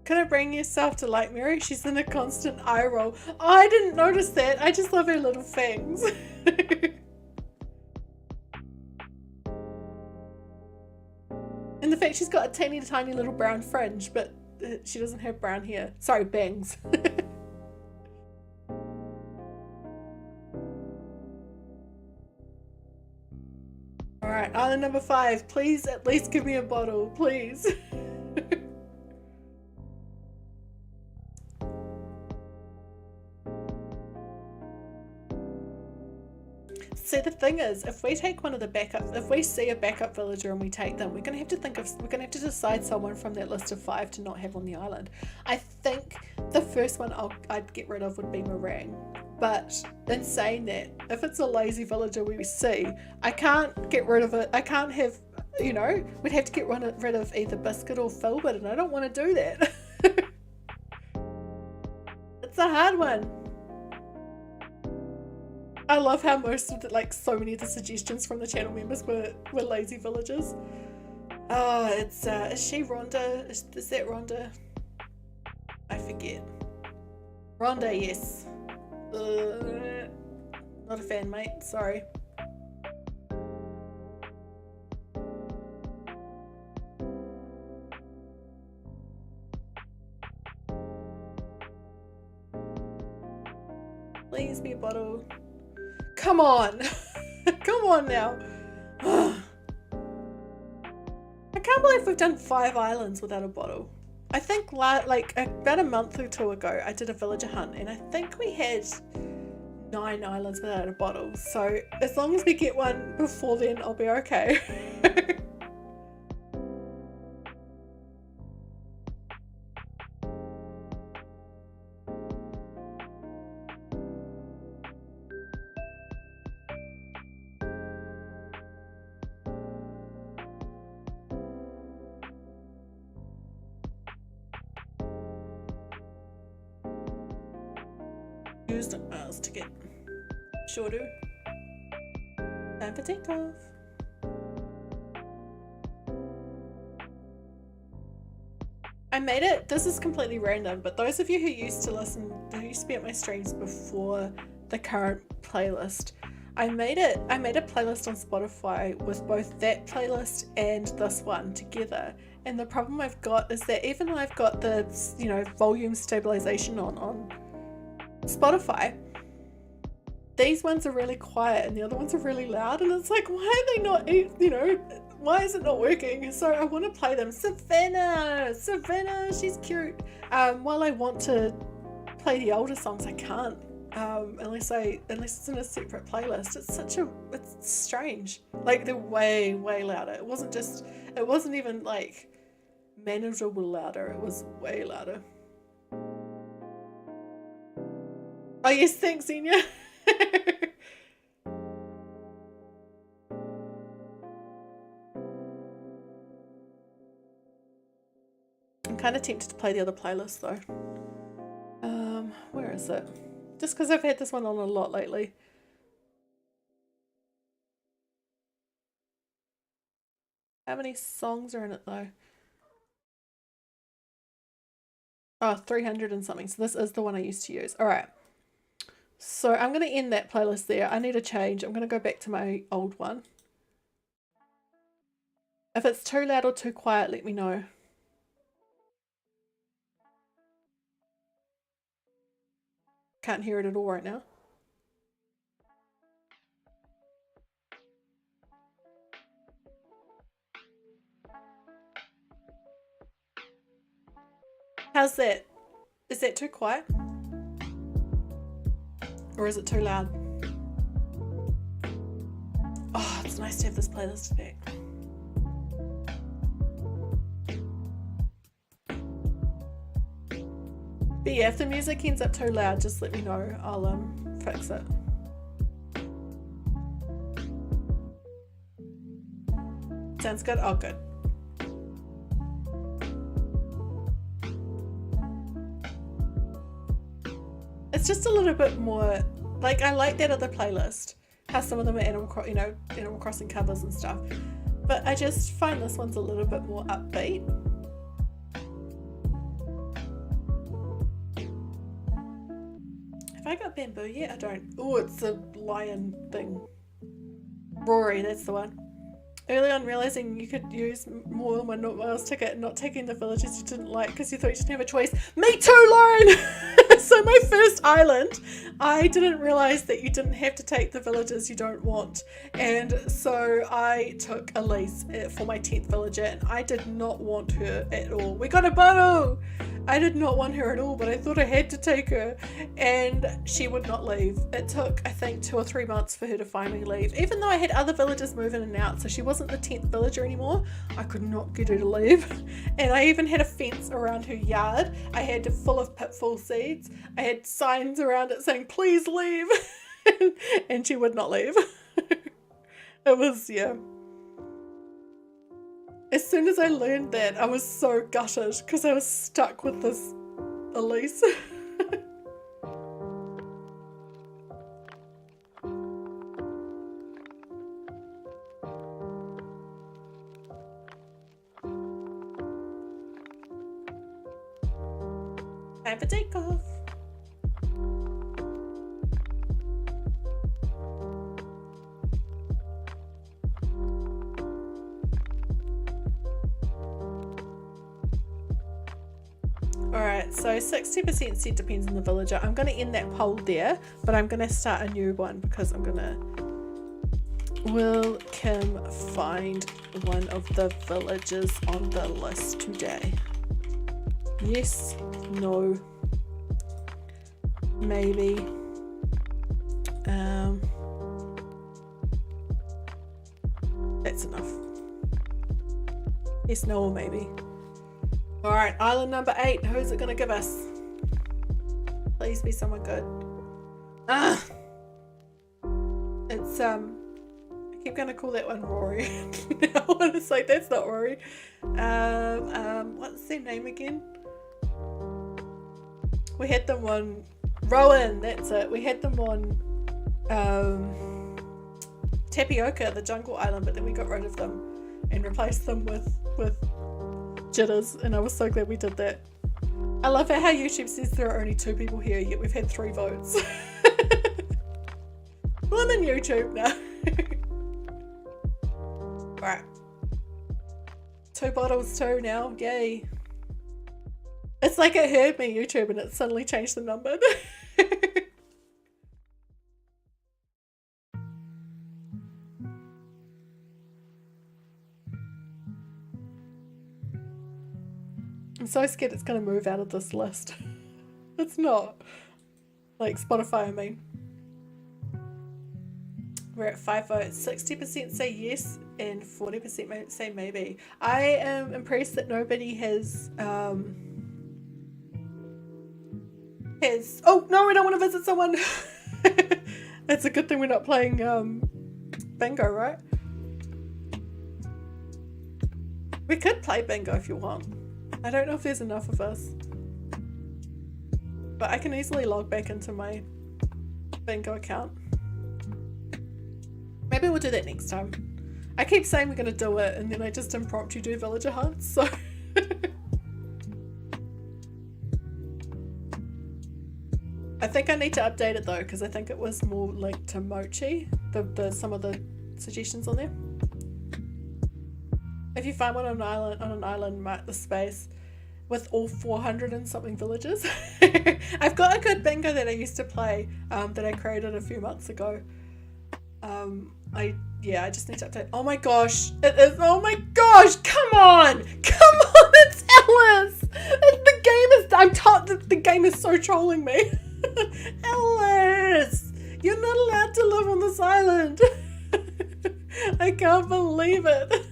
Speaker 1: Can I bring yourself to like Mary? She's in a constant eye roll. Oh, I didn't notice that. I just love her little fangs. And the fact she's got a teeny tiny little brown fringe, but she doesn't have brown hair. Sorry, bangs. Alright, island number 5. Please at least give me a bottle, please. See, the thing is, if we take one of the backups, if we see a backup villager and we take them, we're gonna have to decide someone from that list of 5 to not have on the island. I think the first one I'd get rid of would be Meringue. But in saying that, if it's a lazy villager we see, I can't get rid of it. I can't have, you know, we'd have to get rid of either Biscuit or Filbert, and I don't want to do that. It's a hard one. I love how most of the, like, so many of the suggestions from the channel members were lazy villagers. Oh, it's, is she Rhonda? Is that Rhonda? I forget. Rhonda, yes. Not a fan, mate. Sorry. Please be a bottle. Come on. Come on now. I can't believe we've done 5 islands without a bottle. I think like about a month or 2 ago I did a villager hunt and I think we had 9 islands without a bottle. So as long as we get one before then, I'll be okay. closed eyes to get shorter. Time for takeoff. I made it, this is completely random, but those of you who used to be at my streams before the current playlist, I made a playlist on Spotify with both that playlist and this one together. And the problem I've got is that even though I've got the, you know, volume stabilization on Spotify, these ones are really quiet and the other ones are really loud, and it's like, why are they not, you know, why is it not working? So I want to play them. Savannah, she's cute. While I want to play the older songs, I can't. Unless it's in a separate playlist. It's strange. Like, they're way louder. It wasn't even like manageable louder. It was way louder. Oh yes, thanks, Zenya. I'm kind of tempted to play the other playlist though. Where is it? Just because I've had this one on a lot lately. How many songs are in it though? Oh, 300 and something. So this is the one I used to use. Alright. So I'm going to end that playlist there. I need a change. I'm going to go back to my old one. If it's too loud or too quiet, let me know. Can't hear it at all right now. How's that? Is that too quiet? Or is it too loud? Oh, it's nice to have this playlist back. But yeah, if the music ends up too loud, just let me know. I'll fix it. Sounds good? Oh, good. It's just a little bit more, like, I like that other playlist. How some of them are Animal Crossing covers and stuff. But I just find this one's a little bit more upbeat. Have I got bamboo yet? I don't. Oh, it's the lion thing. Rory, that's the one. Early on, realizing you could use more than one miles ticket and not taking the villages you didn't like because you thought you didn't have a choice. Me too, Lauren! So my first island, I didn't realize that you didn't have to take the villages you don't want. And so I took Elise for my 10th villager, and I did not want her at all. We got a bottle! I did not want her at all, but I thought I had to take her, and she would not leave. It took, I think, 2 or 3 months for her to finally leave. Even though I had other villagers move in and out, so she wasn't the 10th villager anymore, I could not get her to leave. And I even had a fence around her yard. I had it full of pitfall seeds. I had signs around it saying, please leave. And she would not leave. It was, yeah. As soon as I learned that, I was so gutted because I was stuck with this Elise. Time for takeoff. Alright, so 60% said depends on the villager. I'm going to end that poll there, but I'm going to start a new one because I'm going to... Will Kim find one of the villagers on the list today? Yes, no, maybe. That's enough. Yes, no, or maybe. Alright, island number 8. Who's it gonna give us? Please be someone good. It's I keep gonna call that one Rory. I want to say that's not Rory. What's their name again? We had them on Rowan, that's it. We had them on Tapioca, the jungle island, but then we got rid of them and replaced them with jitters, and I was so glad we did that. I love it how YouTube says there are only 2 people here, yet we've had 3 votes. Well, I'm in YouTube now. Right. 2 bottles too now, yay. It's like it heard me, YouTube, and it suddenly changed the number. I'm so scared it's going to move out of this list. It's not. Like Spotify, I mean. We're at 5 votes. 60% say yes and 40% say maybe. I am impressed that nobody has... Oh, no, we don't want to visit someone. It's a good thing we're not playing bingo, right? We could play bingo if you want. I don't know if there's enough of us, but I can easily log back into my bingo account. Maybe we'll do that next time. I keep saying we're going to do it, and then I just impromptu do villager hunts, so... I think I need to update it though, because I think it was more linked to Mochi, some of the suggestions on there. If you find one on an island, mark the space with all 400 and something villages. I've got a good bingo that I used to play that I created a few months ago. I just need to update. Oh my gosh, it is. Oh my gosh, come on, it's Alice. The game is. I'm taught that the game is so trolling me. Alice, you're not allowed to live on this island. I can't believe it.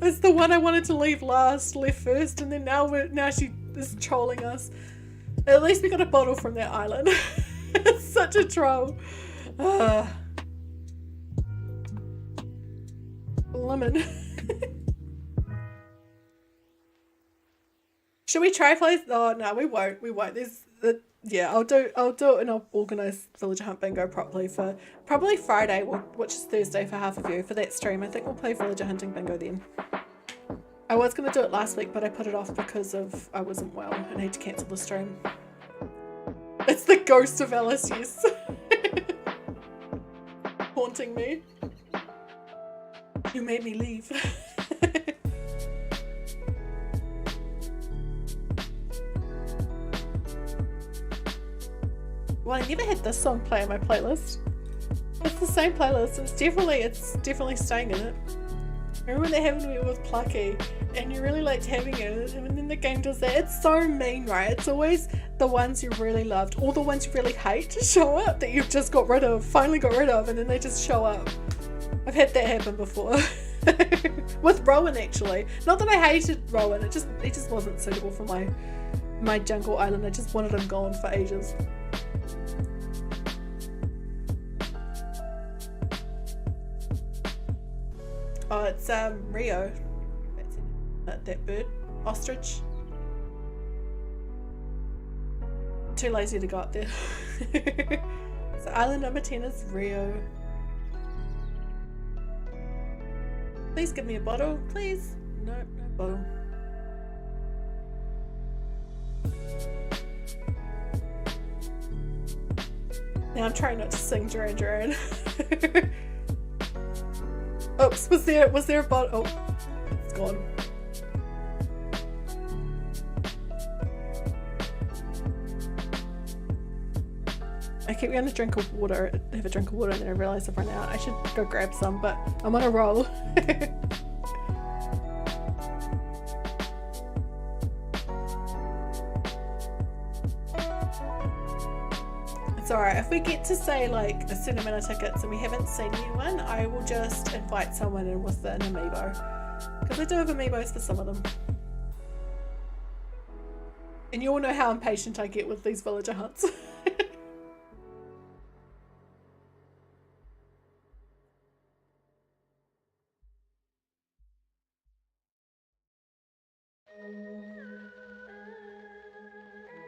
Speaker 1: It's the one I wanted to leave last, left first, and then now she is trolling us. At least we got a bottle from that island. It's such a troll. Lemon. Should we try play? Oh no, we won't. I'll do it, and I'll organise Villager Hunt Bingo properly for probably Friday, which is Thursday for half of you, for that stream. I think we'll play Villager Hunting Bingo then. I was going to do it last week, but I put it off because of I wasn't well and I had to cancel the stream. It's the ghost of Alice, yes. Haunting me. You made me leave. Well, I never had this song play on my playlist. It's the same playlist. It's definitely staying in it. Remember when they happened to me with Plucky and you really liked having it, and then the game does that? It's so mean, right? It's always the ones you really loved or the ones you really hate to show up that you've just finally got rid of, and then they just show up. I've had that happen before. With Rowan, actually. Not that I hated Rowan, it just wasn't suitable for my jungle island. I just wanted him gone for ages. Oh, it's Rio. That's that bird. Ostrich. Too lazy to go up there. So island number 10 is Rio. Please give me a bottle, please. No bottle. Now I'm trying not to sing Duran Duran. Oops, was there a bottle? Oh, it's gone. I keep going to have a drink of water, and then I realise I've run out. I should go grab some, but I'm on a roll. It's alright. If we get to say like a certain amount of tickets and we haven't seen anyone, I will just invite someone in with an amiibo. Because I do have amiibos for some of them. And you all know how impatient I get with these villager hunts.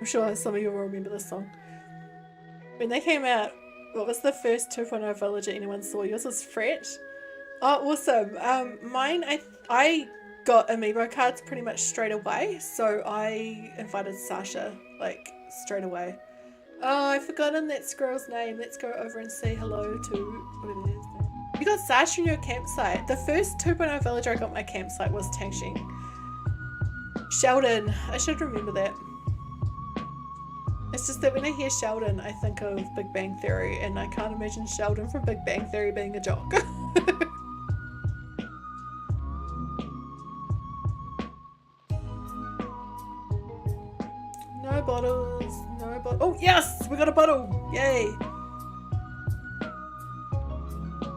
Speaker 1: sure some of you will remember this song. When they came out, what was the first 2.0 villager anyone saw? Yours was Fret. Oh, awesome. Mine, I got amiibo cards pretty much straight away, so I invited Sasha, like, straight away. Oh, I've forgotten that squirrel's name. Let's go over and say hello to whatever it is. You got Sasha in your campsite. The first 2.0 villager I got my campsite was Tangxing. Sheldon. I should remember that. It's just that when I hear Sheldon, I think of Big Bang Theory, and I can't imagine Sheldon from Big Bang Theory being a jock. No bottles, no bottle. Oh yes, we got a bottle! Yay!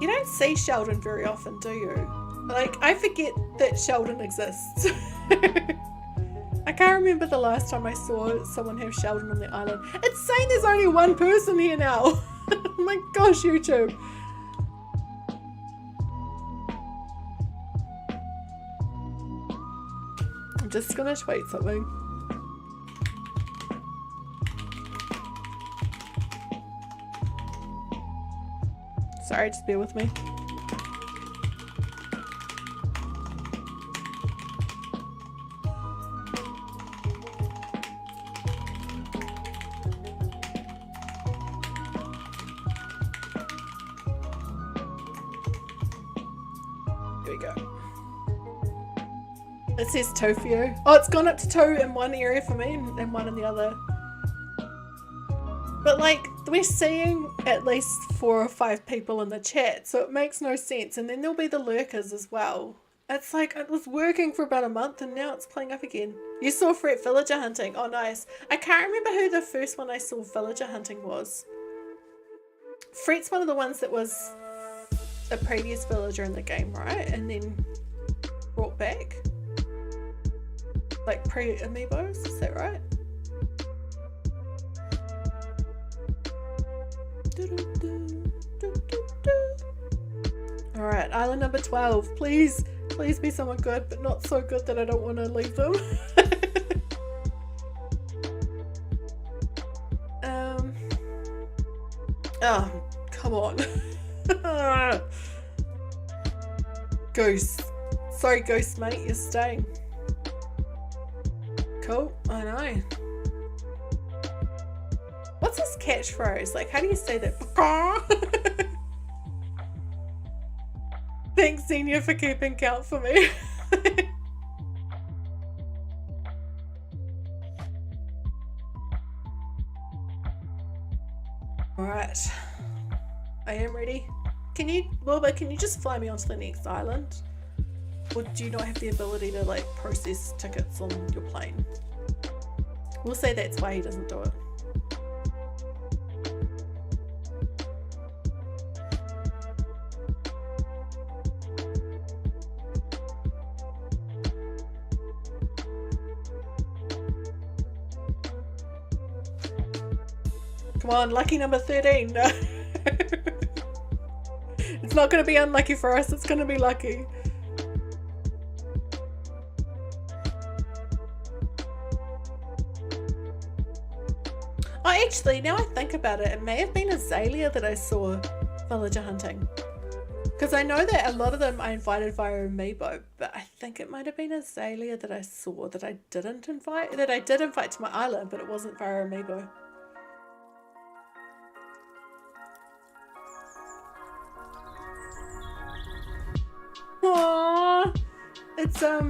Speaker 1: You don't see Sheldon very often, do you? Like, I forget that Sheldon exists. I can't remember the last time I saw someone have Sheldon on the island. It's saying there's only one person here now. Oh my gosh, YouTube. I'm just gonna tweet something. Sorry, just bear with me. Here we go. It says Tofio. Oh, it's gone up to 2 in one area for me and 1 in the other. But like, we're seeing at least 4 or 5 people in the chat, so it makes no sense. And then there'll be the lurkers as well. It's like, it was working for about a month and now it's playing up again. You saw Fret villager hunting. Oh, nice. I can't remember who the first one I saw villager hunting was. Fret's one of the ones that was a previous villager in the game, right? And then brought back. Like pre-amiibos, is that right? Alright, island number 12. Please be someone good, but not so good that I don't want to leave them. Oh, come on. Goose. Sorry, Goose, mate, you're staying. Cool, I know. What's his catchphrase? Like, how do you say that? Thanks, Zenya, for keeping count for me. Alright. I am ready. Wilbur, can you just fly me onto the next island? Or do you not have the ability to, like, process tickets on your plane? We'll say that's why he doesn't do it. Come on, lucky number 13. No. It's not going to be unlucky for us, it's going to be lucky. Oh, actually, now I think about it, it may have been Azalea that I saw villager hunting. Because I know that a lot of them I invited via Amiibo, but I think it might have been Azalea that I saw that I didn't invite, that I did invite to my island, but it wasn't via Amiibo. Aww, it's a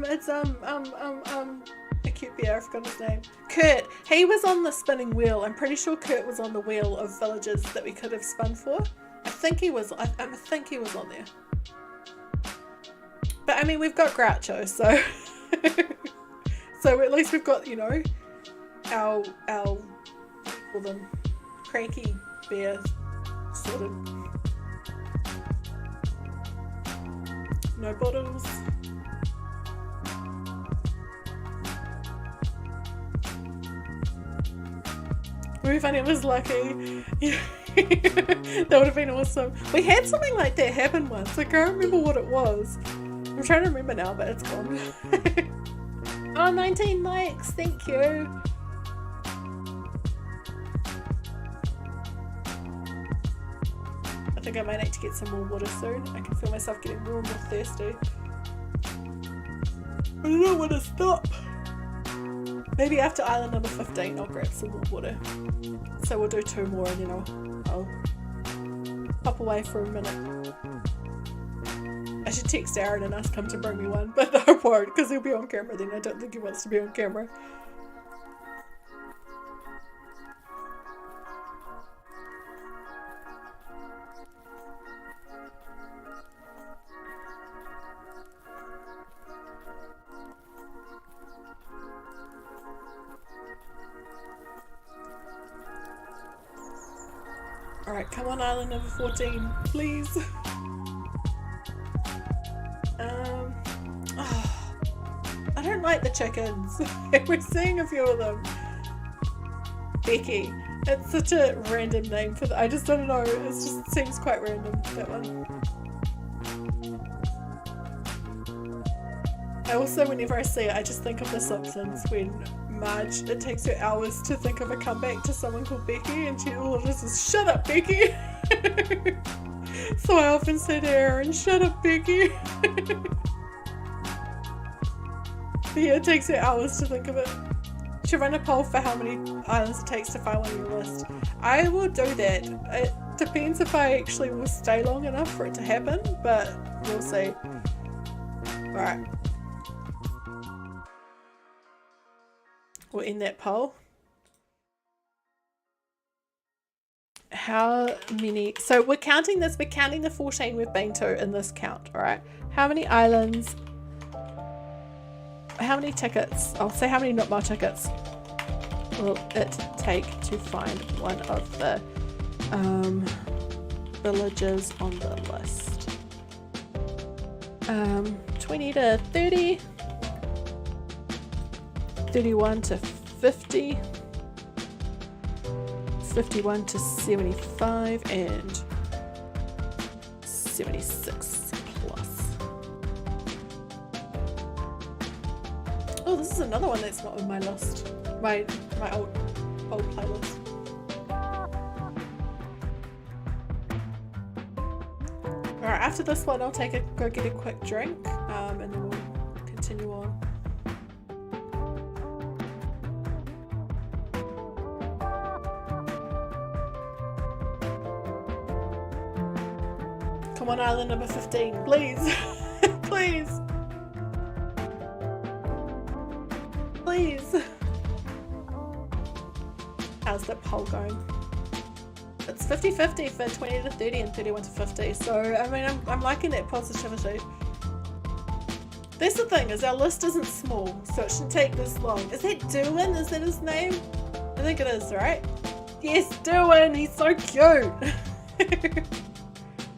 Speaker 1: cute bear, I forgot his name. Kurt, he was on the spinning wheel. I'm pretty sure Kurt was on the wheel of villagers that we could have spun for. I think he was, I think he was on there. But I mean, we've got Groucho, so so at least we've got, you know, our call them cranky bear sort of. No bottles. If I was lucky. Yeah. That would have been awesome. We had something like that happen once. I can't remember what it was. I'm trying to remember now, but it's gone. Oh, 19 likes. Thank you. think I might need to get some more water soon. I can feel myself getting more and more thirsty. I don't want to stop. Maybe after island number 15 I'll grab some more water. So we'll do 2 more and then I'll hop away for a minute. I should text Aaron and ask him to bring me one, but I won't because he'll be on camera then. I don't think he wants to be on camera. Alright, come on island number 14, please. I don't like the chickens. We're seeing a few of them. Becky. It's such a random name for I just don't know. It just seems quite random, that one. I also, whenever I see it, I just think of The Simpsons when Marge, it takes her hours to think of a comeback to someone called Becky and she all just says, "Shut up, Becky!" So I often say to Aaron, "Shut up, Becky!" But yeah, it takes her hours to think of it. Should run a poll for how many islands it takes to find one on your list. I will do that. It depends if I actually will stay long enough for it to happen, but we'll see. Alright. We'll end that poll. How many? So we're counting this. We're counting the 14 we've been to in this count. Alright. How many islands? How many tickets? I'll say how many not more tickets will it take to find one of the villages on the list? 20 to 30, 31 to 50, 51 to 75, and 76 plus. Oh, this is another one that's not on my list. My old playlist. Alright, after this one I'll go get a quick drink, and then we'll continue on. Come on, island number 15, please. Please. Please. How's that poll going? It's 50-50 for 20 to 30 and 31 to 50. So, I mean, I'm liking that positivity. That's the thing, is our list isn't small, so it shouldn't take this long. Is that Duin? Is that his name? I think it is, right? Yes, Duin! He's so cute!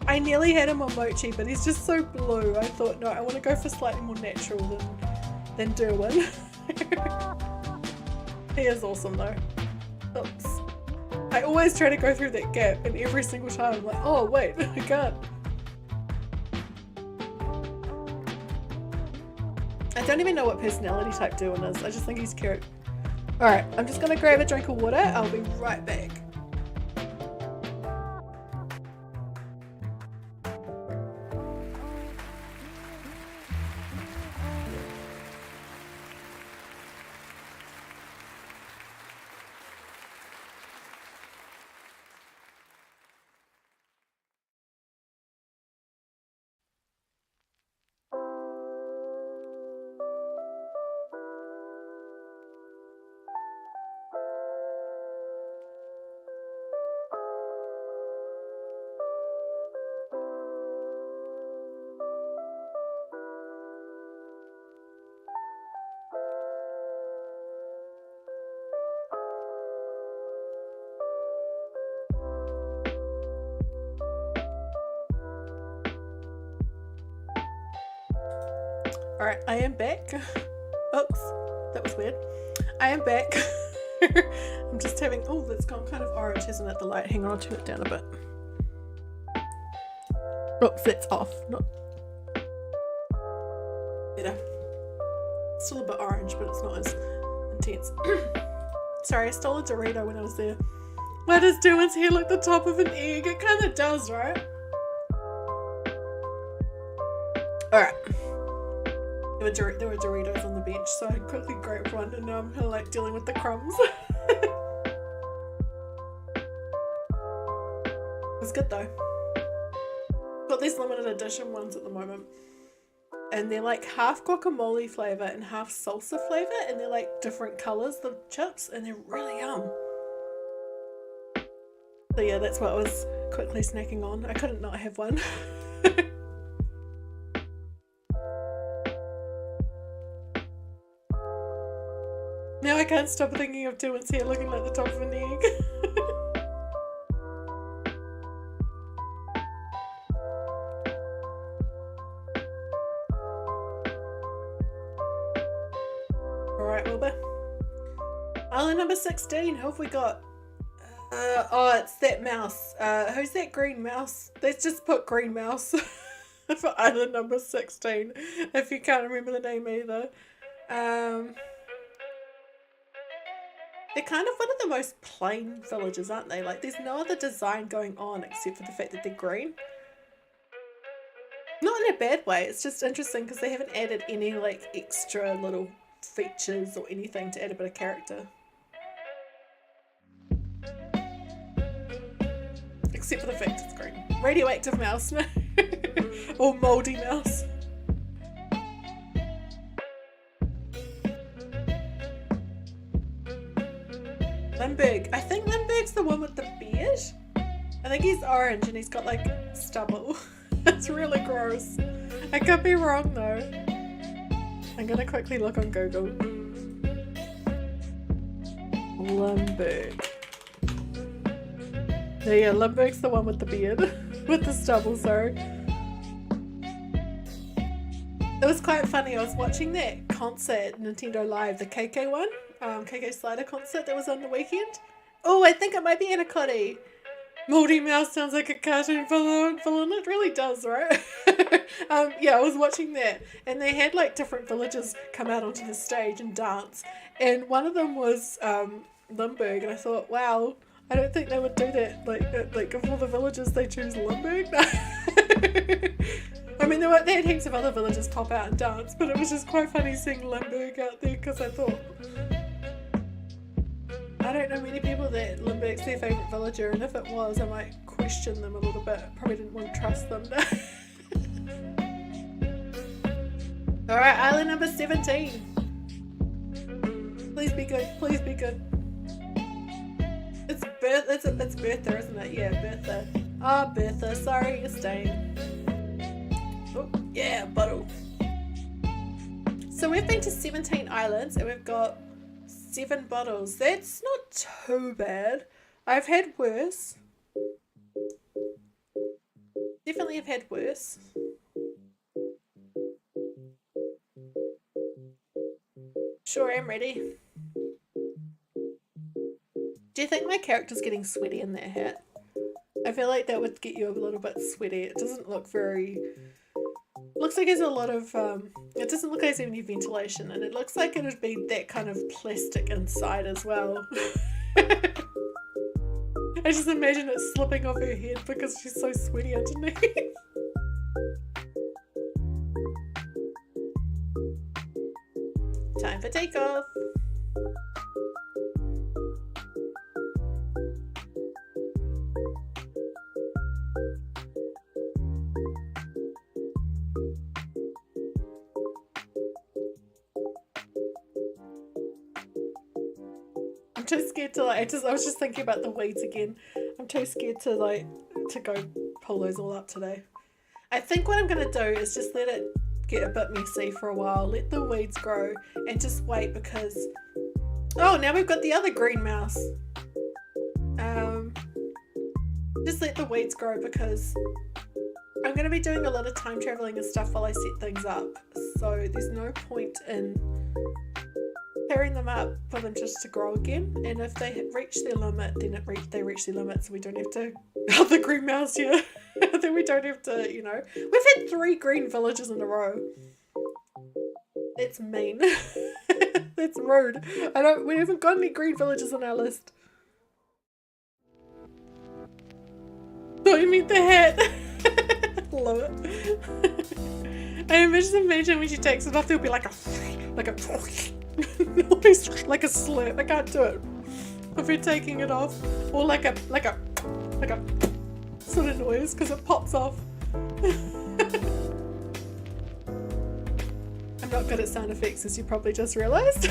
Speaker 1: I nearly had him on Mochi, but he's just so blue. I thought, no, I want to go for slightly more natural than Duin. He is awesome though. Oops. I always try to go through that gap, and every single time I'm like, oh wait, I can't. I don't even know what personality type Duin is. I just think he's cute. Alright, I'm just gonna grab a drink of water. I'll be right back. Alright, I am back. Oops, that was weird. I am back. I'm just having, oh, that's gone kind of orange, hasn't it, the light? Hang on, I'll turn it down a bit. Oops, that's off. Not better. Still a bit orange, but it's not as intense. Sorry, I stole a Dorito when I was there. Why does Duin's hair look the top of an egg? It kind of does, right? Alright. There were Doritos on the bench, so I quickly grabbed one, and now I'm kind of like dealing with the crumbs. It's good though. Got these limited edition ones at the moment, and they're like half guacamole flavour and half salsa flavour, and they're like different colours, the chips, and they're really yum. So yeah, that's what I was quickly snacking on. I couldn't not have one. Now I can't stop thinking of Dylan's hair looking like the top of an egg. Alright, Wilbur. Island number 16, who have we got? Oh, it's that mouse. Who's that green mouse? Let's just put green mouse for island number 16, if you can't remember the name either. They're kind of one of the most plain villages, aren't they? Like, there's no other design going on except for the fact that they're green. Not in a bad way, it's just interesting because they haven't added any, like, extra little features or anything to add a bit of character. Except for the fact it's green. Radioactive mouse, no? Or mouldy mouse. Limburg. I think Limburg's the one with the beard. I think he's orange and he's got like stubble. It's really gross. I could be wrong though. I'm gonna quickly look on Google. Limburg. Yeah, Limburg's the one with the beard. With the stubble, sorry. It was quite funny. I was watching that concert, Nintendo Live, the KK one. KK Slider concert that was on the weekend. Oh, I think it might be Anacotti. Mouldy Mouse sounds like a cartoon villain. It really does, right? Yeah, I was watching that, and they had like different villages come out onto the stage and dance, and one of them was Limburg, and I thought, wow, I don't think they would do that. Like of all the villages, they choose Limburg. I mean, they had heaps of other villages pop out and dance, but it was just quite funny seeing Limburg out there because I thought, I don't know many people that Limburg's their favourite villager, and if it was, I might question them a little bit. Probably didn't want to trust them. Alright, island number 17. Please be good, please be good. It's Bertha, isn't it? Yeah, Bertha. Ah, oh, Bertha, sorry you're staying. Oh, yeah, bottle. So we've been to 17 islands, and we've got 7 bottles. That's not too bad. I've had worse. Definitely have had worse. Sure am ready. Do you think my character's getting sweaty in that hat? I feel like that would get you a little bit sweaty. It doesn't look very... Looks like there's a lot of, it doesn't look like there's any ventilation, and it looks like it would be that kind of plastic inside as well. I just imagine it slipping off her head because she's so sweaty underneath. Time for takeoff. I'm too scared to I was just thinking about the weeds again. I'm too scared to go pull those all up today. I think what I'm gonna do is just let it get a bit messy for a while, let the weeds grow, and just wait because oh, now we've got the other green mouse. Just let the weeds grow because I'm going to be doing a lot of time traveling and stuff while I set things up, so there's no point in carrying them up for them just to grow again, and if they reach their limit, then they reach their limit, so we don't have to have the green mouse here. Then we don't have to, you know, we've had 3 green villages in a row. That's mean. That's rude. We haven't got any green villages on our list. Oh, you mean the hat? Love it. I imagine when she takes it off, there'll be like a like a slurp. I can't do it if you're taking it off, or like a sort of noise because it pops off. I'm not good at sound effects, as you probably just realised.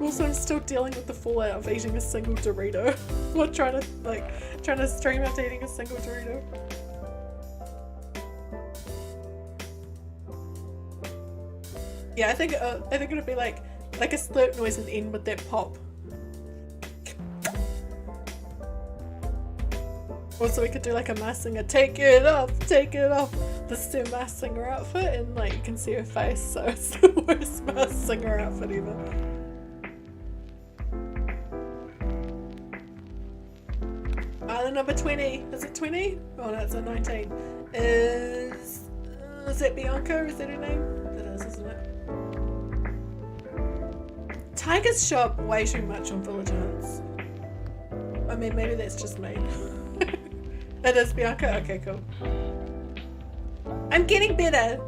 Speaker 1: Also, I'm still dealing with the fallout of eating a single Dorito. Or trying to stream after eating a single Dorito. Yeah, I think it'll be like a slurp noise and end with that pop. Also, we could do like a Masked Singer, take it off, this is her Masked Singer outfit, and like you can see her face, so it's the worst Masked Singer outfit ever. Island number 20, is it 20? Oh no, it's a 19. Is that Bianca, is that her name? It is, isn't it? Tigers show up way too much on Village Hunts. I mean, maybe that's just me. It is Bianca? Okay, cool. I'm getting better.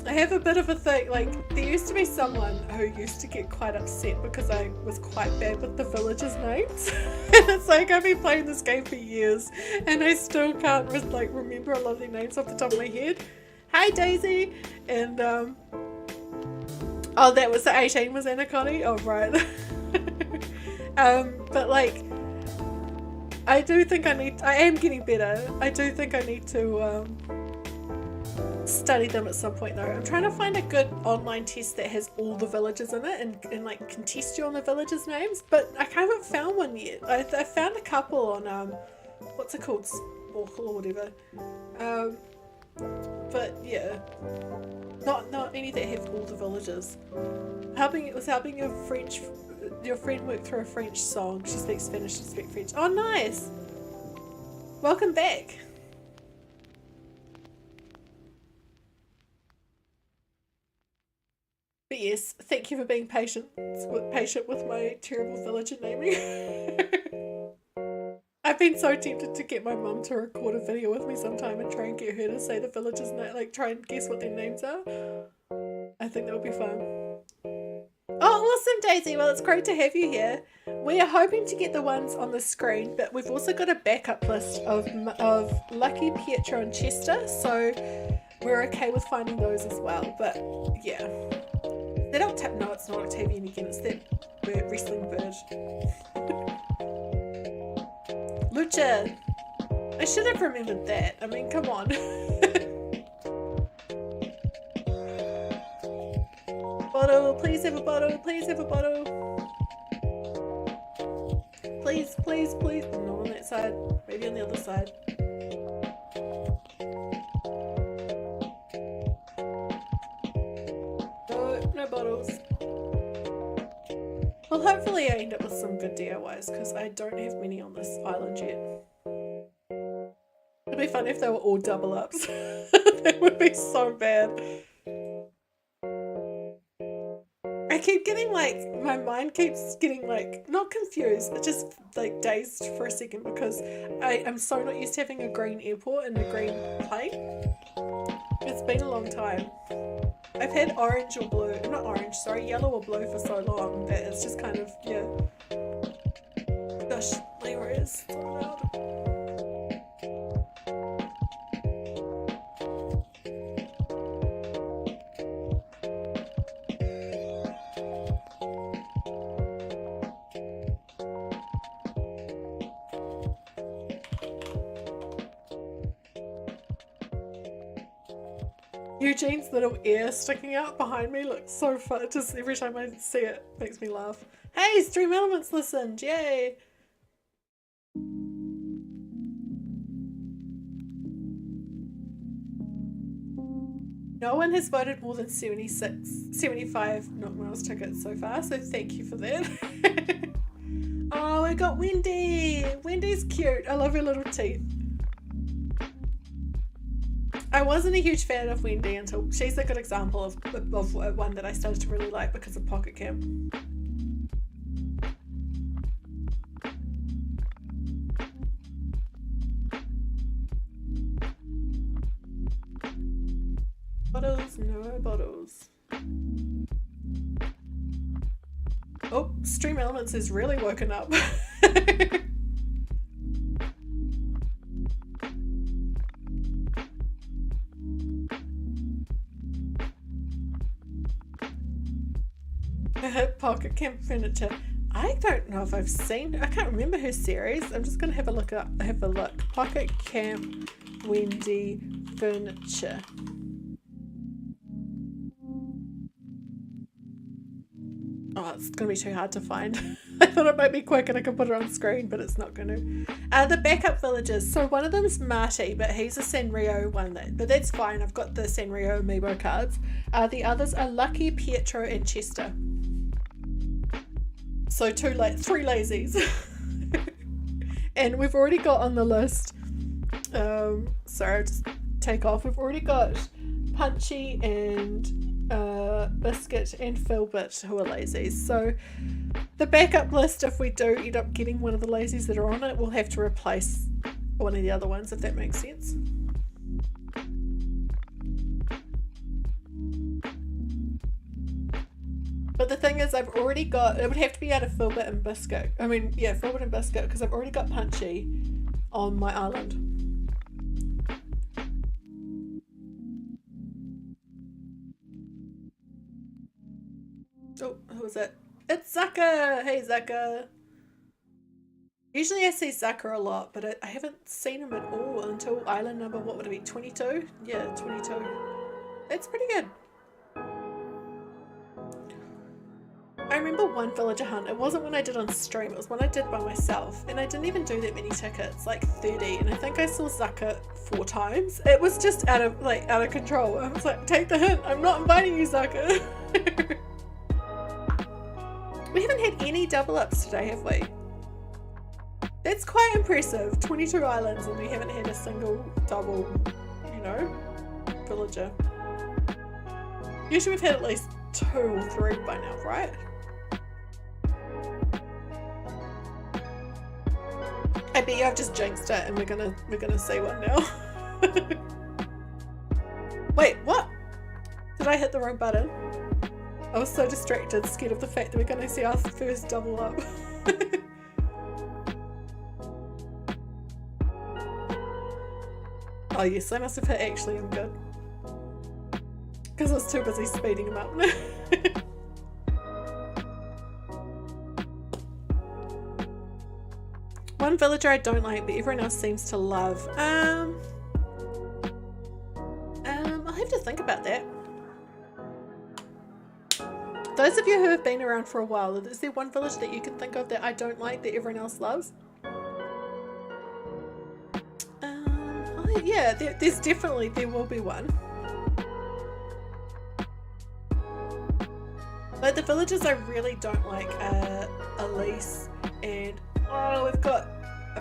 Speaker 1: I have a bit of a thing, like, there used to be someone who used to get quite upset because I was quite bad with the villagers' names. And it's like, I've been playing this game for years and I still can't remember a lot of their names off the top of my head. Hi Daisy! And oh, that was the 18 was Anaconda? Oh right. But like, I am getting better. I do think I need to study them at some point though. I'm trying to find a good online test that has all the villages in it and like can test you on the villagers' names, but I haven't found one yet. I found a couple on what's it called, Sparkle or whatever. But yeah, not any that have all the villages. It was helping your friend work through a French song. She speaks Spanish, she speaks French. Oh nice! Welcome back. But yes, thank you for being patient with my terrible villager naming. I've been so tempted to get my mum to record a video with me sometime and try and get her to say the villagers' name, like try and guess what their names are. I think that would be fun. Oh, awesome, Daisy. Well, it's great to have you here. We are hoping to get the ones on the screen, but we've also got a backup list of Lucky, Pietro and Chester, so we're okay with finding those as well. But yeah. No, it's not Octavian again, it's that wrestling bird. Lucha! I should have remembered that. I mean, come on. Bottle, please have a bottle, please have a bottle. Please, please, please. Not on that side, maybe on the other side. No bottles. Well, hopefully I end up with some good DIYs because I don't have many on this island yet. It'd be fun if they were all double ups. That would be so bad. I keep getting my mind keeps getting not confused, but just dazed for a second because I'm so not used to having a green airport and a green plane. It's been a long time. I've had orange or blue, not orange, sorry, yellow or blue for so long that it's just kind of, yeah. Gosh, my ears, so loud. Eugene's little ear sticking out behind me looks so fun. Just every time I see it makes me laugh. Hey, Stream Elements listened! Yay! No one has voted more than 75 Knockmouse tickets so far, so thank you for that. Oh, I got Wendy! Wendy's cute. I love her little teeth. I wasn't a huge fan of Wendy until she's a good example of one that I started to really like because of Pocket Cam. Oh, Stream Elements is really woken up. Pocket Camp Furniture. I don't know if I've seen. I can't remember her series. I'm just gonna have a look. Pocket Camp Wendy Furniture. Oh, it's gonna be too hard to find. I thought it might be quick and I could put it on screen, but it's not gonna. The backup villages. So one of them's Marty, but he's a Sanrio one. But that's fine. I've got the Sanrio amiibo cards. The others are Lucky, Pietro, and Chester. So three lazies. And we've already got on the list. Sorry, I'll just take off. We've already got Punchy and Biscuit and Philbit who are lazies. So the backup list, if we do end up getting one of the lazies that are on it, we'll have to replace one of the other ones, if that makes sense. But the thing is, I've already got, it would have to be out of Philbit and Biscuit. I mean, yeah, Philbit and Biscuit, because I've already got Punchy on my island. Oh, who was it? It's Zaka! Hey, Zaka! Usually I see Zaka a lot, but I haven't seen him at all until island number, what would it be, 22? Yeah, 22. That's pretty good. I remember one villager hunt. It wasn't one I did on stream, it was one I did by myself, and I didn't even do that many tickets, like 30, and I think I saw Zaka 4 times. It was just out of control. I was like, take the hint, I'm not inviting you, Zaka. We haven't had any double ups today, have we? That's quite impressive. 22 islands and we haven't had a single double, you know, villager. Usually we've had at least 2 or 3 by now, right? I bet you I've just jinxed it and we're gonna see one now. Wait, what? Did I hit the wrong button? I was so distracted, scared of the fact that we're gonna see our first double up. Oh yes, I must have hit actually, I'm good. Because I was too busy speeding him up. One villager I don't like, but everyone else seems to love. I'll have to think about that. Those of you who have been around for a while, is there one village that you can think of that I don't like that everyone else loves? Oh yeah, there will be one. But the villages I really don't like are Elise and I've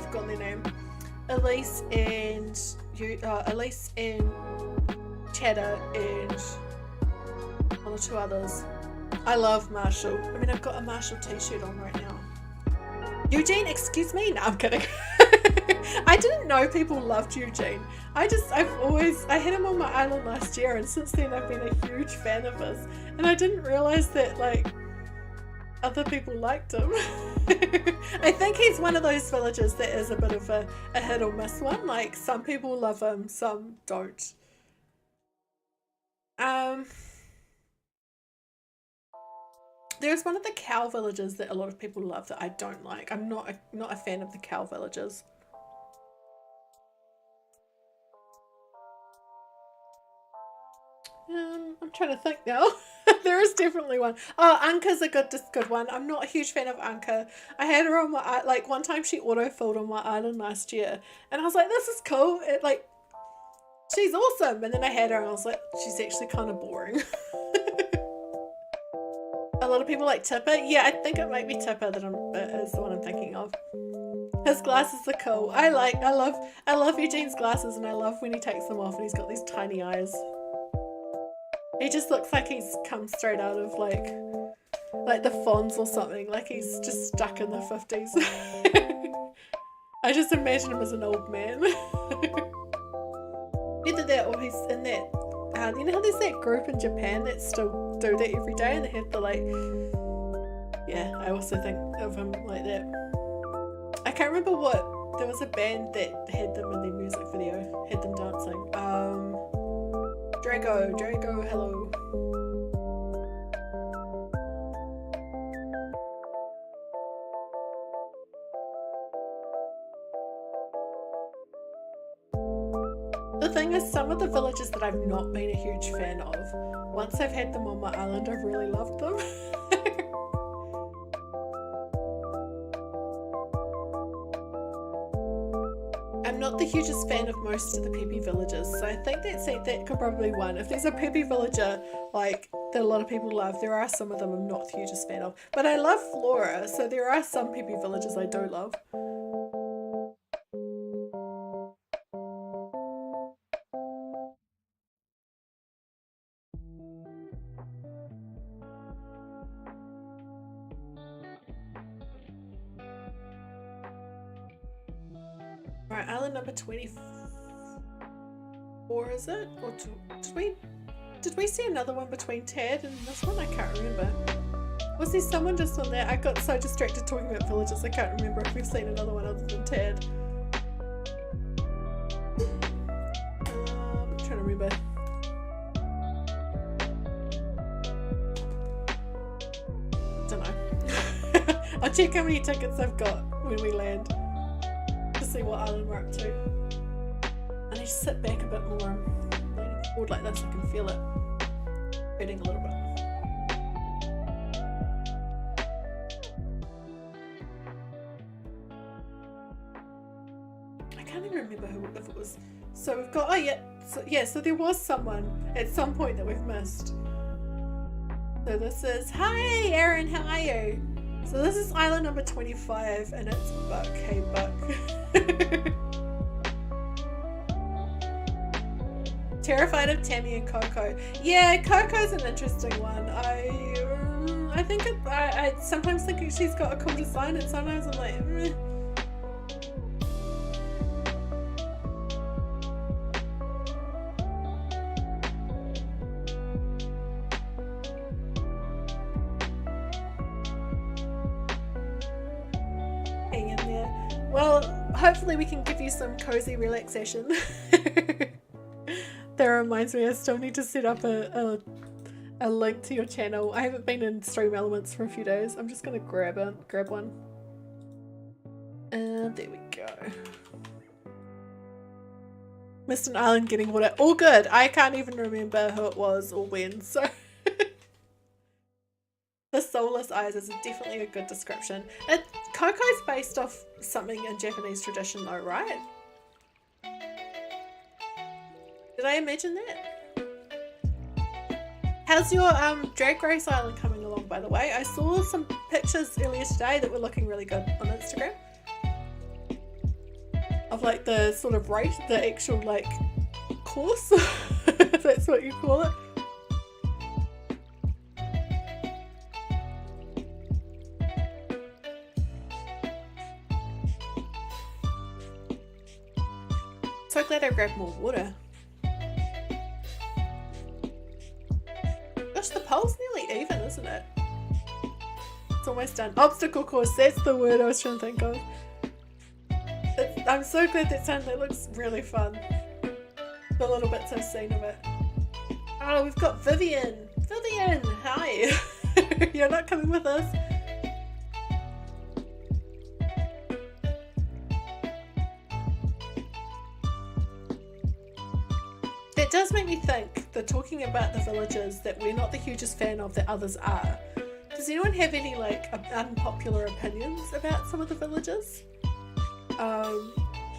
Speaker 1: forgotten their name. Elise and Cheddar and 1 or 2 others. I love Marshall. I mean, I've got a Marshall t-shirt on right now. Eugene, excuse me? No, I'm kidding. I didn't know people loved Eugene. I had him on my island last year, and since then I've been a huge fan of his. And I didn't realise that, like, other people liked him. I think he's one of those villagers that is a bit of a hit or miss one. Like, some people love him, some don't. There's one of the cow villages that a lot of people love that I don't like. I'm not a fan of the cow villages. I'm trying to think now. There is definitely one. Oh, Anka's a good one. I'm not a huge fan of Anka. I had her on my, like, one time she auto-filled on my island last year, and I was like, this is cool. She's awesome. And then I had her and I was like, she's actually kind of boring. A lot of people like Tipper. Yeah, I think it might be Tipper that is the one I'm thinking of. His glasses are cool. I love Eugene's glasses, and I love when he takes them off and he's got these tiny eyes. He just looks like he's come straight out of like the Fonz or something. Like he's just stuck in the 50s. I just imagine him as an old man. Either that or he's in that. You know how there's that group in Japan that still do that every day, and they have the Yeah, I also think of him like that. I can't remember what, there was a band that had them in their music video, had them dancing. Drago, hello. The thing is, some of the villages that I've not been a huge fan of, once I've had them on my island, I've really loved them. I'm not the hugest fan of most of the Peppy villages, so I think that could probably be one. If there's a Peppy villager like that a lot of people love, there are some of them I'm not the hugest fan of. But I love Flora, so there are some Peppy villages I do love. Alright, island number 24, is it? Or did we see another one between Tad and this one? I can't remember. Was there someone just on there? I got so distracted talking about villages, I can't remember if we've seen another one other than Tad. I'm trying to remember. Don't know. I'll check how many tickets I've got when we land. See what island we're up to. I need to sit back a bit more. I'm leaning forward like this, I can feel it hurting a little bit. I can't even remember if it was. So we've got, oh yeah, so there was someone at some point that we've missed. So this is, hi Aaron, how are you? So this is island number 25 and it's Buck. Hey Buck. Terrified of Tammy and Coco. Yeah, Coco's an interesting one. I think I sometimes think she's got a cool design and sometimes I'm like, meh. Hang in there. Well, hopefully we can give you some cozy relaxation. That reminds me, I still need to set up a link to your channel. I haven't been in Stream Elements for a few days. I'm just gonna grab one. And there we go. Missed an island getting water. All good. I can't even remember who it was or when, so the soulless eyes is definitely a good description. Coco's based off something in Japanese tradition though, right? Did I imagine that? How's your Drag Race Island coming along, by the way? I saw some pictures earlier today that were looking really good on Instagram. Of like the sort of race, the actual like course, if that's what you call it. So glad I grabbed more water. Gosh, the pole's nearly even, isn't it? It's almost done. Obstacle course, that's the word I was trying to think of. I'm so glad that's done. That looks really fun. The little bits I've seen of it. Oh, we've got Vivian. Vivian, hi. You're not coming with us. That does make me think that talking about the villages that we're not the hugest fan of that others are. Does anyone have any like unpopular opinions about some of the villages?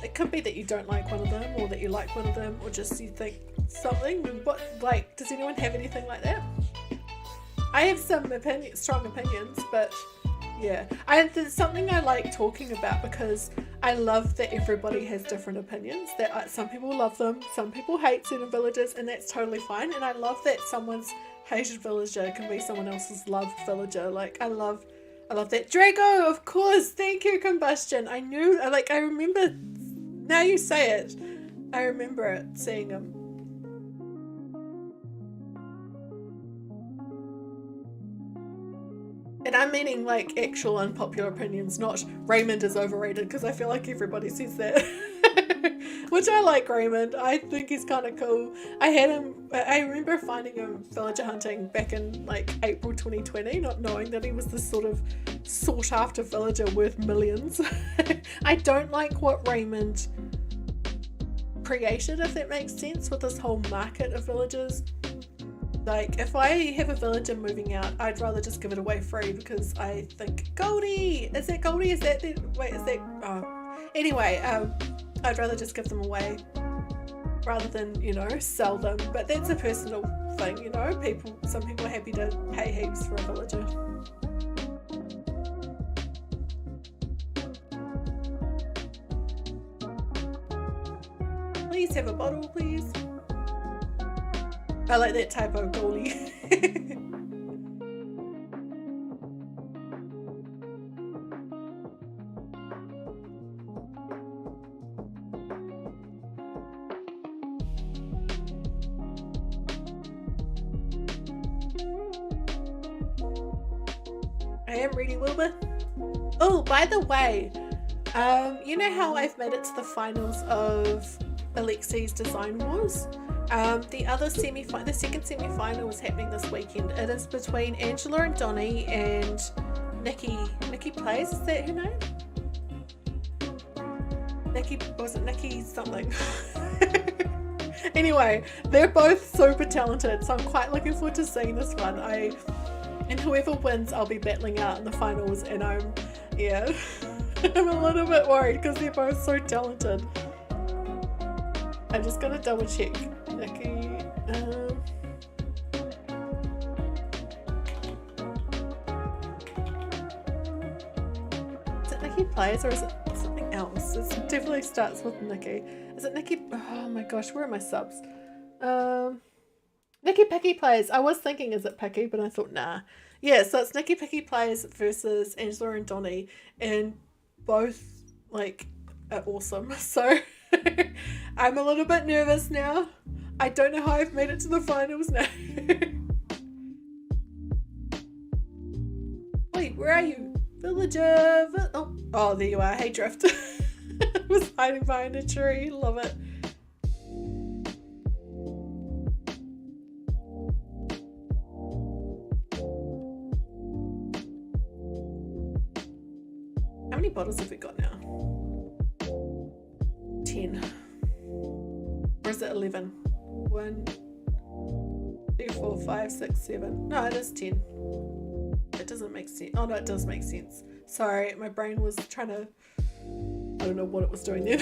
Speaker 1: It could be that you don't like one of them or that you like one of them or just you think something. What, like, does anyone have anything like that? I have some strong opinions, but yeah. There's something I like talking about because I love that everybody has different opinions. That some people love them, some people hate certain villages, and that's totally fine. And I love that someone's hated villager can be someone else's loved villager. Like, I love that. Drago, of course. Thank you, Combustion. I knew, like, I remember, now you say it, I remember it, seeing him. And I'm meaning like actual unpopular opinions, not Raymond is overrated, because I feel like everybody says that. Which I like Raymond. I think he's kind of cool. I remember finding him villager hunting back in like April 2020, not knowing that he was this sort of sought after villager worth millions. I don't like what Raymond created, if that makes sense, with this whole market of villagers. Like, if I have a villager moving out, I'd rather just give it away free, because I think Goldie! Is that Goldie? Is that the, wait, is that, oh. Anyway, I'd rather just give them away rather than, you know, sell them. But that's a personal thing, you know, some people are happy to pay heaps for a villager. Please have a bottle, please. I like that typo, goalie. I am ready, Wilbur. Oh, by the way, you know how I've made it to the finals of Alexi's Design Wars? The second semi-final is happening this weekend. It is between Angela and Donnie and Nikki. Nikki Plays, is that her name? Nikki, was it Nikki something? Anyway, they're both super talented, so I'm quite looking forward to seeing this one. And whoever wins, I'll be battling out in the finals, and I'm a little bit worried because they're both so talented. I'm just gonna double check. Nikki, is it Nikki Plays or is it something else? It definitely starts with Nikki. Is it Nikki? Oh my gosh, where are my subs? Nikki Picky Plays. I was thinking, is it Picky? But I thought, nah. Yeah, so it's Nikki Picky Plays versus Angela and Donnie, and both like are awesome. So I'm a little bit nervous now. I don't know how I've made it to the finals now. Wait, where are you? Villager. Oh, there you are. Hey, Drift. I was hiding behind a tree. Love it. How many bottles have we got now? 10. Or is it 11? 1, 2, 4, 5, 6, 7. No, it is 10. It doesn't make sense. Oh no, it does make sense. Sorry, my brain was trying to, I don't know what it was doing there.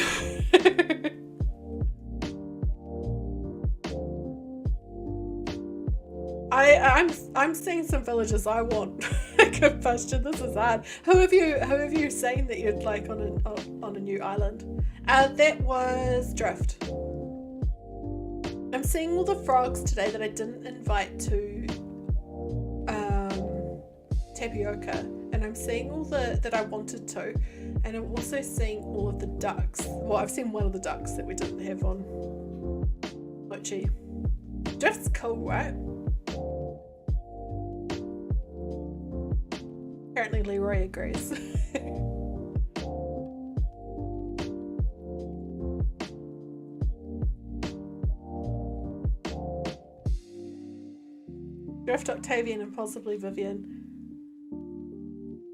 Speaker 1: I'm seeing some villages I want. Good question. This is hard. Who have you seen that you'd like on a new island? That was Drift. I'm seeing all the frogs today that I didn't invite to Tapioca, and I'm seeing all that I wanted to, and I'm also seeing all of the ducks. Well, I've seen one of the ducks that we didn't have on Mochi. Drift's cool, right? Apparently Leroy agrees. Drift, Octavian, and possibly Vivian.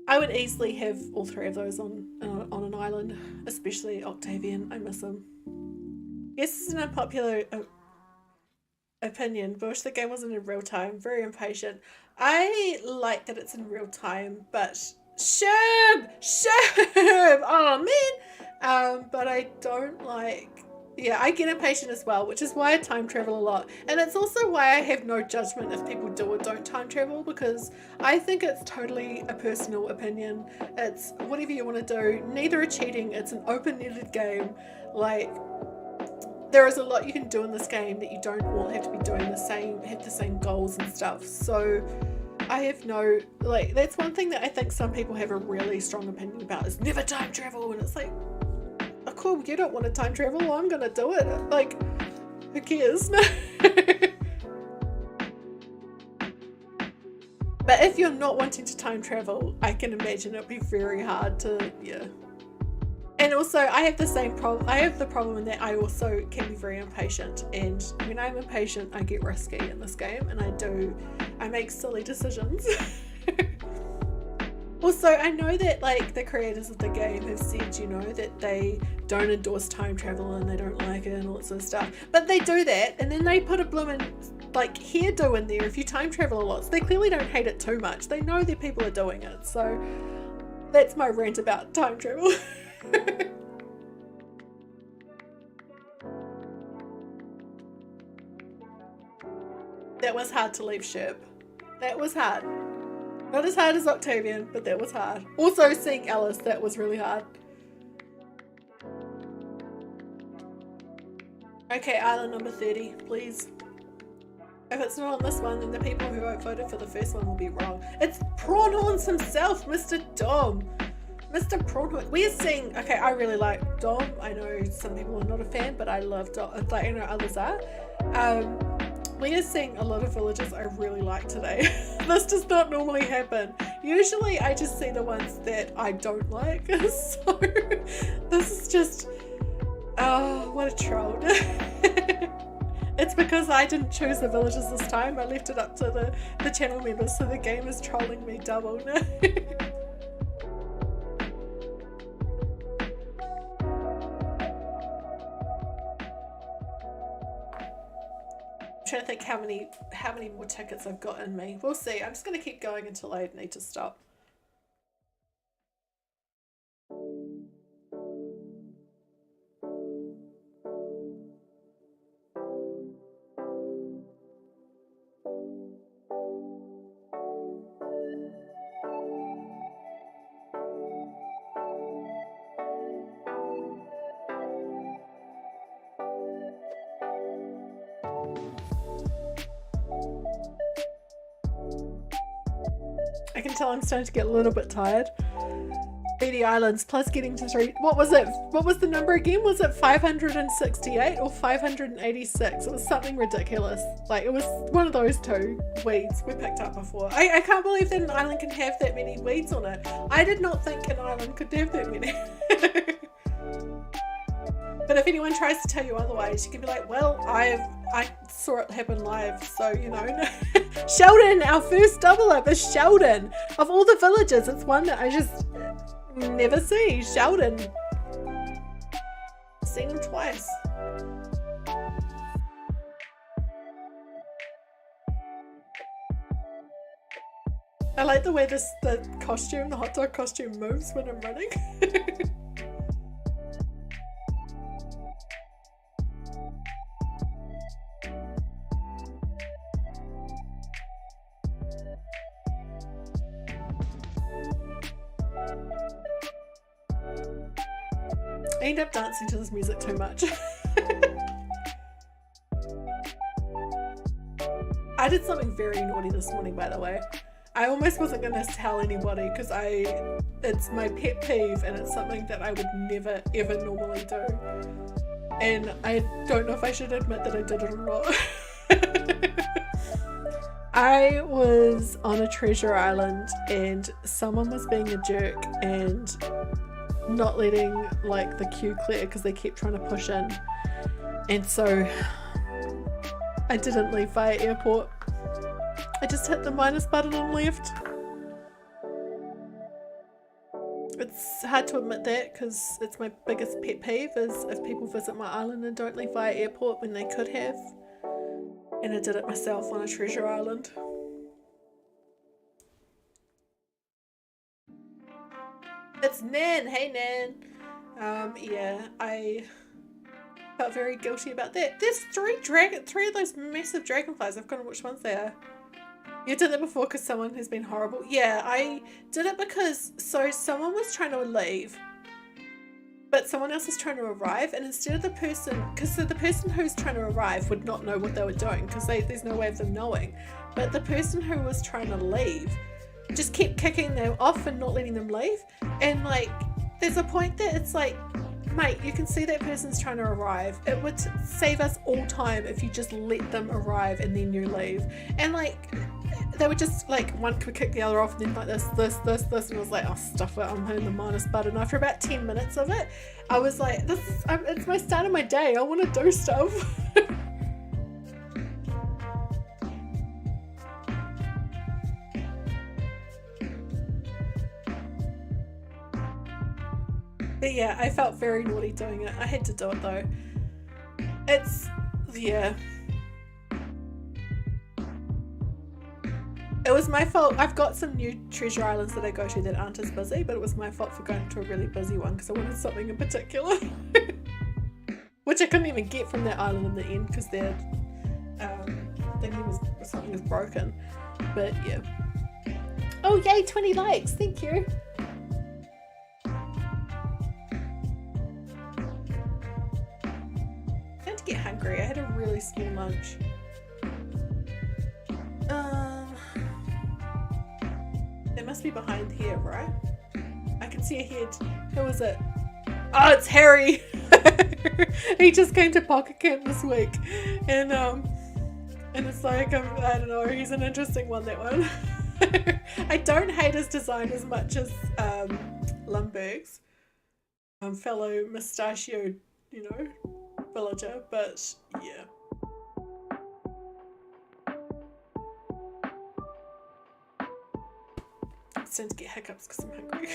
Speaker 1: I would easily have all three of those on an island, especially Octavian. I miss him. Yes, this is an unpopular opinion, but I wish the game wasn't in real time. Very impatient. I like that it's in real time, but Shub! Oh man! But I don't like. Yeah, I get impatient as well, which is why I time travel a lot. And it's also why I have no judgment if people do or don't time travel, because I think it's totally a personal opinion. It's whatever you want to do. Neither are cheating. It's an open-ended game. Like, there is a lot you can do in this game that you don't all have to be doing have the same goals and stuff. So I have no, like, that's one thing that I think some people have a really strong opinion about is never time travel. And it's like, oh, cool, you don't want to time travel, well, I'm gonna do it. Like, who cares? But if you're not wanting to time travel, I can imagine it'd be very hard to, yeah. And also, I have the same problem. I have the problem in that I also can be very impatient, and when I'm impatient, I get risky in this game, and I make silly decisions. Also, I know that like the creators of the game have said, you know, that they don't endorse time travel and they don't like it and all that sort of stuff, but they do that, and then they put a bloomin' like hairdo in there if you time travel a lot, so they clearly don't hate it too much. They know that people are doing it, so that's my rant about time travel. That was hard to leave ship. That was hard. Not as hard as Octavian, but that was hard. Also seeing Alice, that was really hard. Okay, island number 30, please. If it's not on this one, then the people who voted for the first one will be wrong. It's Prawnhorns himself, Mr. Dom. Mr. Prawnhorn. We're seeing, okay, I really like Dom. I know some people are not a fan, but I love Dom. Like, you know, others are. We are seeing a lot of villages I really like today. This does not normally happen. Usually I just see the ones that I don't like. So this is just, oh, what a troll. It's because I didn't choose the villages this time. I left it up to the channel members, so the game is trolling me double. Trying to think how many more tickets I've got in me. We'll see. I'm just going to keep going until I need to stop. I can tell I'm starting to get a little bit tired. 80 islands plus getting to 3. What was it? What was the number again? Was it 568 or 586? It was something ridiculous. Like, it was one of those two weeds we picked up before. I can't believe that an island can have that many weeds on it. I did not think an island could have that many. But if anyone tries to tell you otherwise, you can be like, well, I saw it happen live, so, you know. Sheldon, our first double up is Sheldon. Of all the villages, it's one that I just never see. Sheldon. Seen him twice. I like the way the hot dog costume moves when I'm running. I end up dancing to this music too much. I did something very naughty this morning, by the way. I almost wasn't going to tell anybody because it's my pet peeve and it's something that I would never ever normally do. And I don't know if I should admit that I did it or not. I was on a treasure island and someone was being a jerk and not letting like the queue clear because they kept trying to push in, and so I didn't leave via airport. I just hit the minus button and left. It's hard to admit that because it's my biggest pet peeve is if people visit my island and don't leave via airport when they could have, and I did it myself on a treasure island. It's Nan. Hey Nan. Yeah, I felt very guilty about that. There's three of those massive dragonflies. I've forgotten which ones they are. You did it before because someone has been horrible. Yeah, I did it because someone was trying to leave, but someone else was trying to arrive, and instead of the person, because the person who's trying to arrive would not know what they were doing because there's no way of them knowing, but the person who was trying to leave just kept kicking them off and not letting them leave. And like there's a point that it's like mate, you can see that person's trying to arrive. It would save us all time if you just let them arrive and then you leave. And like, they would just like, one could kick the other off and then like this, and it was like, oh, stuff it, I'm hitting the minus button. After about 10 minutes of it, I was like, it's my start of my day, I want to do stuff. But yeah, I felt very naughty doing it. I had to do it though. Yeah. It was my fault. I've got some new treasure islands that I go to that aren't as busy, but it was my fault for going to a really busy one because I wanted something in particular. Which I couldn't even get from that island in the end because their thingy something was broken. But yeah. Oh yay, 20 likes, thank you. Get hungry. I had a really small lunch. It must be behind here, right? I can see a head. Who is it? Oh, it's Harry. He just came to Pocket Camp this week, and it's like I don't know. He's an interesting one. That one. I don't hate his design as much as Lundberg's fellow mustachioed, villager, but yeah. I'm starting to get hiccups because I'm hungry.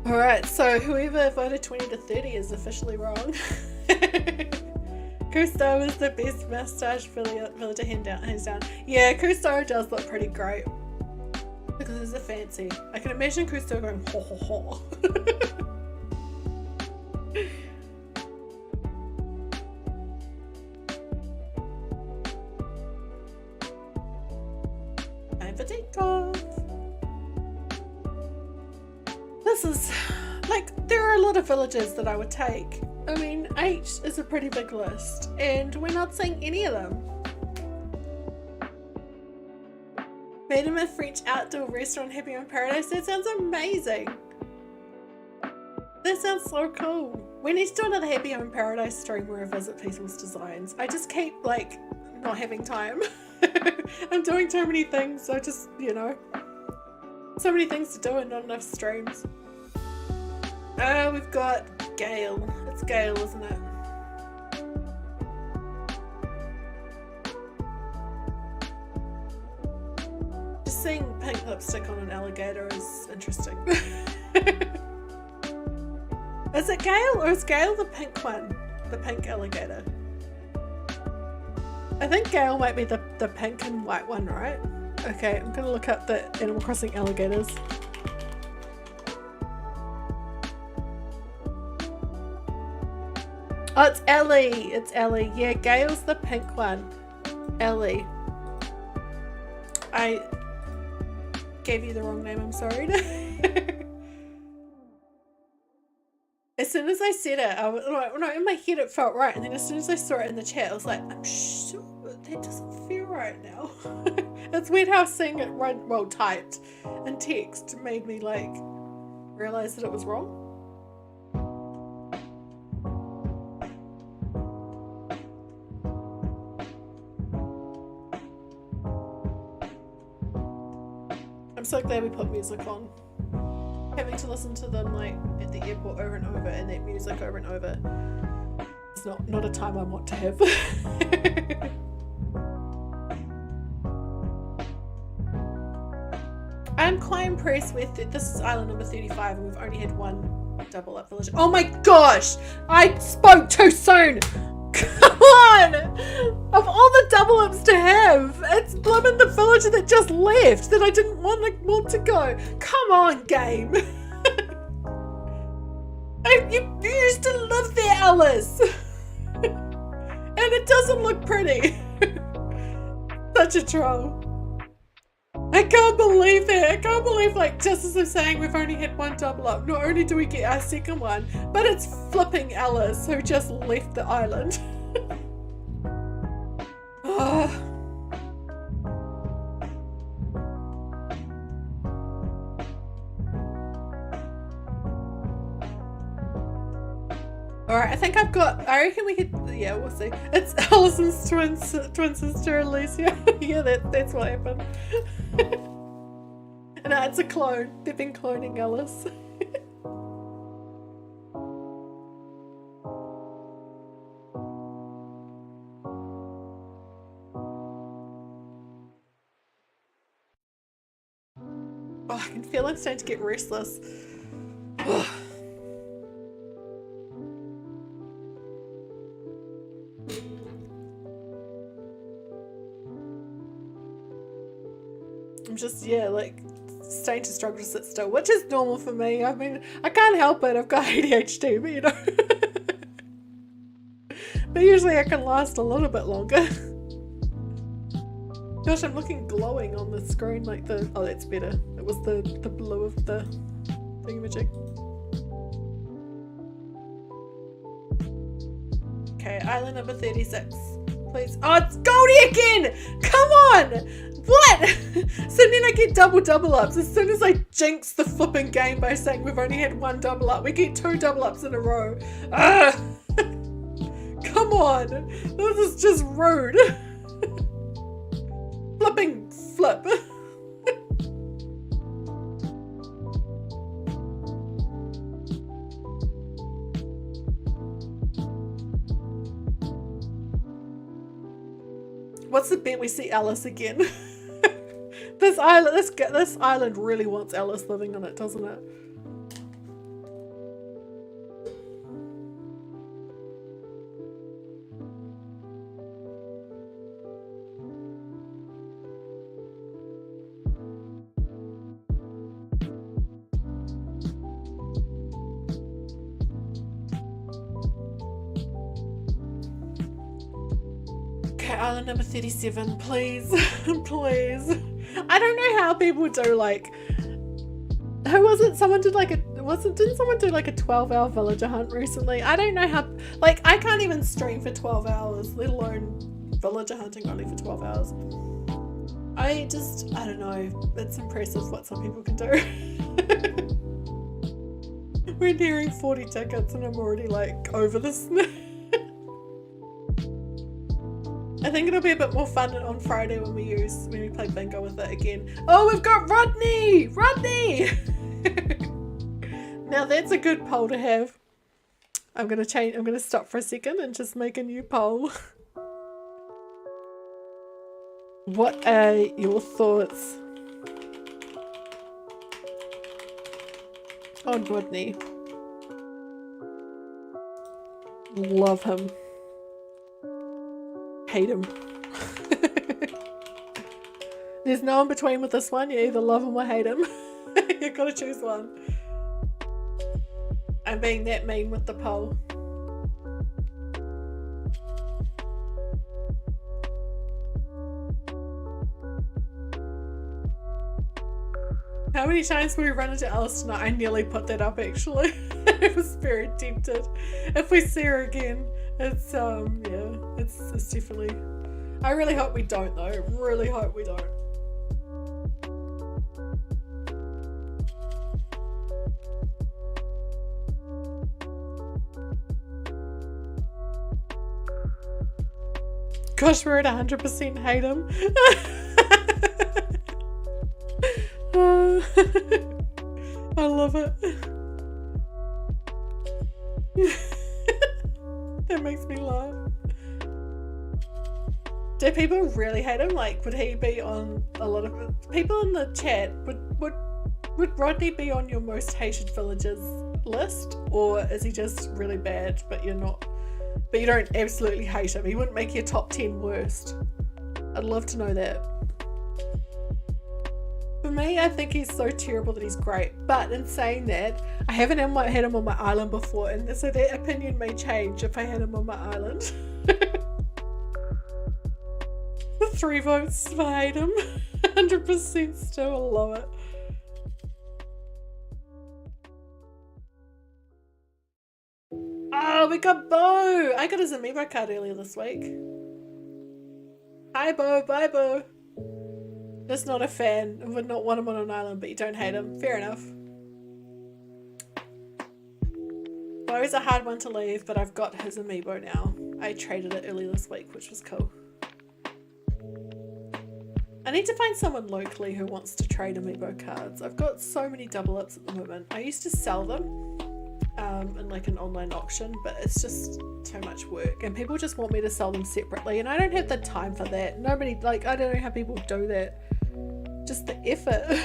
Speaker 1: Alright, so whoever voted 20 to 30 is officially wrong. Kirst is the best moustache villager hands down. Yeah, Kirst does look pretty great. Because it's a fancy. I can imagine Kirst going ho ho ho. I'm for takeoff. This is, like, there are a lot of villages that I would take. I mean, 8 is a pretty big list, and we're not seeing any of them. Made him a French outdoor restaurant, Happy in Paradise. That sounds amazing. That sounds so cool. We need to do another Happy in Paradise stream where I visit people's designs. I just keep, like, not having time. I'm doing too many things, so just, so many things to do and not enough streams. We've got Gale. It's Gale, isn't it? Just seeing pink lipstick on an alligator is interesting. Is it Gale or is Gale the pink one? The pink alligator? I think Gale might be the pink and white one, right? Okay, I'm gonna look up the Animal Crossing alligators. Oh, it's Ellie. It's Ellie. Yeah, Gale's the pink one. Ellie. I gave you the wrong name, I'm sorry. As soon as I said it, I was no, in my head it felt right, and then as soon as I saw it in the chat, I was like, I'm sure that doesn't feel right now. It's weird how seeing it typed in text made me like realize that it was wrong. I'm so glad we put music on. Having to listen to them like at the airport over and over, and that music over and over, it's not a time I want to have. I'm quite impressed with it. This is island number 35 and we've only had one double up village. Oh my gosh! I spoke too soon! Come on! Of all the double ups to have, it's blimmin' the villager that just left that I didn't want to go. Come on, game! You used to live there, Alice! And it doesn't look pretty. Such a troll. I can't believe that. I can't believe, like, just as I'm saying, we've only had one double up. Not only do we get our second one, but it's flipping Alice, who just left the island. Oh. Alright, I think I've got, I reckon we could, yeah, we'll see. It's Alison's twin sister, Alicia. Yeah, that's what happened. And it's a clone. They've been cloning Alice. Oh, I can feel I'm starting to get restless. Just, yeah, like starting to struggle to sit still, which is normal for me. I mean, I can't help it, I've got ADHD, but you know. But usually I can last a little bit longer. Gosh, I'm looking glowing on the screen, like the, oh, that's better. It was the blue of the thingamajig. Okay, island number 36, please. Oh, it's Goldie again! Come on! What? So then I get double ups. As soon as I jinx the flipping game by saying we've only had one double up, we get 2 double ups in a row. Come on. This is just rude. Flipping flip. What's the bet we see Alice again? This island really wants Alice living on it, doesn't it? Okay, island number 37, please. Please. I don't know how people do, like, who was it? Someone did like didn't someone do like a 12-hour villager hunt recently? I don't know how, like, I can't even stream for 12 hours, let alone villager hunting only for 12 hours. I don't know, it's impressive what some people can do. We're nearing 40 tickets and I'm already like over this. I think it'll be a bit more fun on Friday when we play bingo with it again. Oh, we've got Rodney! Rodney! Now that's a good poll to have. I'm gonna stop for a second and just make a new poll. What are your thoughts on Rodney? Love him. Hate him. There's no in between with this one. You either love him or hate him. You've got to choose one. I'm being that mean with the poll. How many times will we run into Alice tonight? I nearly put that up actually. I was very tempted. If we see her again, it's yeah, it's definitely. I really hope we don't though. I really hope we don't. Gosh, we're at 100% hate him. I love it. That makes me laugh. Do people really hate him? Like, would he be on a lot of people in the chat? Would Rodney be on your most hated villagers list, or is he just really bad? But you don't absolutely hate him. He wouldn't make your top 10 worst. I'd love to know that. For me, I think he's so terrible that he's great. But in saying that, I haven't had him on my island before, and so that opinion may change if I had him on my island. 3 votes for hate him. 100% still, I love it. Oh, we got Bo! I got his amiibo card earlier this week. Hi Bo, bye Bo. Just not a fan. Would not want him on an island, but you don't hate him. Fair enough. Bo's a hard one to leave, but I've got his amiibo now. I traded it earlier this week, which was cool. I need to find someone locally who wants to trade amiibo cards. I've got so many double ups at the moment. I used to sell them in like an online auction, but it's just too much work and people just want me to sell them separately and I don't have the time for that. Nobody, like, I don't know how people do that. Just the effort.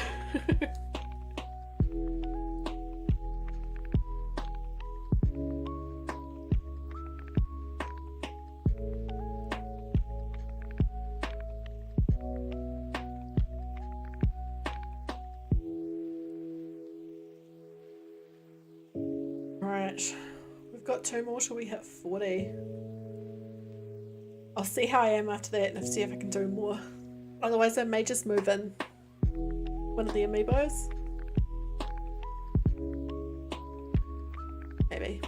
Speaker 1: We've got 2 more till we hit 40. I'll see how I am after that and see if I can do more. Otherwise I may just move in one of the amiibos. Maybe.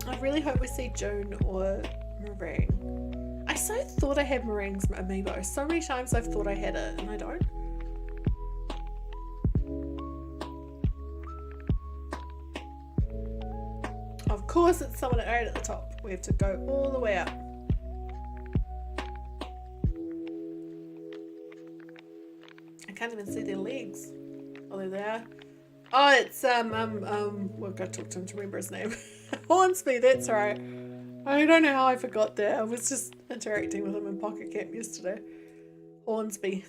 Speaker 1: I really hope we see June or Meringue. I so thought I had Meringue's amiibo. So many times I've thought I had it and I don't. Of course it's someone right at the top. We have to go all the way up. I can't even see their legs. Oh, there they are. Oh, it's we've got to talk to him to remember his name. Hornsby, that's right. I don't know how I forgot that. I was just interacting with him in Pocket Camp yesterday. Hornsby.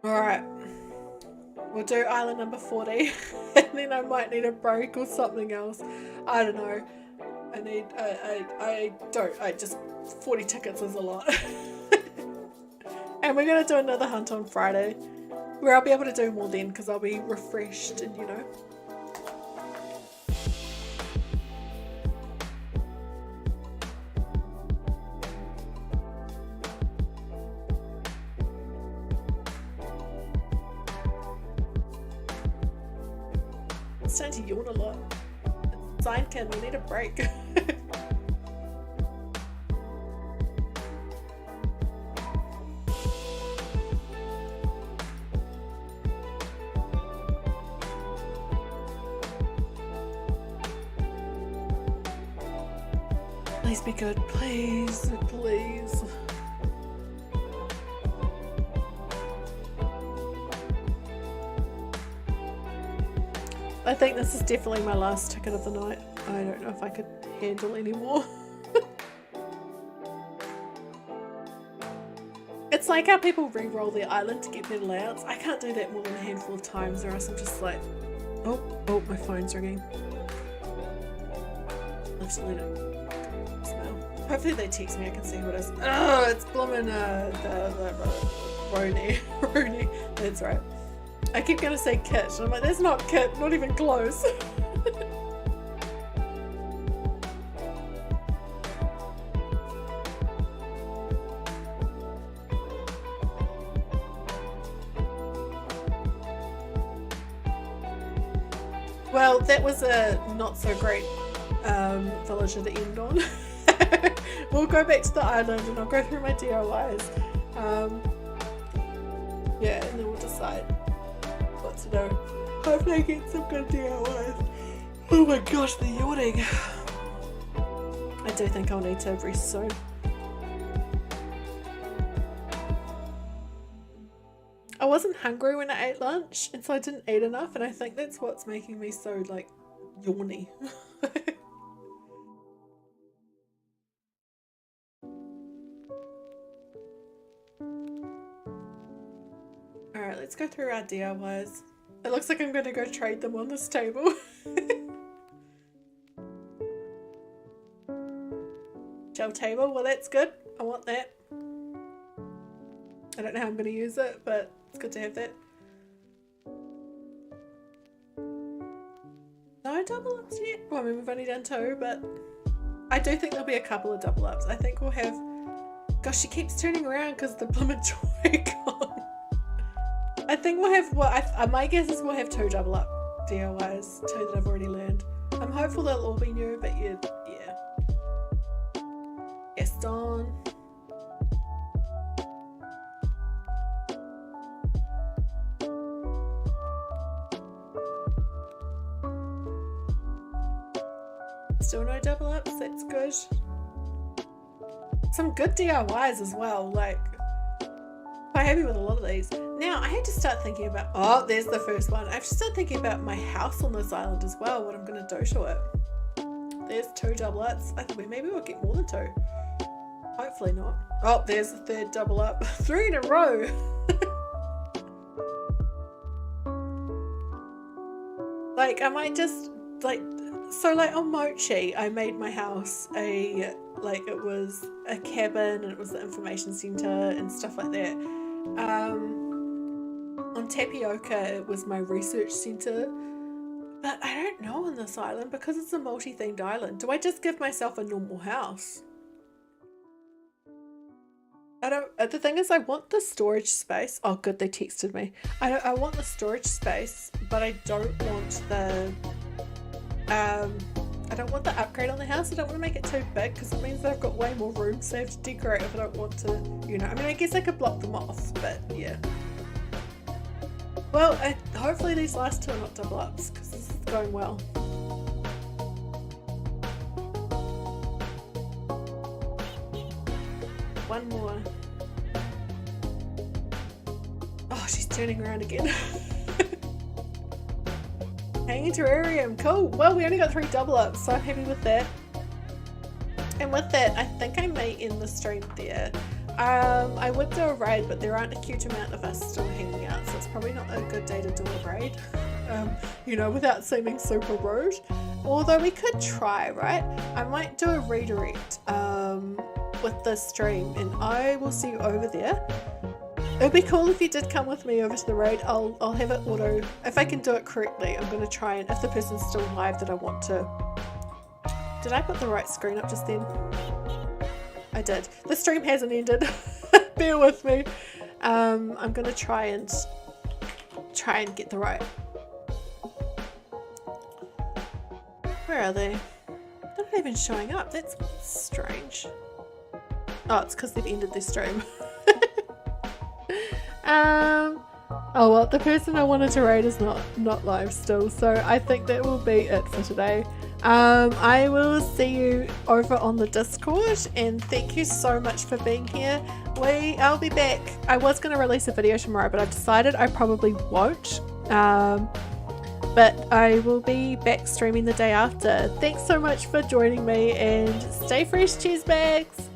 Speaker 1: Alright. We'll do island number 40 and then I might need a break or something else. I don't know. I just 40 tickets is a lot. And we're gonna do another hunt on Friday where I'll be able to do more then because I'll be refreshed and you know. I'm starting to yawn a lot. Signkin, we need a break. Please be good, please, please. I think this is definitely my last ticket of the night. I don't know if I could handle any more. It's like how people re-roll their island to get better layouts. I can't do that more than a handful of times or else I'm just like, oh, my phone's ringing. I'll have to let it smell. Hopefully they text me, I can see what it is. Oh, it's blooming Rooney. That's right. I keep going to say Kit, and I'm like, that's not Kit, not even close. Well, that was a not so great villager to end on. We'll go back to the island and I'll go through my DIYs. Yeah, and then we'll decide what to do. Hopefully I get some good DIYs. Oh my gosh, the yawning. I do think I'll need to rest soon. I wasn't hungry when I ate lunch, and so I didn't eat enough, and I think that's what's making me so, like, yawny. Alright, let's go through our DIYs. It looks like I'm going to go trade them on this table. Gel table, well that's good. I want that. I don't know how I'm going to use it, but it's good to have that. No double ups yet? Well, I mean, we've only done 2, but I do think there'll be a couple of double ups. I think we'll have, gosh, she keeps turning around because the Plymouth Joy gone. I think we'll have, my guess is we'll have 2 double up DIYs, 2 that I've already learned. I'm hopeful they'll all be new, but yeah. Gaston. Still no double ups, that's good. Some good DIYs as well, like, quite happy with a lot of these. Now, I had to start thinking about, oh, there's the first one. I have to start thinking about my house on this island as well, what I'm going to do to it. There's 2 double ups. I think maybe we'll get more than 2. Hopefully not. Oh, there's the 3rd double up. 3 in a row. Like, I might just, like, so like on Mochi, I made my house it was a cabin and it was the information centre and stuff like that. On Tapioca, it was my research centre. But I don't know on this island, because it's a multi-themed island. Do I just give myself a normal house? The thing is, I want the storage space. Oh good, they texted me. I want the storage space, but I don't want the I don't want the upgrade on the house. I don't want to make it too big, because it means that I've got way more room to have to decorate if I don't want to, you know. I mean, I guess I could block them off, but yeah. Well, hopefully these last 2 are not double ups, because this is going well. One more. Oh, she's turning around again. Hanging terrarium, cool. Well, we only got 3 double ups, so I'm happy with that. And with that, I think I may end the stream there. I would do a raid, but there aren't a huge amount of us still hanging out, so it's probably not a good day to do a raid. You know, without seeming super rude. Although we could try, right? I might do a redirect with this stream, and I will see you over there. It'd be cool if you did come with me over to the raid. I'll have it auto. If I can do it correctly, I'm going to try, and if the person's still live that I want to. Did I put the right screen up just then? I did. The stream hasn't ended. Bear with me. I'm going to try and get the right. Where are they? They're not even showing up. That's strange. Oh, it's because they've ended their stream. Oh well, the person I wanted to raid is not live still, so I think that will be it for today. I will see you over on the Discord, and thank you so much for being here. I'll be back. I was going to release a video tomorrow, but I've decided I probably won't. But I will be back streaming the day after. Thanks so much for joining me, and stay fresh, cheese bags!